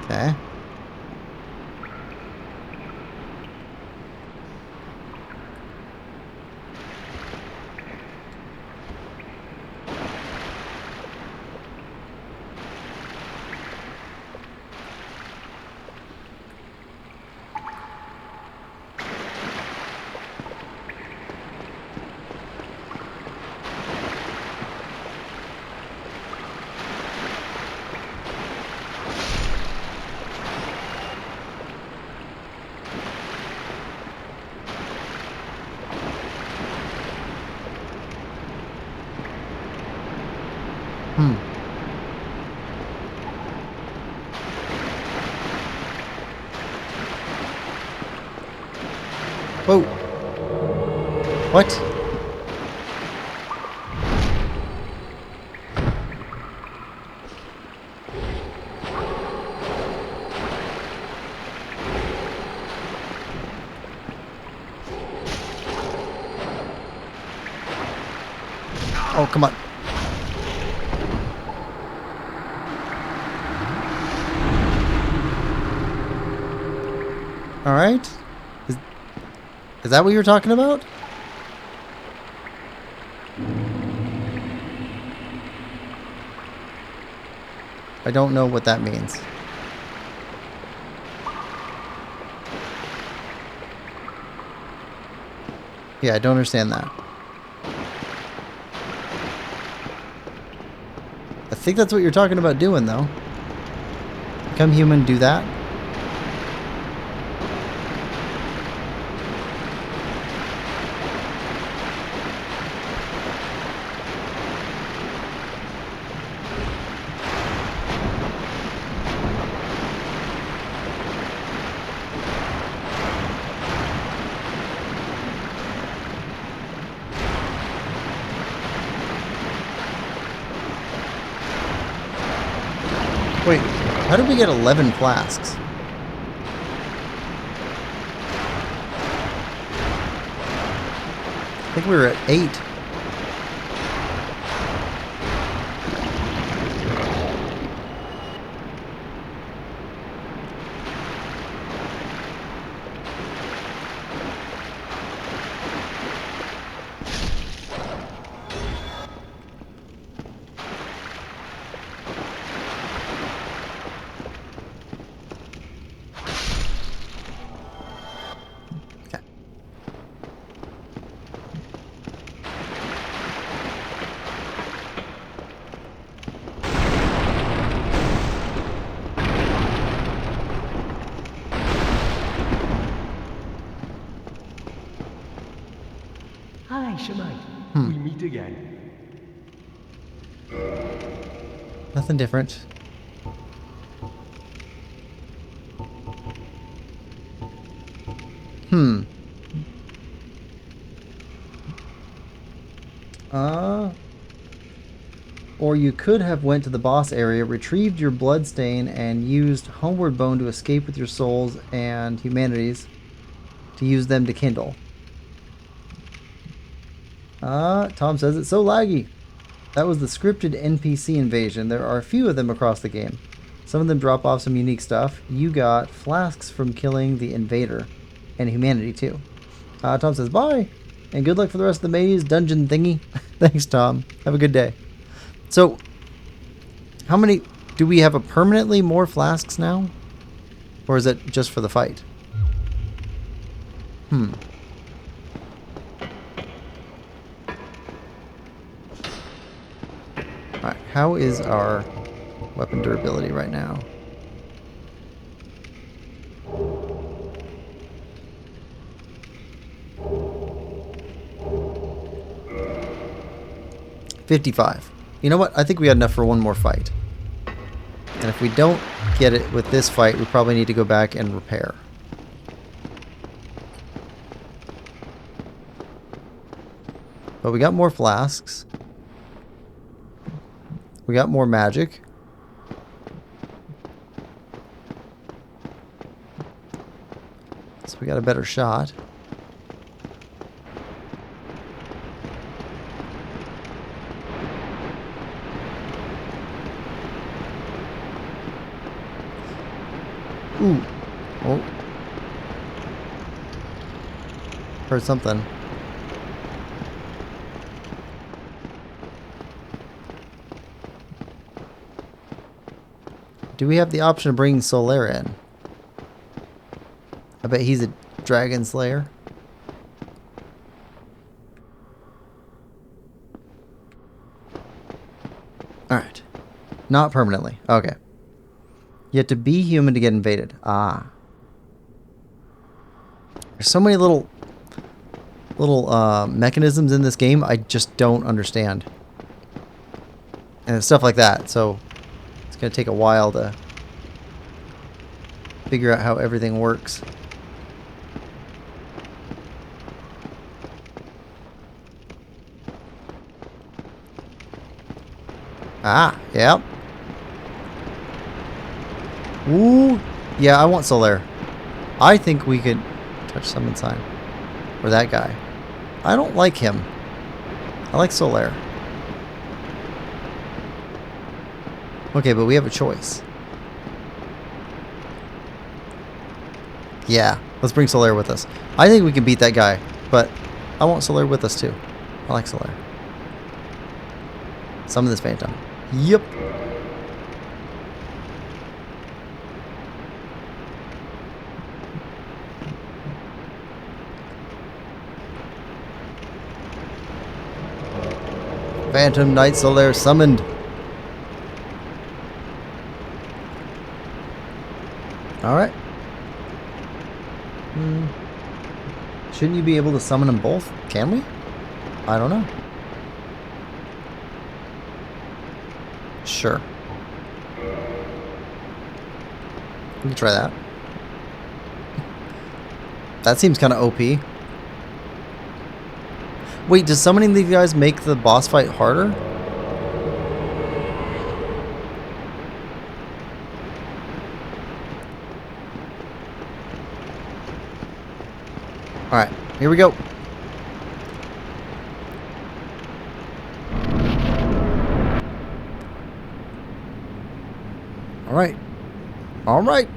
Okay. Whoa. What? Oh, come on. All right. Is that what you're talking about? I don't know what that means. Yeah, I don't understand that. I think that's what you're talking about doing, though. Become human, do that. Wait, how did we get 11 flasks? I think we were at 8. Hi, Shemite. We meet again. Nothing different. Or you could have went to the boss area, retrieved your bloodstain, and used Homeward Bone to escape with your souls and humanities to use them to kindle. Tom says it's so laggy. That was the scripted NPC invasion. There are a few of them across the game. Some of them drop off some unique stuff. You got flasks from killing the invader. And humanity too. Tom says bye. And good luck for the rest of the maze dungeon thingy. Thanks, Tom. Have a good day. So, how many... Do we have a permanently more flasks now? Or is it just for the fight? Alright, how is our weapon durability right now? $55. You know what? I think we had enough for one more fight. And if we don't get it with this fight, we probably need to go back and repair. But we got more flasks. We got more magic. So we got a better shot. Ooh. Oh. Heard something. Do we have the option of bringing Solaire in? I bet he's a dragon slayer. Alright. Not permanently. Okay. You have to be human to get invaded. Ah. There's so many little mechanisms in this game I just don't understand. And stuff like that. So it's going to take a while to figure out how everything works. Ah, yep. Ooh, yeah, I want Solaire. I think we could touch summon sign. Or that guy. I don't like him. I like Solaire. Okay, but we have a choice. Yeah, let's bring Solaire with us. I think we can beat that guy, but I want Solaire with us too. I like Solaire. Summon this phantom. Yep. Phantom Knight Solaire summoned. Alright. Shouldn't you be able to summon them both? Can we? I don't know. Sure. We can try that. That seems kind of OP. Wait, does summoning these guys make the boss fight harder? Alright, here we go. Alright. Alright.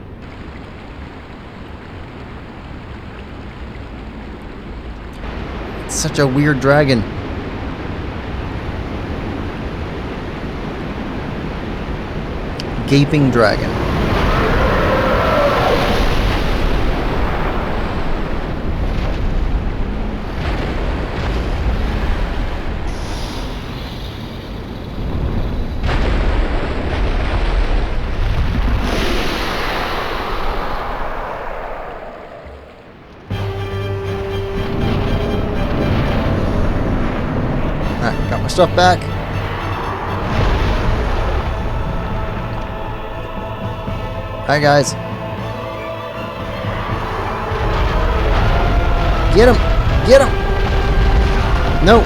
It's such a weird dragon. Gaping dragon. Alright, got my stuff back. Alright, guys. Get him! Get him! No!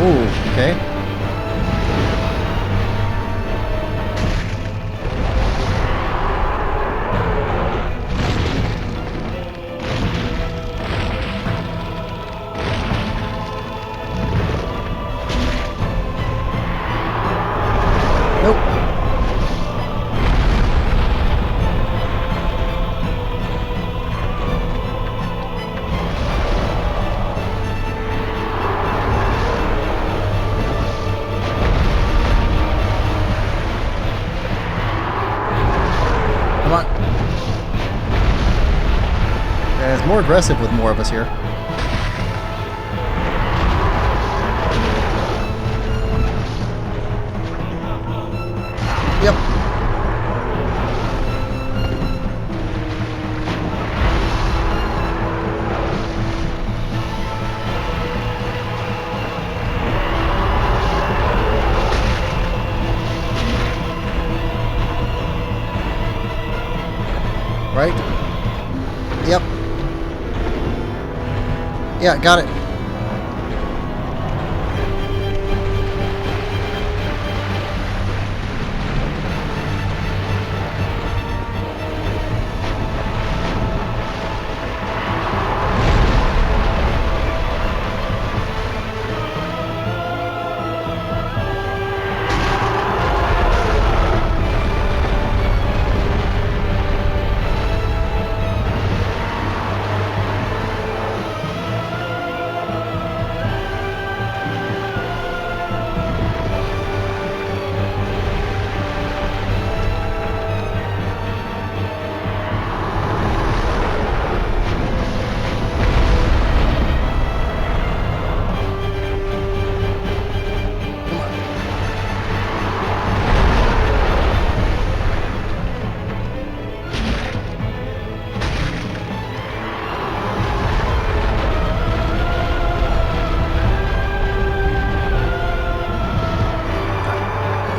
Ooh, okay. Nope. Come on. Yeah, it's more aggressive with more of us here. Yep. Right? Yep. Yeah, got it.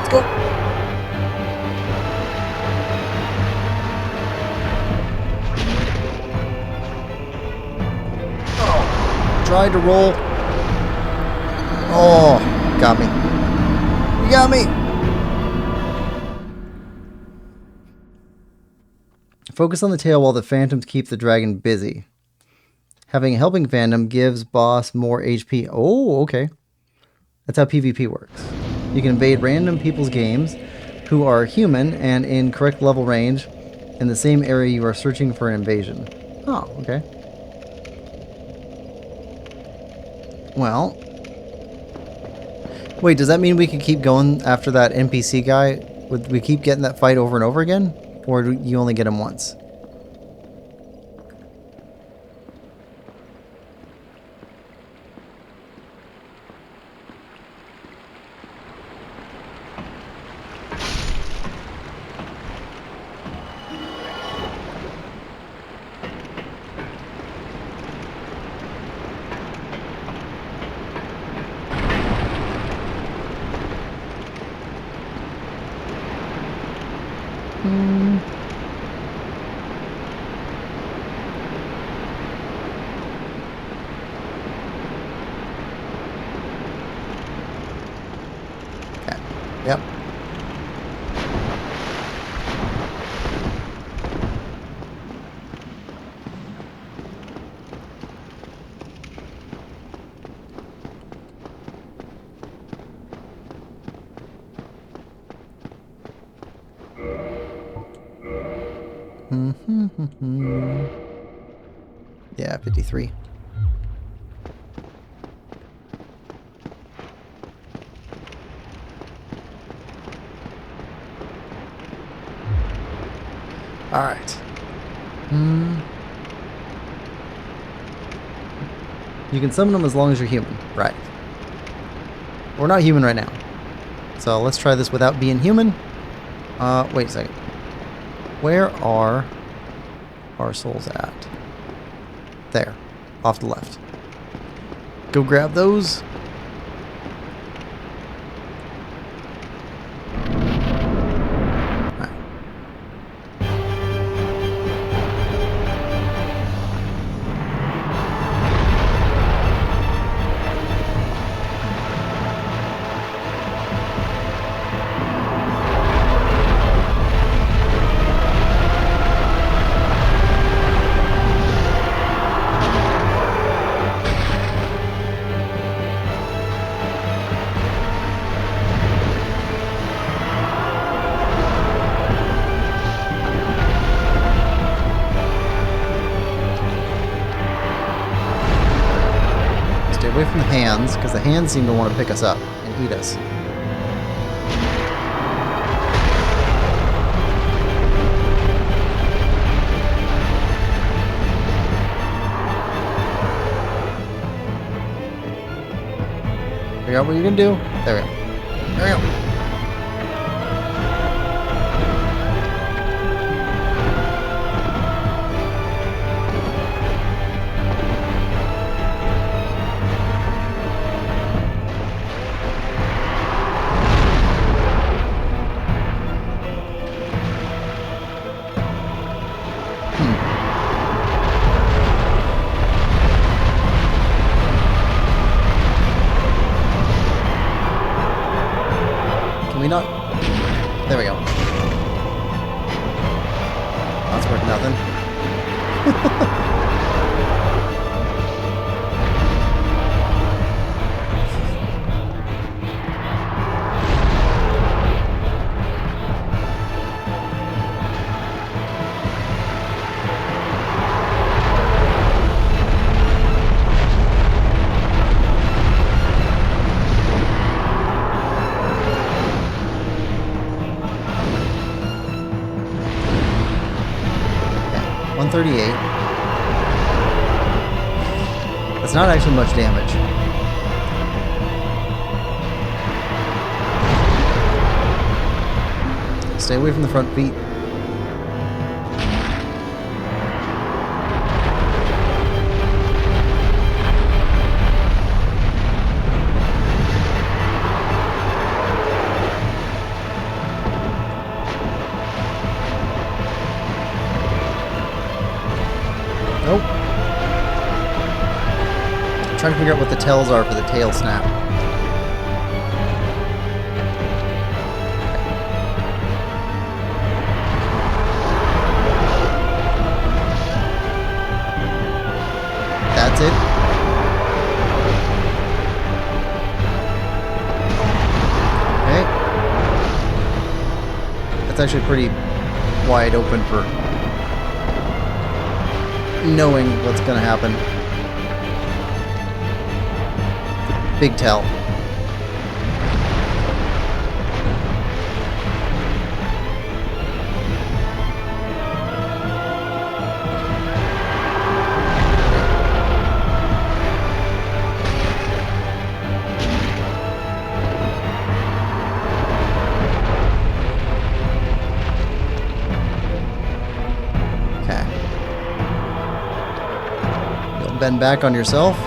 Go. Oh, tried to roll. Oh, got me. You got me. Focus on the tail while the phantoms keep the dragon busy. Having a helping phantom gives boss more HP. Oh, okay. That's how PvP works. You can invade random people's games who are human and in correct level range in the same area you are searching for an invasion. Oh, okay. Well. Wait, does that mean we can keep going after that NPC guy? Would we keep getting that fight over and over again? Or do you only get him once? Yeah, 53. All right. You can summon them as long as you're human. Right. We're not human right now. So let's try this without being human. Wait a second. Where are our souls at? There. Off to the left. Go grab those. Away from the hands, because the hands seem to want to pick us up and eat us. Figure out what you're gonna do. There we go. There we go. Not. There we go. That's worth nothing. That's not actually much damage. Stay away from the front feet. Nope. I'm trying to figure out what the tells are for the tail snap. That's it. Okay. That's actually pretty wide open for knowing what's going to happen. Big tell. Bend back on yourself.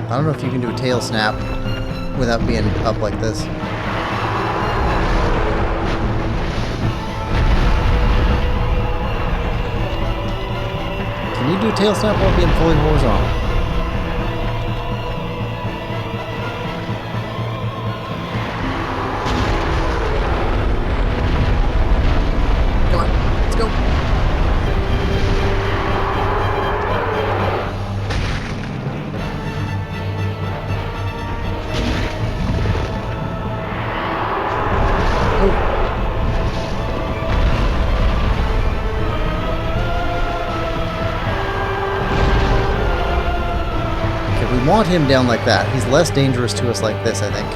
I don't know if you can do a tail snap. without being up like this. Can you do tail snap while being fully horizontal? Come on, let's go. We want him down like that. He's less dangerous to us like this, I think.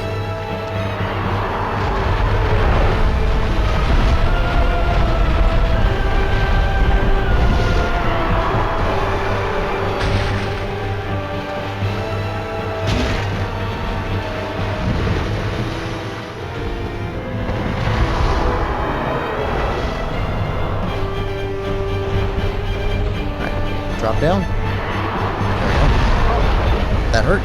Alright, drop down. That hurt.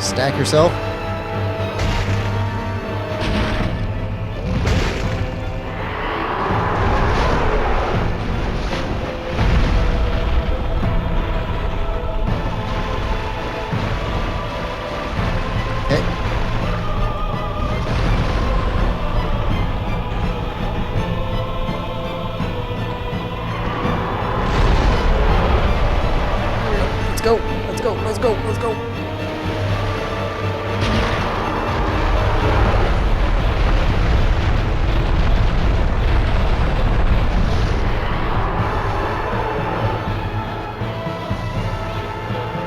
Stack yourself. Let's go.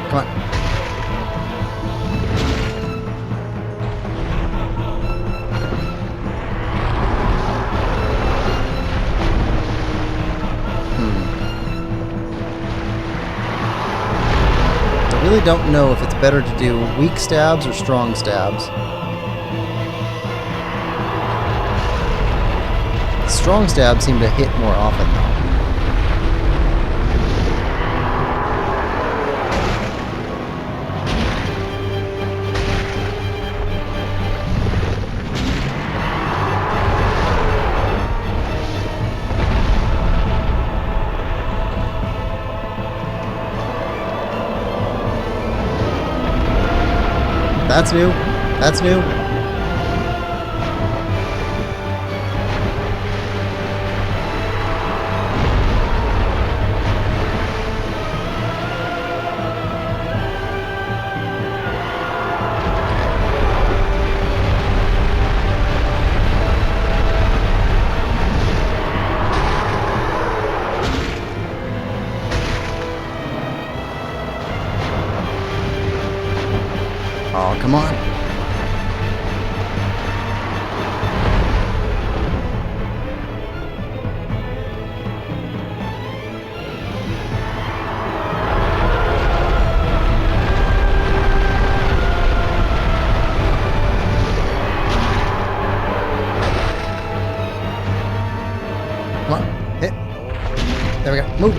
Come on. I really don't know if it's better to do weak stabs or strong stabs. Strong stabs seem to hit more often though. That's new. That's new. Oh, come on. Come on, hit. There we go. Move.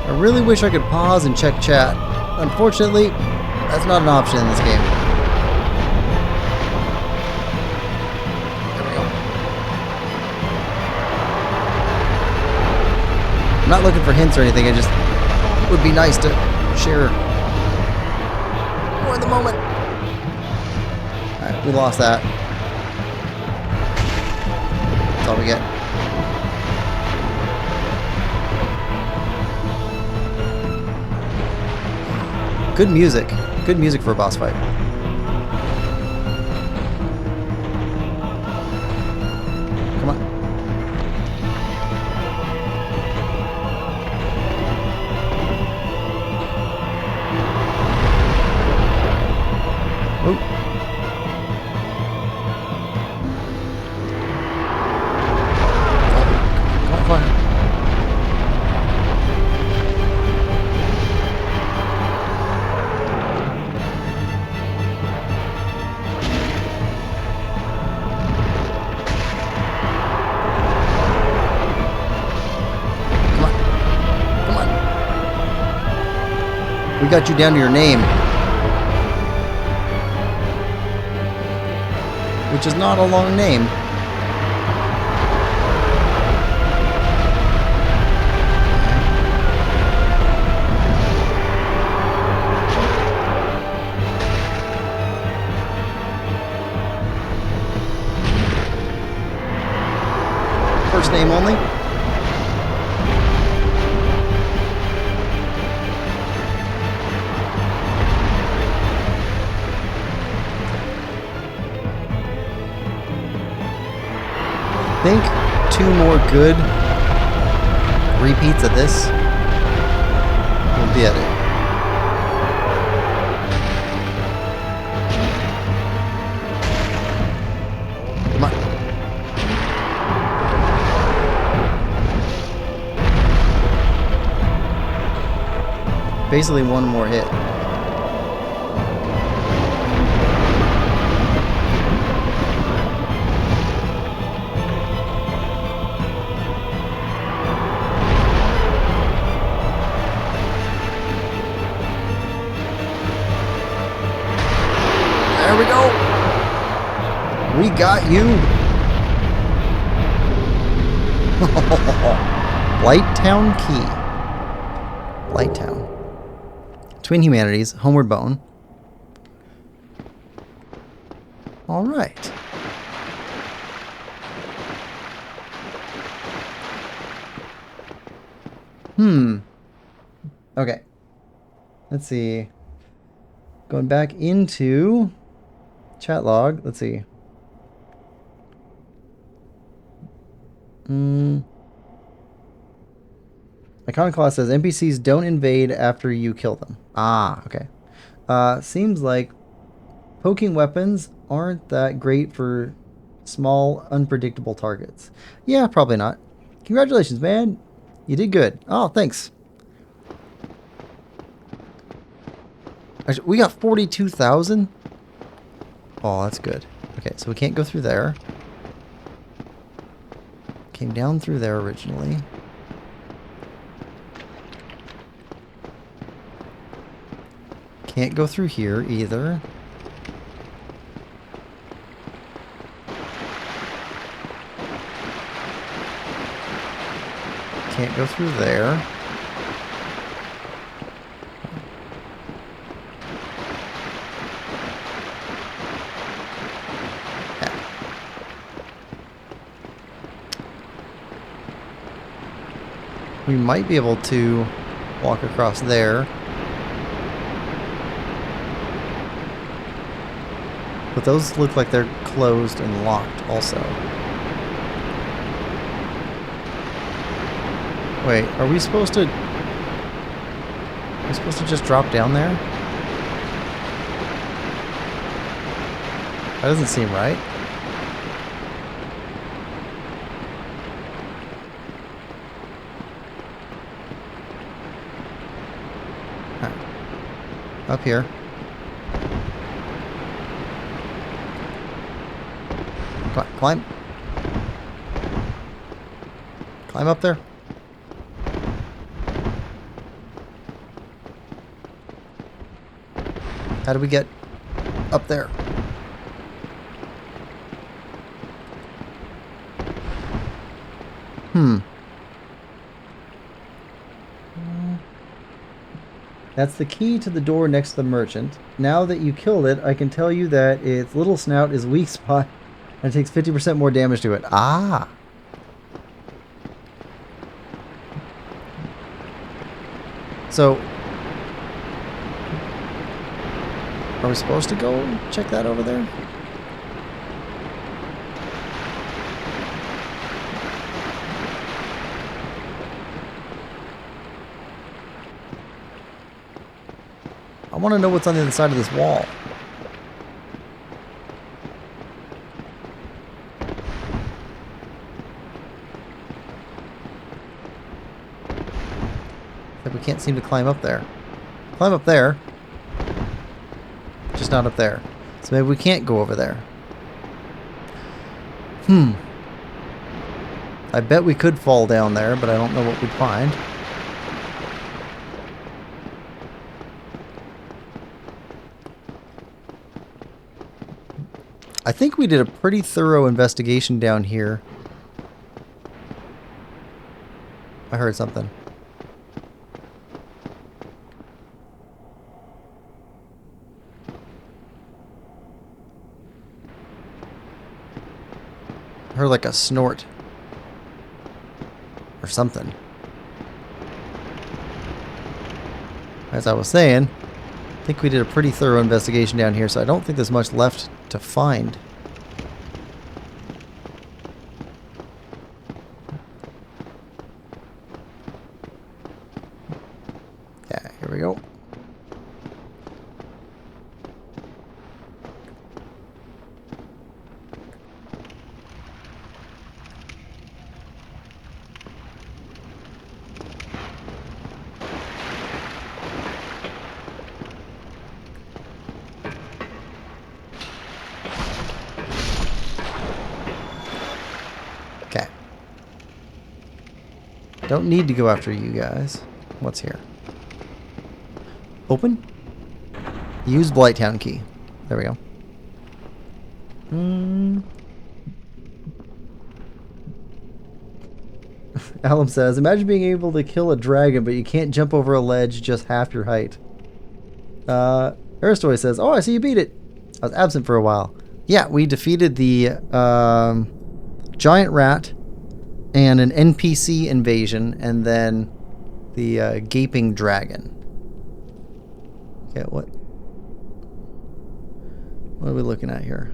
I really wish I could pause and check chat. Unfortunately, that's not an option in this game. There we go. I'm not looking for hints or anything, it just would be nice to share more in the moment. Alright, we lost that. That's all we get. Good music. Good music for a boss fight. Come on. Ooh. Come on. We got you down to your name. Which is not a long name. First name only. I think 2 more good repeats of this will be at it. Come on. Basically 1 more hit. There we go. We got you. Blighttown Key. Blighttown. Twin Humanities, Homeward Bone. All right. Okay. Let's see. Going back into chat log. Let's see. Iconoclast says NPCs don't invade after you kill them. Ah, okay. Seems like poking weapons aren't that great for small, unpredictable targets. Yeah, probably not. Congratulations, man. You did good. Oh, thanks. Actually, we got 42,000. Oh, that's good. Okay, so we can't go through there. Came down through there originally. Can't go through here either. Can't go through there. We might be able to walk across there. But those look like they're closed and locked also. Wait, are we supposed to... Are we supposed to just drop down there? That doesn't seem right. Up here. Climb. Climb up there. How do we get up there? That's the key to the door next to the merchant. Now that you killed it, I can tell you that its little snout is weak spot and it takes 50% more damage to it. Ah! So, are we supposed to go check that over there? I want to know what's on the other side of this wall. Like we can't seem to climb up there. Climb up there. Just not up there. So maybe we can't go over there. I bet we could fall down there, but I don't know what we'd find. I think we did a pretty thorough investigation down here. I heard something. I heard like a snort. Or something. As I was saying, I think we did a pretty thorough investigation down here, so I don't think there's much left to find. Yeah, here we go. Okay. Don't need to go after you guys. What's here? Open? Use Blighttown Key. There we go. Alum says, imagine being able to kill a dragon, but you can't jump over a ledge just half your height. Aristoy says, oh, I see you beat it. I was absent for a while. Yeah, we defeated the giant rat and an NPC invasion, and then the gaping dragon. Okay, what are we looking at here?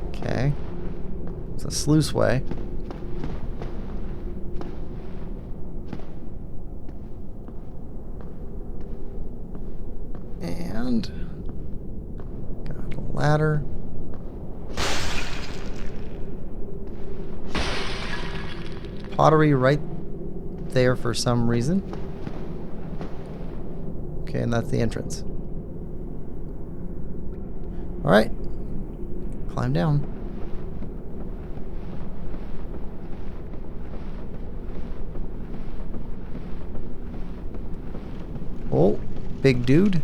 Okay. It's a sluice way. And got a ladder. Pottery right there for some reason. Okay, and that's the entrance. Alright. Climb down. Oh, big dude.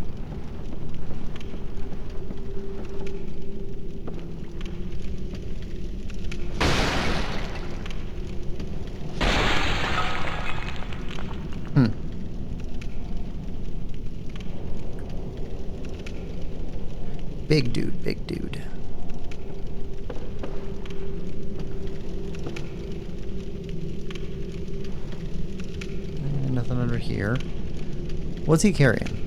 Big dude, big dude. Nothing under here. What's he carrying?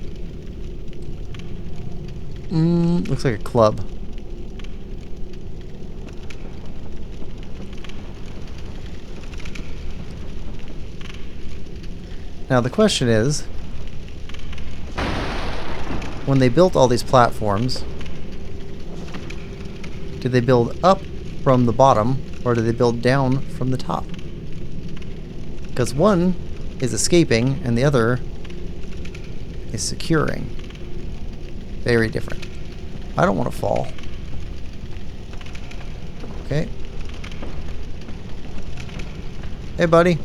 Looks like a club. Now the question is, when they built all these platforms, did they build up from the bottom, or did they build down from the top? Because one is escaping, and the other is securing. Very different. I don't want to fall. Okay. Hey, buddy.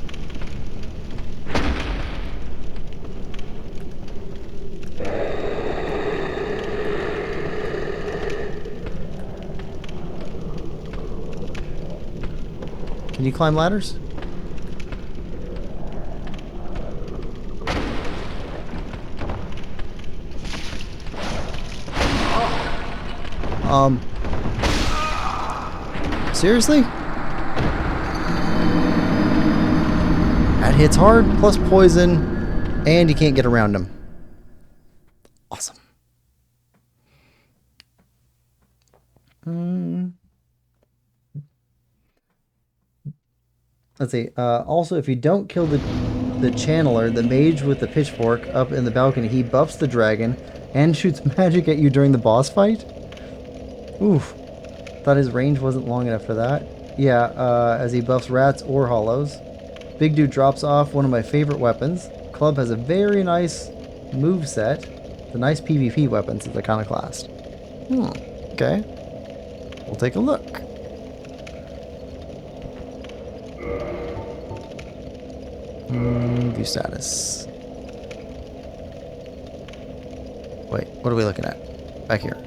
Can you climb ladders? Seriously? That hits hard, plus poison, and you can't get around him. Awesome. Let's see. Also, if you don't kill the channeler, the mage with the pitchfork up in the balcony, he buffs the dragon and shoots magic at you during the boss fight. Oof. Thought his range wasn't long enough for that. Yeah, as he buffs rats or hollows. Big dude drops off one of my favorite weapons. Club has a very nice move set. The nice PvP weapons is iconoclast. Okay. We'll take a look. View status. Wait, what are we looking at? Back here.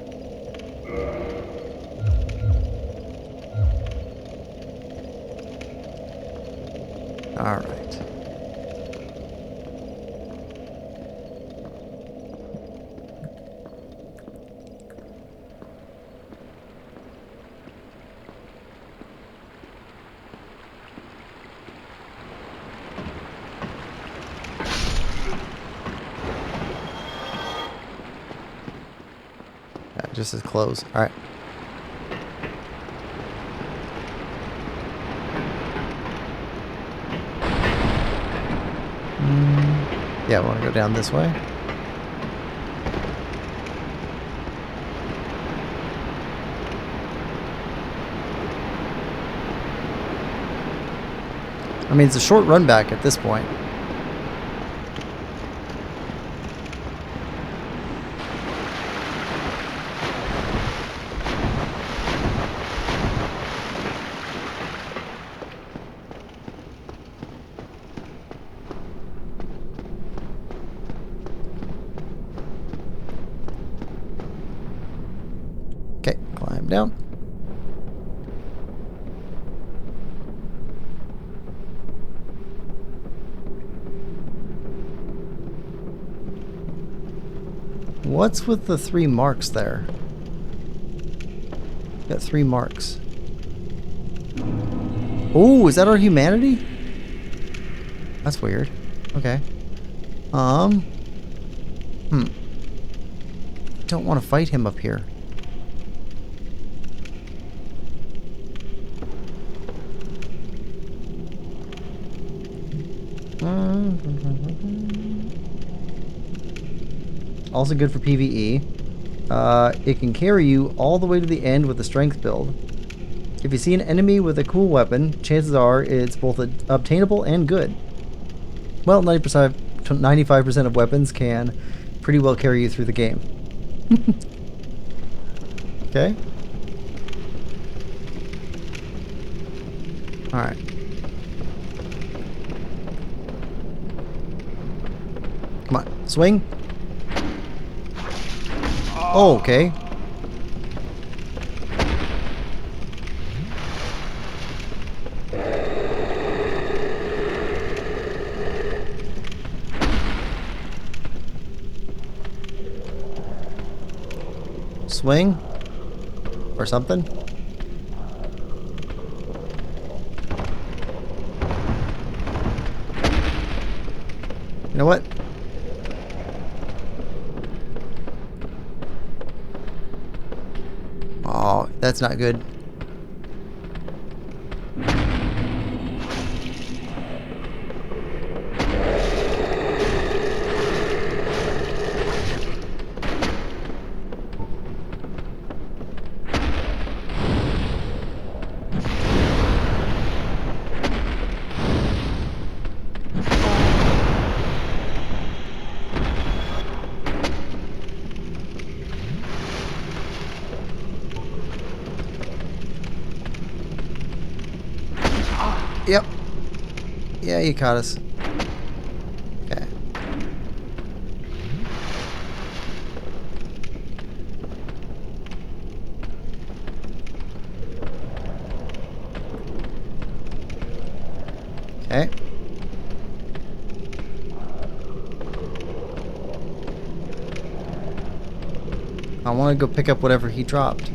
All right. Yeah, just as close. All right. Yeah, I want to go down this way. I mean, it's a short run back at this point. Okay, climb down. What's with the 3 marks there? Got 3 marks. Oh, is that our humanity? That's weird. Okay. Don't want to fight him up here. Also good for PvE. It can carry you all the way to the end with a strength build. If you see an enemy with a cool weapon, chances are it's both obtainable and good. Well, 95% of weapons can pretty well carry you through the game. Okay. Alright. Come on, swing. Oh, okay. Swing or something. You know what? Oh, that's not good. Yep. Yeah, you caught us. Okay. Okay. I want to go pick up whatever he dropped.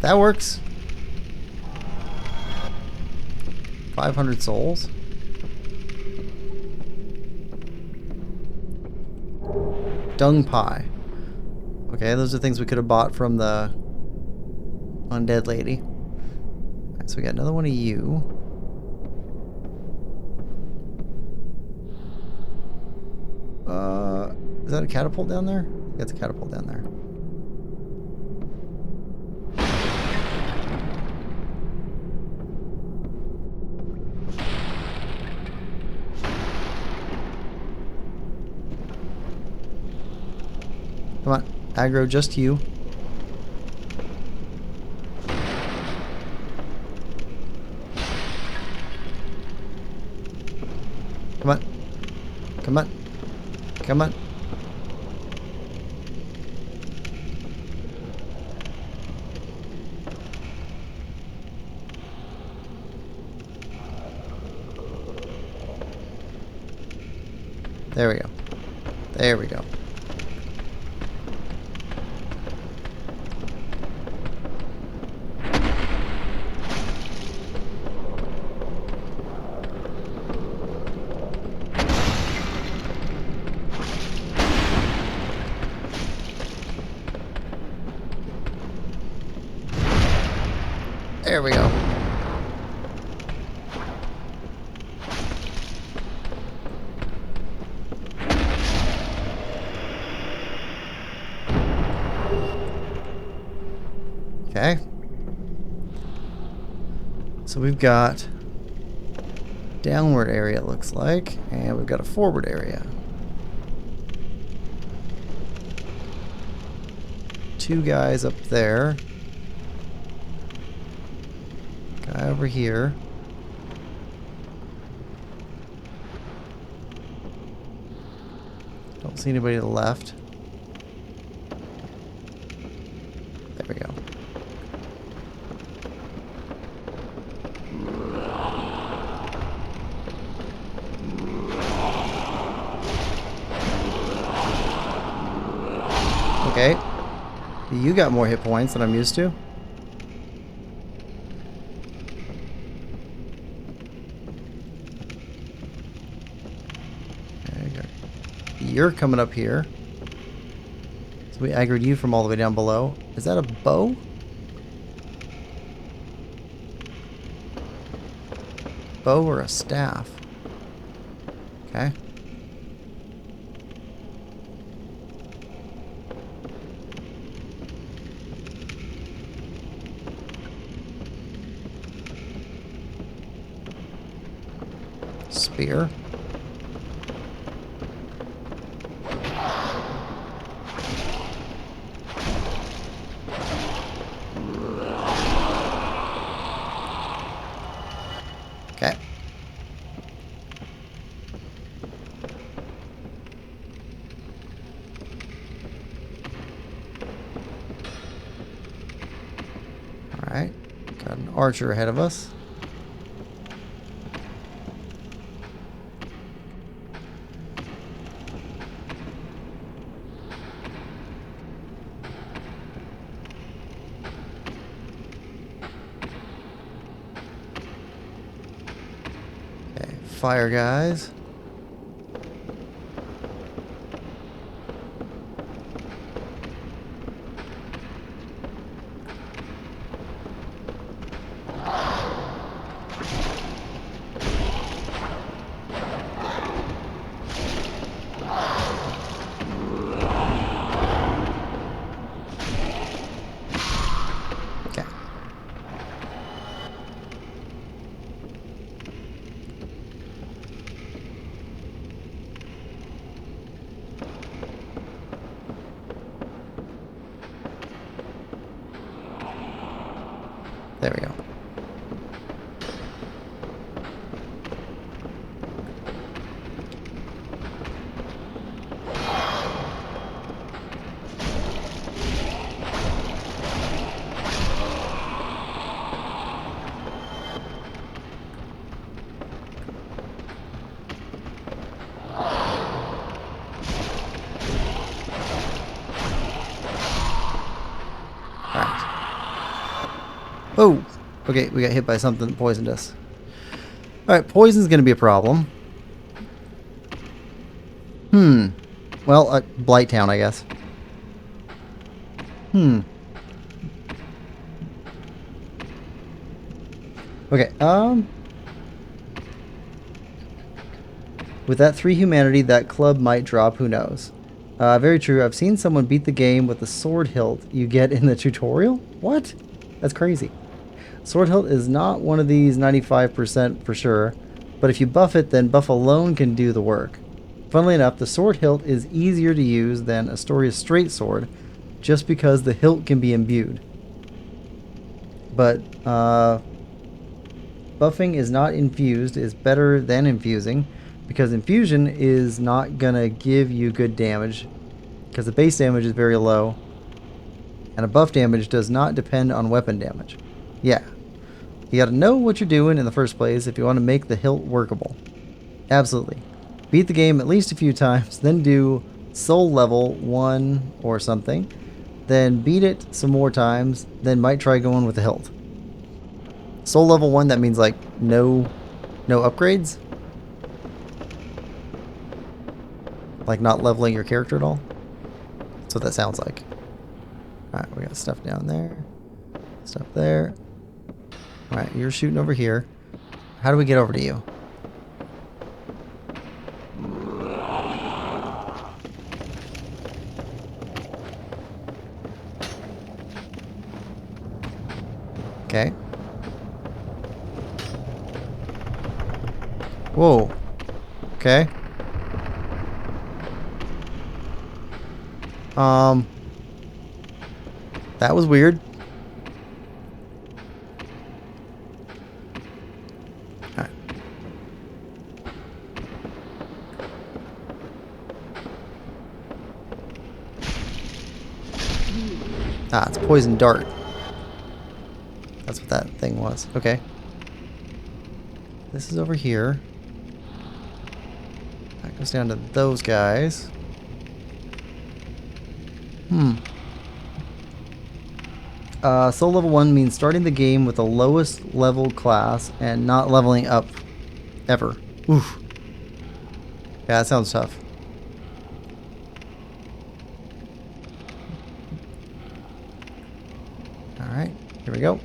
That works. 500 souls. Dung pie. Okay, those are things we could have bought from the undead lady. Alright, so we got another one of you. Is that a catapult down there? That's a catapult down there. aggro just you. Come on. Come on. Come on. There we go. There we go. There we go. Okay. So we've got downward area, it looks like, and we've got a forward area. Two guys up there. Guy over here. Don't see anybody to the left. There we go. Okay. You got more hit points than I'm used to. You're coming up here. So we aggroed you from all the way down below. Is that a bow? Bow or a staff? Okay. Spear. Okay. All right. Got an archer ahead of us. Fire guys. Okay. There we go. Oh, okay, we got hit by something that poisoned us. Alright, poison's going to be a problem. Well, Blighttown, I guess. Okay, with that 3 humanity, that club might drop, who knows. Very true, I've seen someone beat the game with the sword hilt you get in the tutorial? What? That's crazy. Sword hilt is not one of these 95% for sure, but if you buff it, then buff alone can do the work. Funnily enough, the sword hilt is easier to use than Artorias' straight sword, just because the hilt can be imbued. But buffing is not infused is better than infusing, because infusion is not gonna give you good damage because the base damage is very low, and a buff damage does not depend on weapon damage. Yeah, you gotta know what you're doing in the first place if you want to make the hilt workable. Absolutely. Beat the game at least a few times, then do soul level 1 or something, then beat it some more times, then might try going with the hilt. Soul level 1, that means like no upgrades? Like not leveling your character at all? That's what that sounds like. Alright, we got stuff down there. Stuff there. Alright, you're shooting over here. How do we get over to you? Okay. Whoa. Okay. That was weird. Alright. Ah, it's poison dart. That's what that thing was. Okay. This is over here. That goes down to those guys. Soul level 1 means starting the game with the lowest level class and not leveling up ever. Oof. Yeah, that sounds tough. Alright, here we go.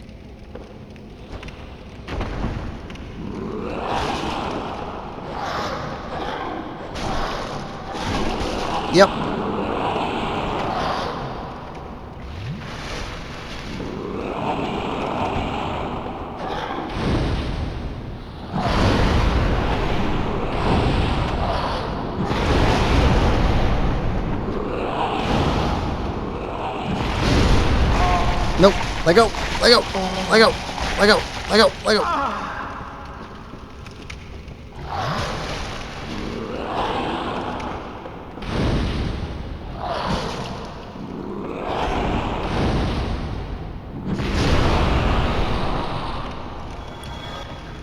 Yep. Nope. Let go. Let go. Let go. Let go. Let go. Let go.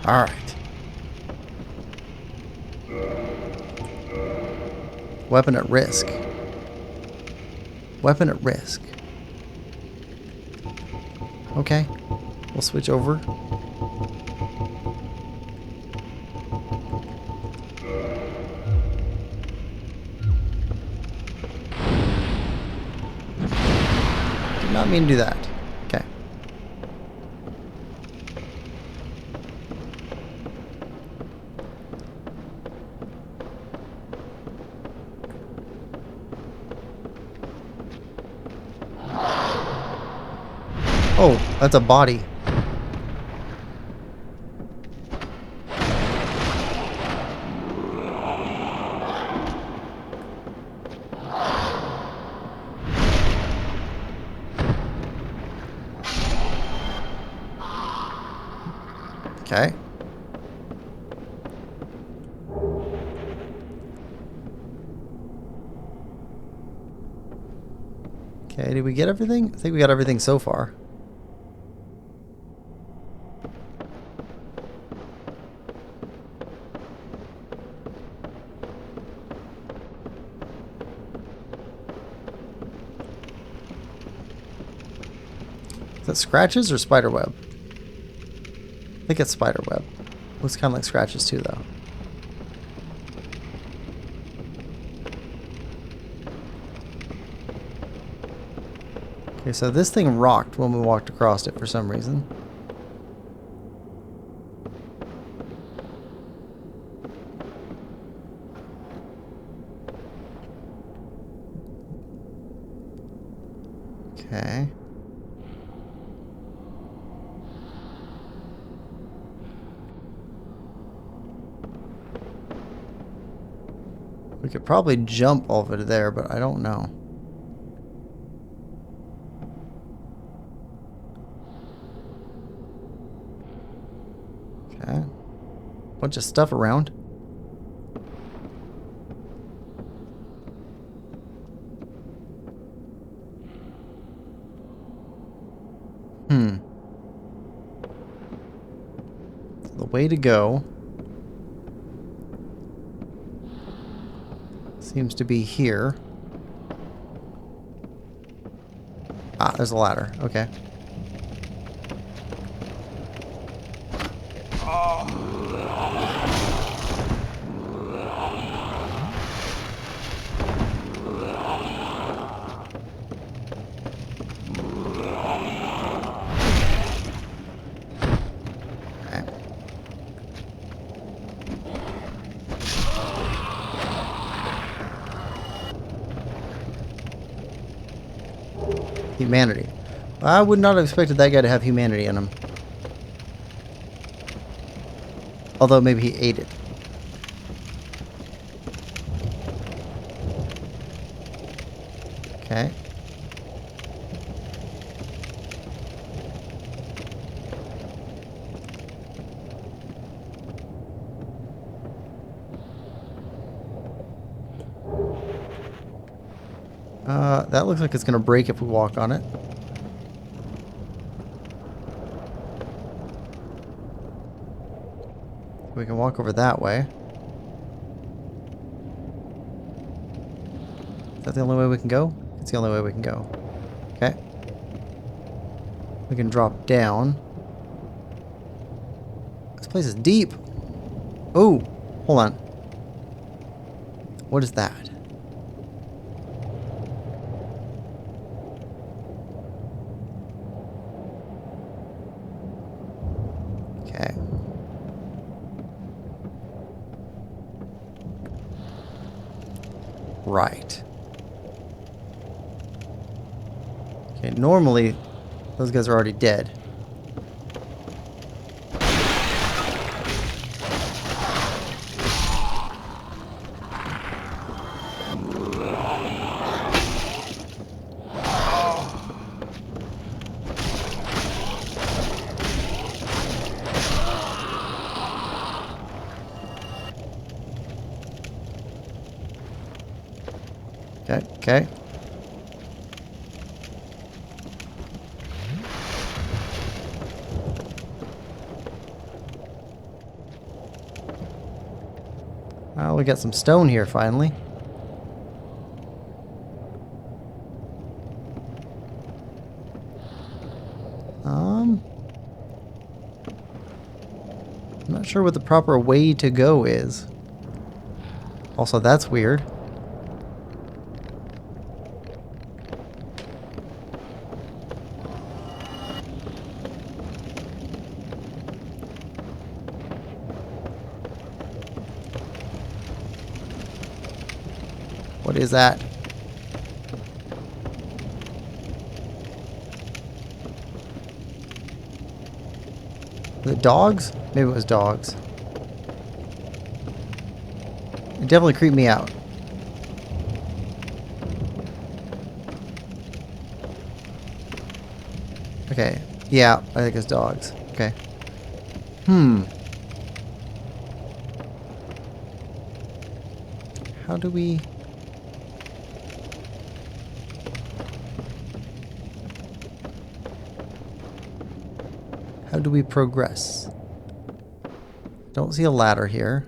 All right. Weapon at risk. Weapon at risk. Okay. We'll switch over. Did not mean to do that. Okay. Oh, that's a body. Okay. Okay, did we get everything? I think we got everything so far. Is that scratches or spider web? I think it's spider web. Looks kind of like scratches too, though. Okay, so this thing rocked when we walked across it for some reason. Okay. We could probably jump over to there, but I don't know. Okay. Bunch of stuff around. The way to go seems to be here. Ah, there's a ladder. Okay. Humanity. I would not have expected that guy to have humanity in him. Although maybe he ate it. Okay. That looks like it's going to break if we walk on it. We can walk over that way. Is that the only way we can go? It's the only way we can go. Okay. We can drop down. This place is deep. Oh, hold on. What is that? Okay. Right. Okay, normally those guys are already dead. Okay, okay. Well, we got some stone here finally. I'm not sure what the proper way to go is. Also, that's weird. What is that? Was it dogs? Maybe it was dogs. It definitely creeped me out. Okay. Yeah, I think it's dogs. Okay. How do we... How do we progress? Don't see a ladder here.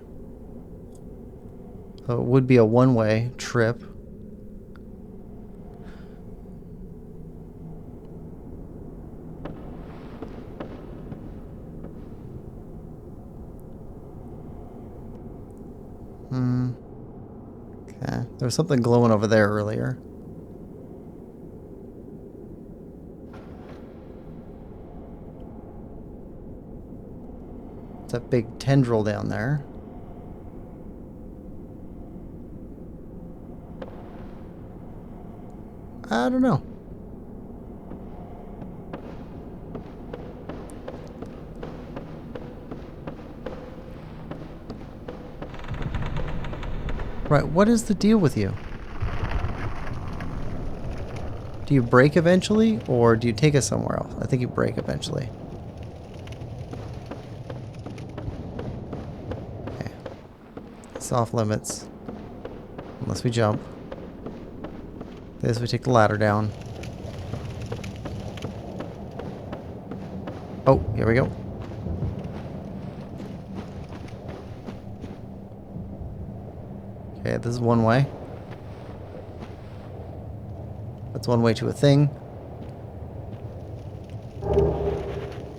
So it would be a one-way trip. Okay. There was something glowing over there earlier. That big tendril down there. I don't know. Right, what is the deal with you? Do you break eventually, or do you take us somewhere else? I think you break eventually. It's off limits. Unless we jump. This, we take the ladder down. Oh, here we go. Okay, this is one way. That's one way to a thing.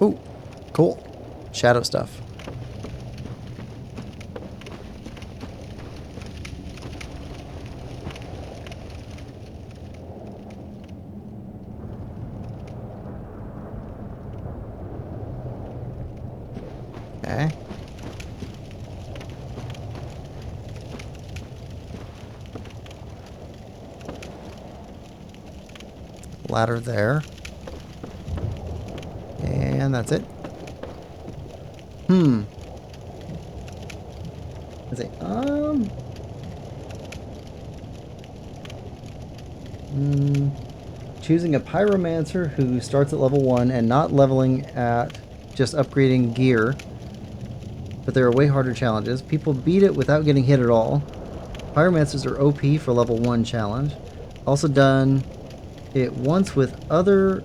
Ooh, cool. Shadow stuff. Okay. Ladder there. And that's it. Let's see. Choosing a pyromancer who starts at level 1 and not leveling at just upgrading gear. But there are way harder challenges. People beat it without getting hit at all. Pyromancers are OP for level 1 challenge. Also done it once with other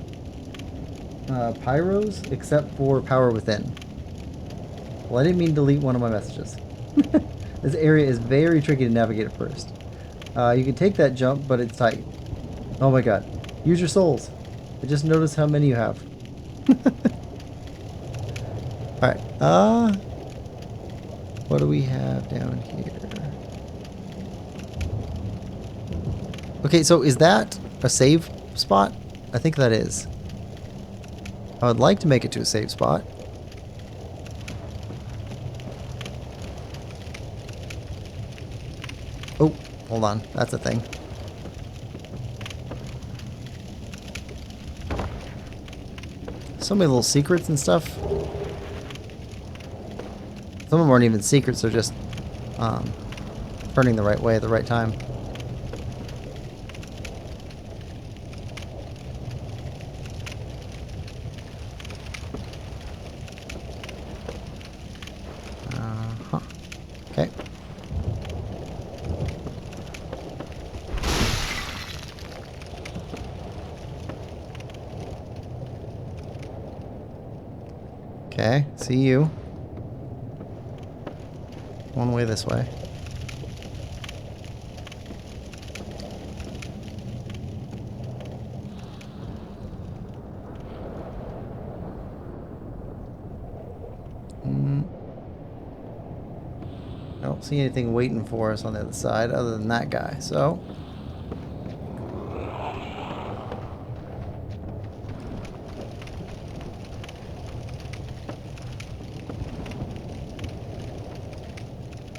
pyros except for Power Within. Well, I didn't mean to delete one of my messages. This area is very tricky to navigate at first. You can take that jump, but it's tight. Oh my god. Use your souls. I just noticed how many you have. Alright. What do we have down here? Okay, so is that a save spot? I think that is. I would like to make it to a save spot. Oh, hold on. That's a thing. So many little secrets and stuff. Some of them aren't even secrets, they're just turning the right way at the right time. Okay. Okay, see you. One way this way. I don't see anything waiting for us on the other side other than that guy, so...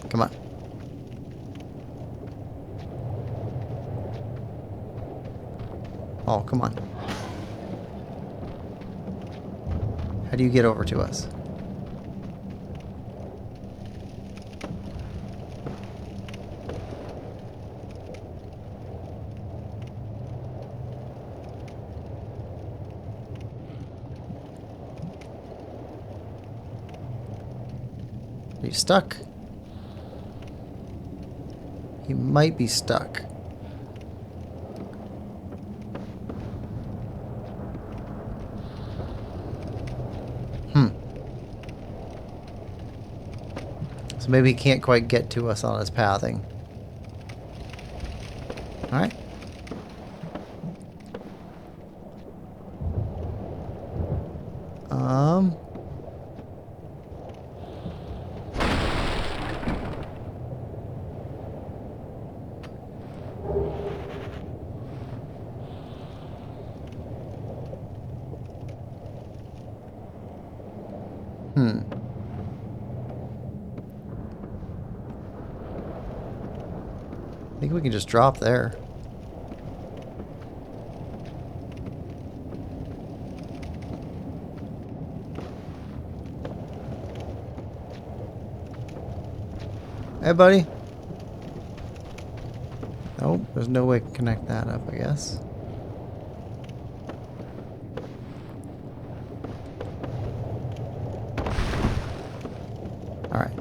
Come on. Oh, come on. How do you get over to us? Are you stuck? He might be stuck. So maybe he can't quite get to us on his pathing. Alright. I think we can just drop there. Hey, buddy. Nope, there's no way to connect that up, I guess. Alright.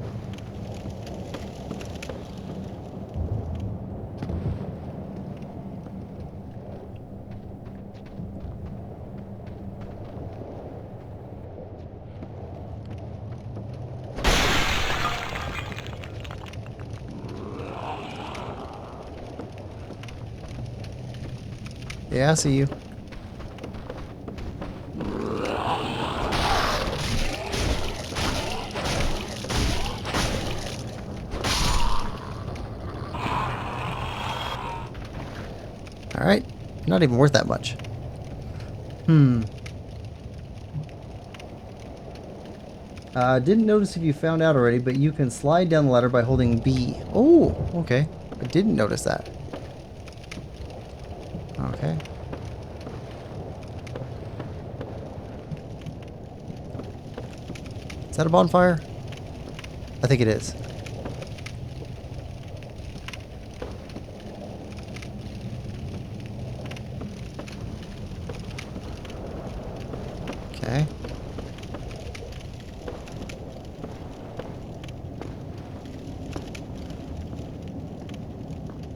Yeah, I see you. Alright. Not even worth that much. Didn't notice if you found out already, but you can slide down the ladder by holding B. Oh, okay. I didn't notice that. Okay. Is that a bonfire? I think it is. Okay.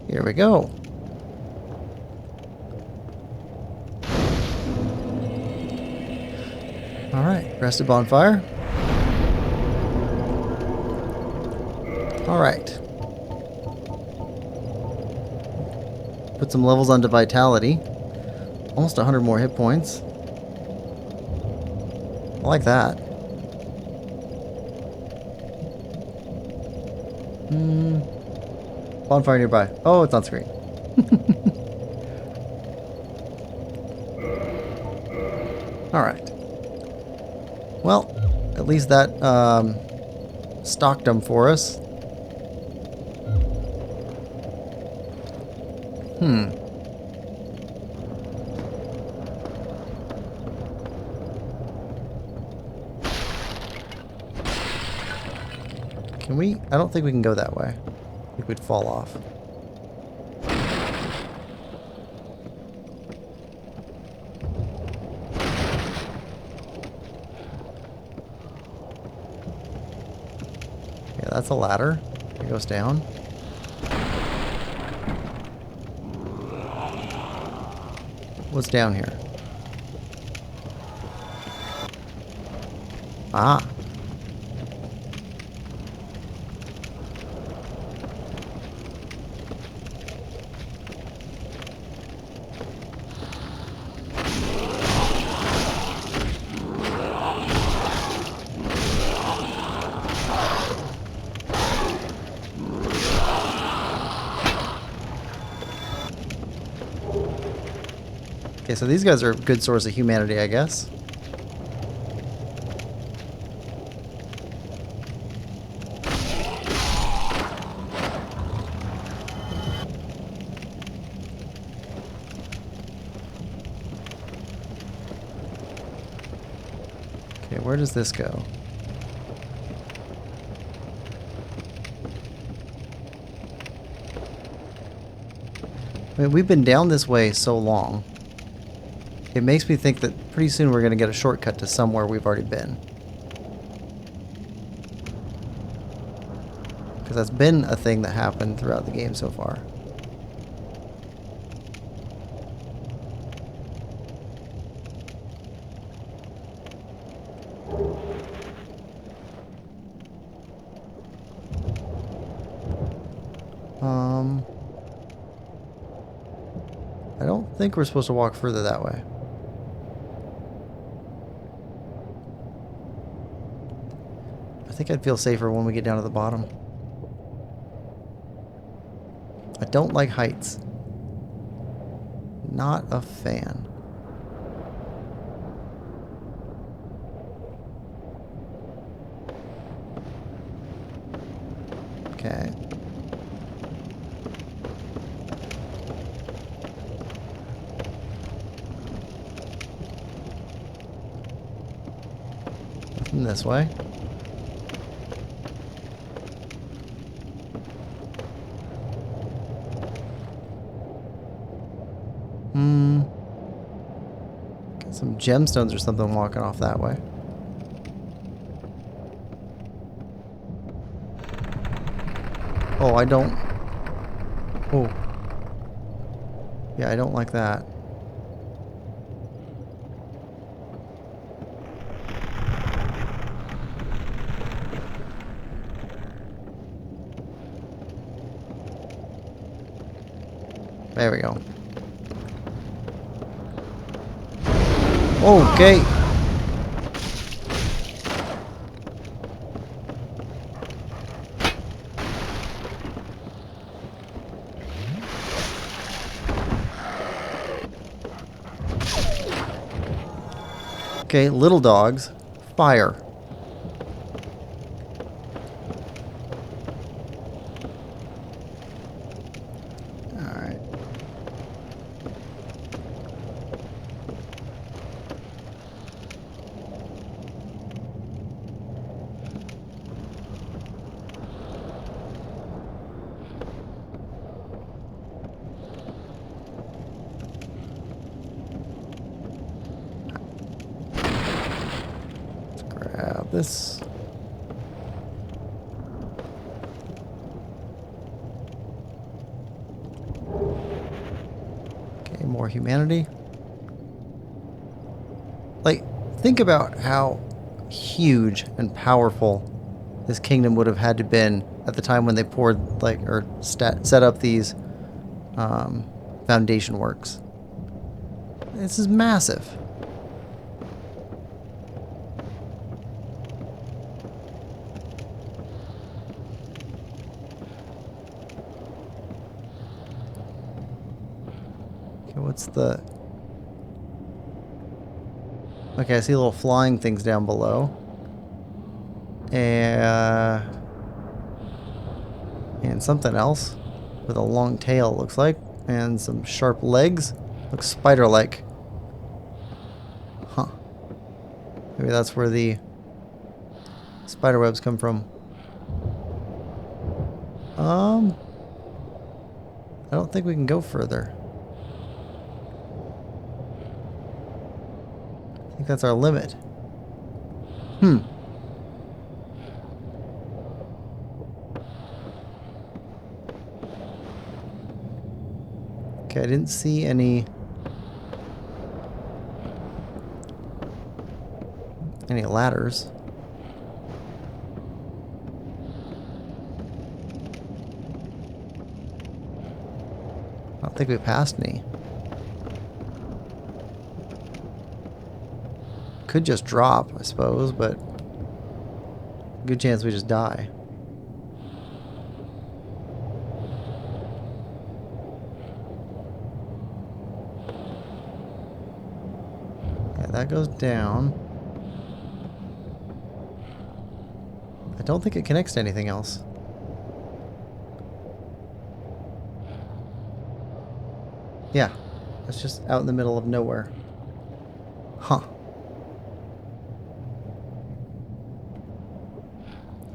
Here we go. Alright, rested bonfire. Alright. Put some levels onto vitality. Almost 100 more hit points. I like that. Bonfire nearby. Oh, it's on screen. Alright. Well, at least that stocked them for us. Can we? I don't think we can go that way. I think we'd fall off. Yeah, that's a ladder. It goes down. What's down here? Ah. Okay, so these guys are a good source of humanity, I guess. Okay, where does this go? I mean, we've been down this way so long. It makes me think that pretty soon we're going to get a shortcut to somewhere we've already been. Because that's been a thing that happened throughout the game so far. I don't think we're supposed to walk further that way. I think I'd feel safer when we get down to the bottom. I don't like heights. Not a fan. Okay. Nothing this way. Got some gemstones or something walking off that way. Oh, I don't... Oh. Yeah, I don't like that. There we go. Okay. Okay, little dogs. Fire. Alright. Grab this. Okay, more humanity. Like, think about how huge and powerful this kingdom would have had to been at the time when they poured, like, or set up these foundation works. This is massive. Okay, what's the... Okay, I see little flying things down below. And something else with a long tail, looks like. And some sharp legs. Looks spider-like. Huh. Maybe that's where the spider webs come from. I don't think we can go further. I think that's our limit. Okay, I didn't see any ladders. I don't think we passed any. Could just drop, I suppose, but good chance we just die. Yeah, that goes down. I don't think it connects to anything else. Yeah, it's just out in the middle of nowhere. Huh.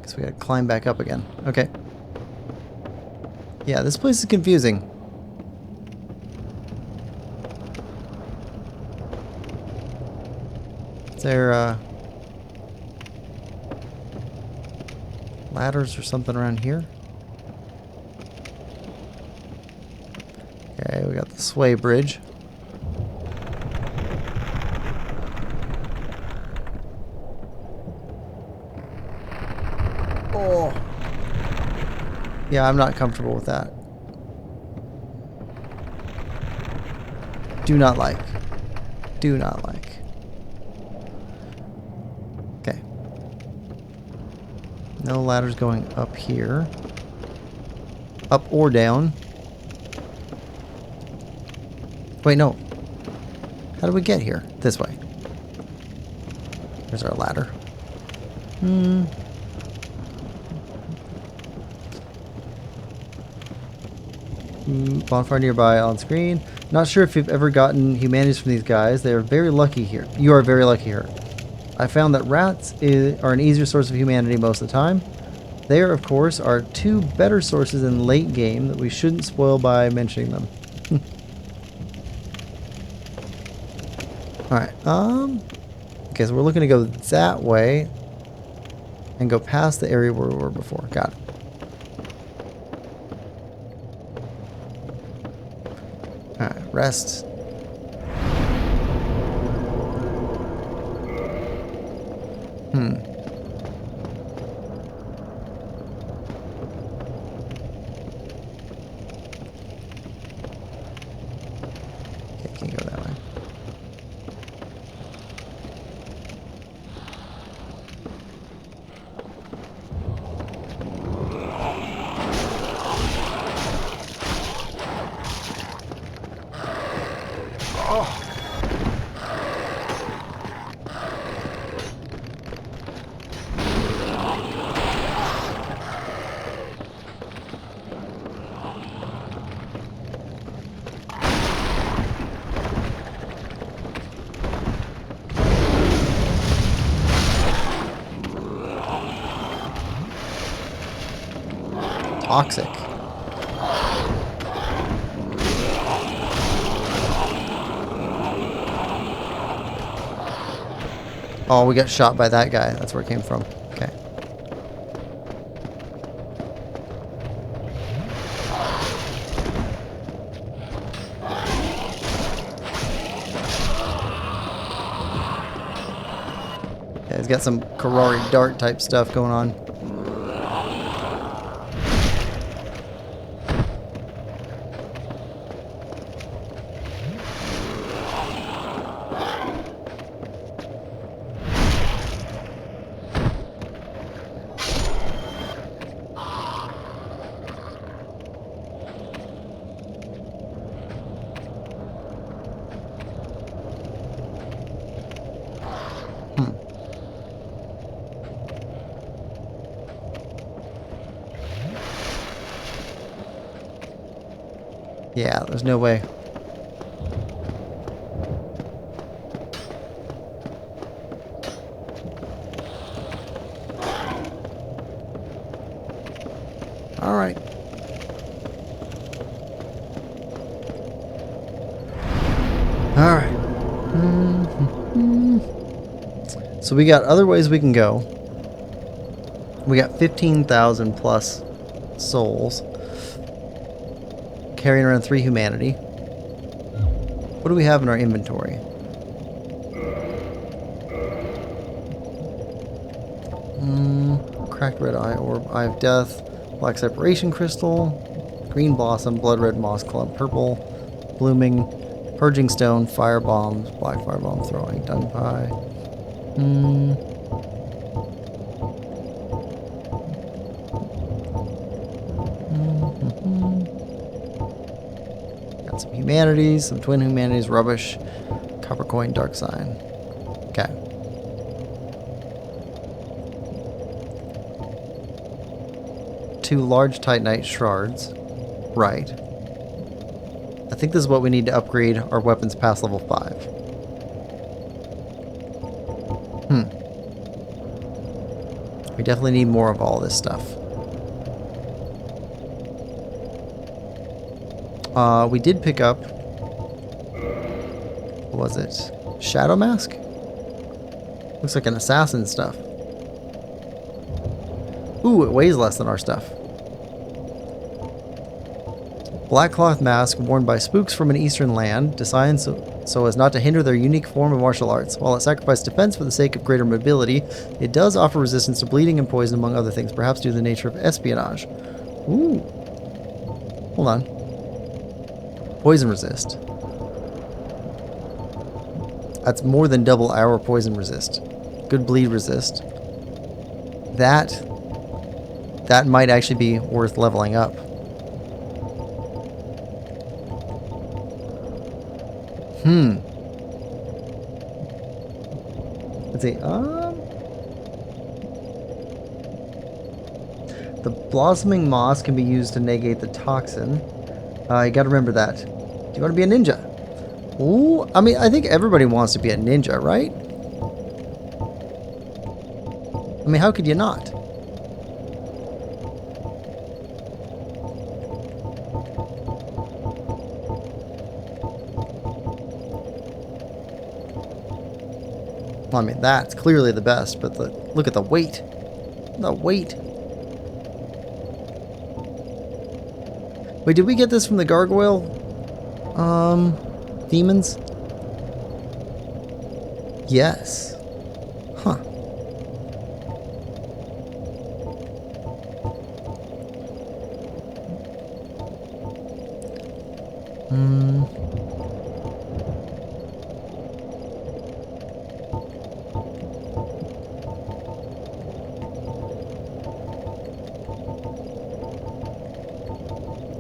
Guess we gotta climb back up again. Okay. Yeah, this place is confusing. Is there, ladders or something around here? Okay, we got the sway bridge. Oh. Yeah, I'm not comfortable with that. Do not like. Do not like. Okay. No ladders going up here. Up or down. Wait, no. How do we get here? This way. There's our ladder. Bonfire nearby on screen. Not sure if you've ever gotten humanities from these guys. They are very lucky here. You are very lucky here. I found that rats are an easier source of humanity most of the time. There, of course, are two better sources in late game that we shouldn't spoil by mentioning them. Alright, okay, so we're looking to go that way and go past the area where we were before. Got it. Alright, rest. Okay, can't go that way. toxic. Oh, we got shot by that guy. That's where it came from. Okay. Yeah, he's got some Karari dart type stuff going on. Yeah, there's no way. All right. All right. So we got other ways we can go. We got 15,000 plus souls. Carrying around 3 humanity. What do we have in our inventory? Cracked red eye orb, eye of death, black separation crystal, green blossom, blood red moss clump, purple, blooming, purging stone, fire bombs, black fire bomb throwing, dung pie. Got some humanities, some twin humanities, rubbish, copper coin, dark sign. Okay. Two large titanite shards. Right. I think this is what we need to upgrade our weapons past level 5. We definitely need more of all this stuff. We did pick up... What was it? Shadow Mask? Looks like an assassin stuff. Ooh, it weighs less than our stuff. Black cloth mask worn by spooks from an eastern land, designed so as not to hinder their unique form of martial arts. While it sacrificed defense for the sake of greater mobility, it does offer resistance to bleeding and poison, among other things, perhaps due to the nature of espionage. Ooh. Hold on. Poison resist. That's more than double our poison resist. Good bleed resist. That might actually be worth leveling up. Let's see. The blossoming moss can be used to negate the toxin. You gotta remember that. Do you want to be a ninja? Ooh, I mean, I think everybody wants to be a ninja, right? I mean, how could you not? Well, I mean, that's clearly the best, but look at the weight. The weight. Wait, did we get this from the gargoyle? Demons? Yes. Huh.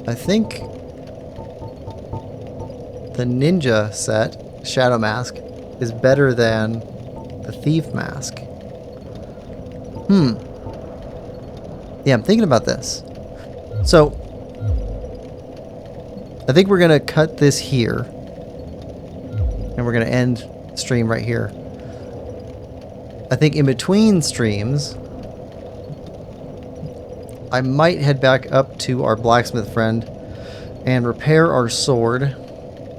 I think the ninja set, Shadow Mask, is better than the Thief Mask. Yeah, I'm thinking about this. So, I think we're going to cut this here. And we're going to end stream right here. I think in between streams, I might head back up to our blacksmith friend and repair our sword,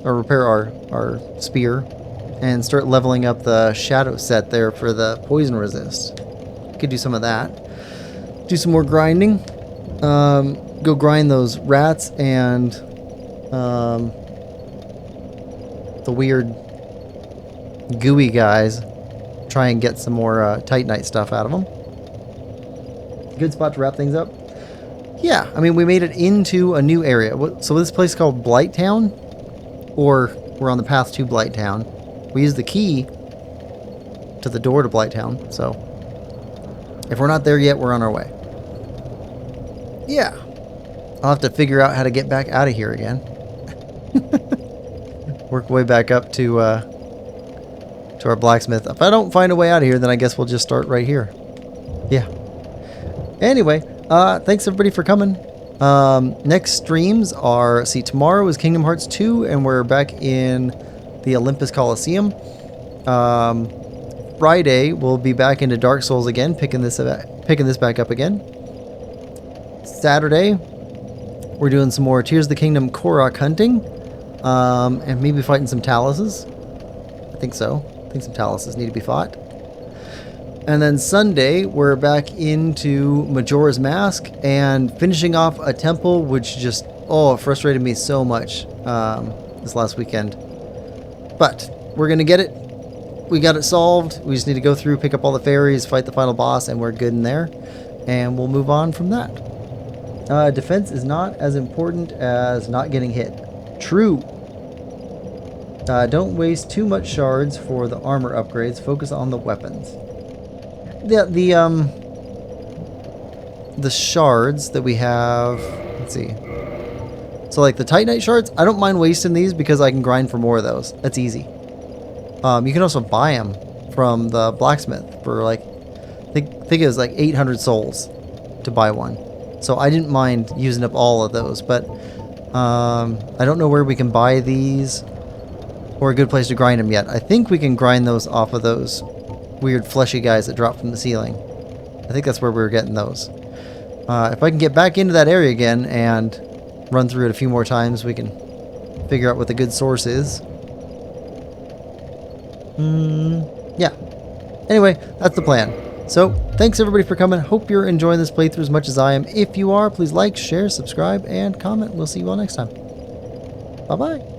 or repair our spear, and start leveling up the shadow set there for the poison resist. Could do some of that. Do some more grinding. Go grind those rats and the weird gooey guys. Try and get some more Titanite stuff out of them. Good spot to wrap things up. Yeah, I mean, we made it into a new area. So this place is called Blighttown, or we're on the path to Blighttown. We used the key to the door to Blighttown, so if we're not there yet, we're on our way. Yeah, I'll have to figure out how to get back out of here again. Work way back up to our blacksmith. If I don't find a way out of here, then I guess we'll just start right here. Yeah. Anyway, thanks everybody for coming. Next streams are, tomorrow is Kingdom Hearts 2, and we're back in the Olympus Coliseum. Friday, we'll be back into Dark Souls again, picking this back up again. Saturday, we're doing some more Tears of the Kingdom Korok hunting, and maybe fighting some Taluses. I think so. I think some Taluses need to be fought. And then Sunday, we're back into Majora's Mask and finishing off a temple, which just, it frustrated me so much this last weekend. But we're going to get it. We got it solved. We just need to go through, pick up all the fairies, fight the final boss, and we're good in there. And we'll move on from that. Defense is not as important as not getting hit. True. Don't waste too much shards for the armor upgrades. Focus on the weapons. The shards that we have, let's see. So like the Titanite shards, I don't mind wasting these because I can grind for more of those. That's easy. You can also buy them from the blacksmith for like, I think it was like 800 souls to buy one. So I didn't mind using up all of those, but I don't know where we can buy these or a good place to grind them yet. I think we can grind those off of those weird fleshy guys that drop from the ceiling. I think that's where we were getting those. If I can get back into that area again and run through it a few more times, we can figure out what the good source is. Yeah. Anyway, that's the plan. So, thanks everybody for coming. Hope you're enjoying this playthrough as much as I am. If you are, please like, share, subscribe, and comment. We'll see you all next time. Bye-bye.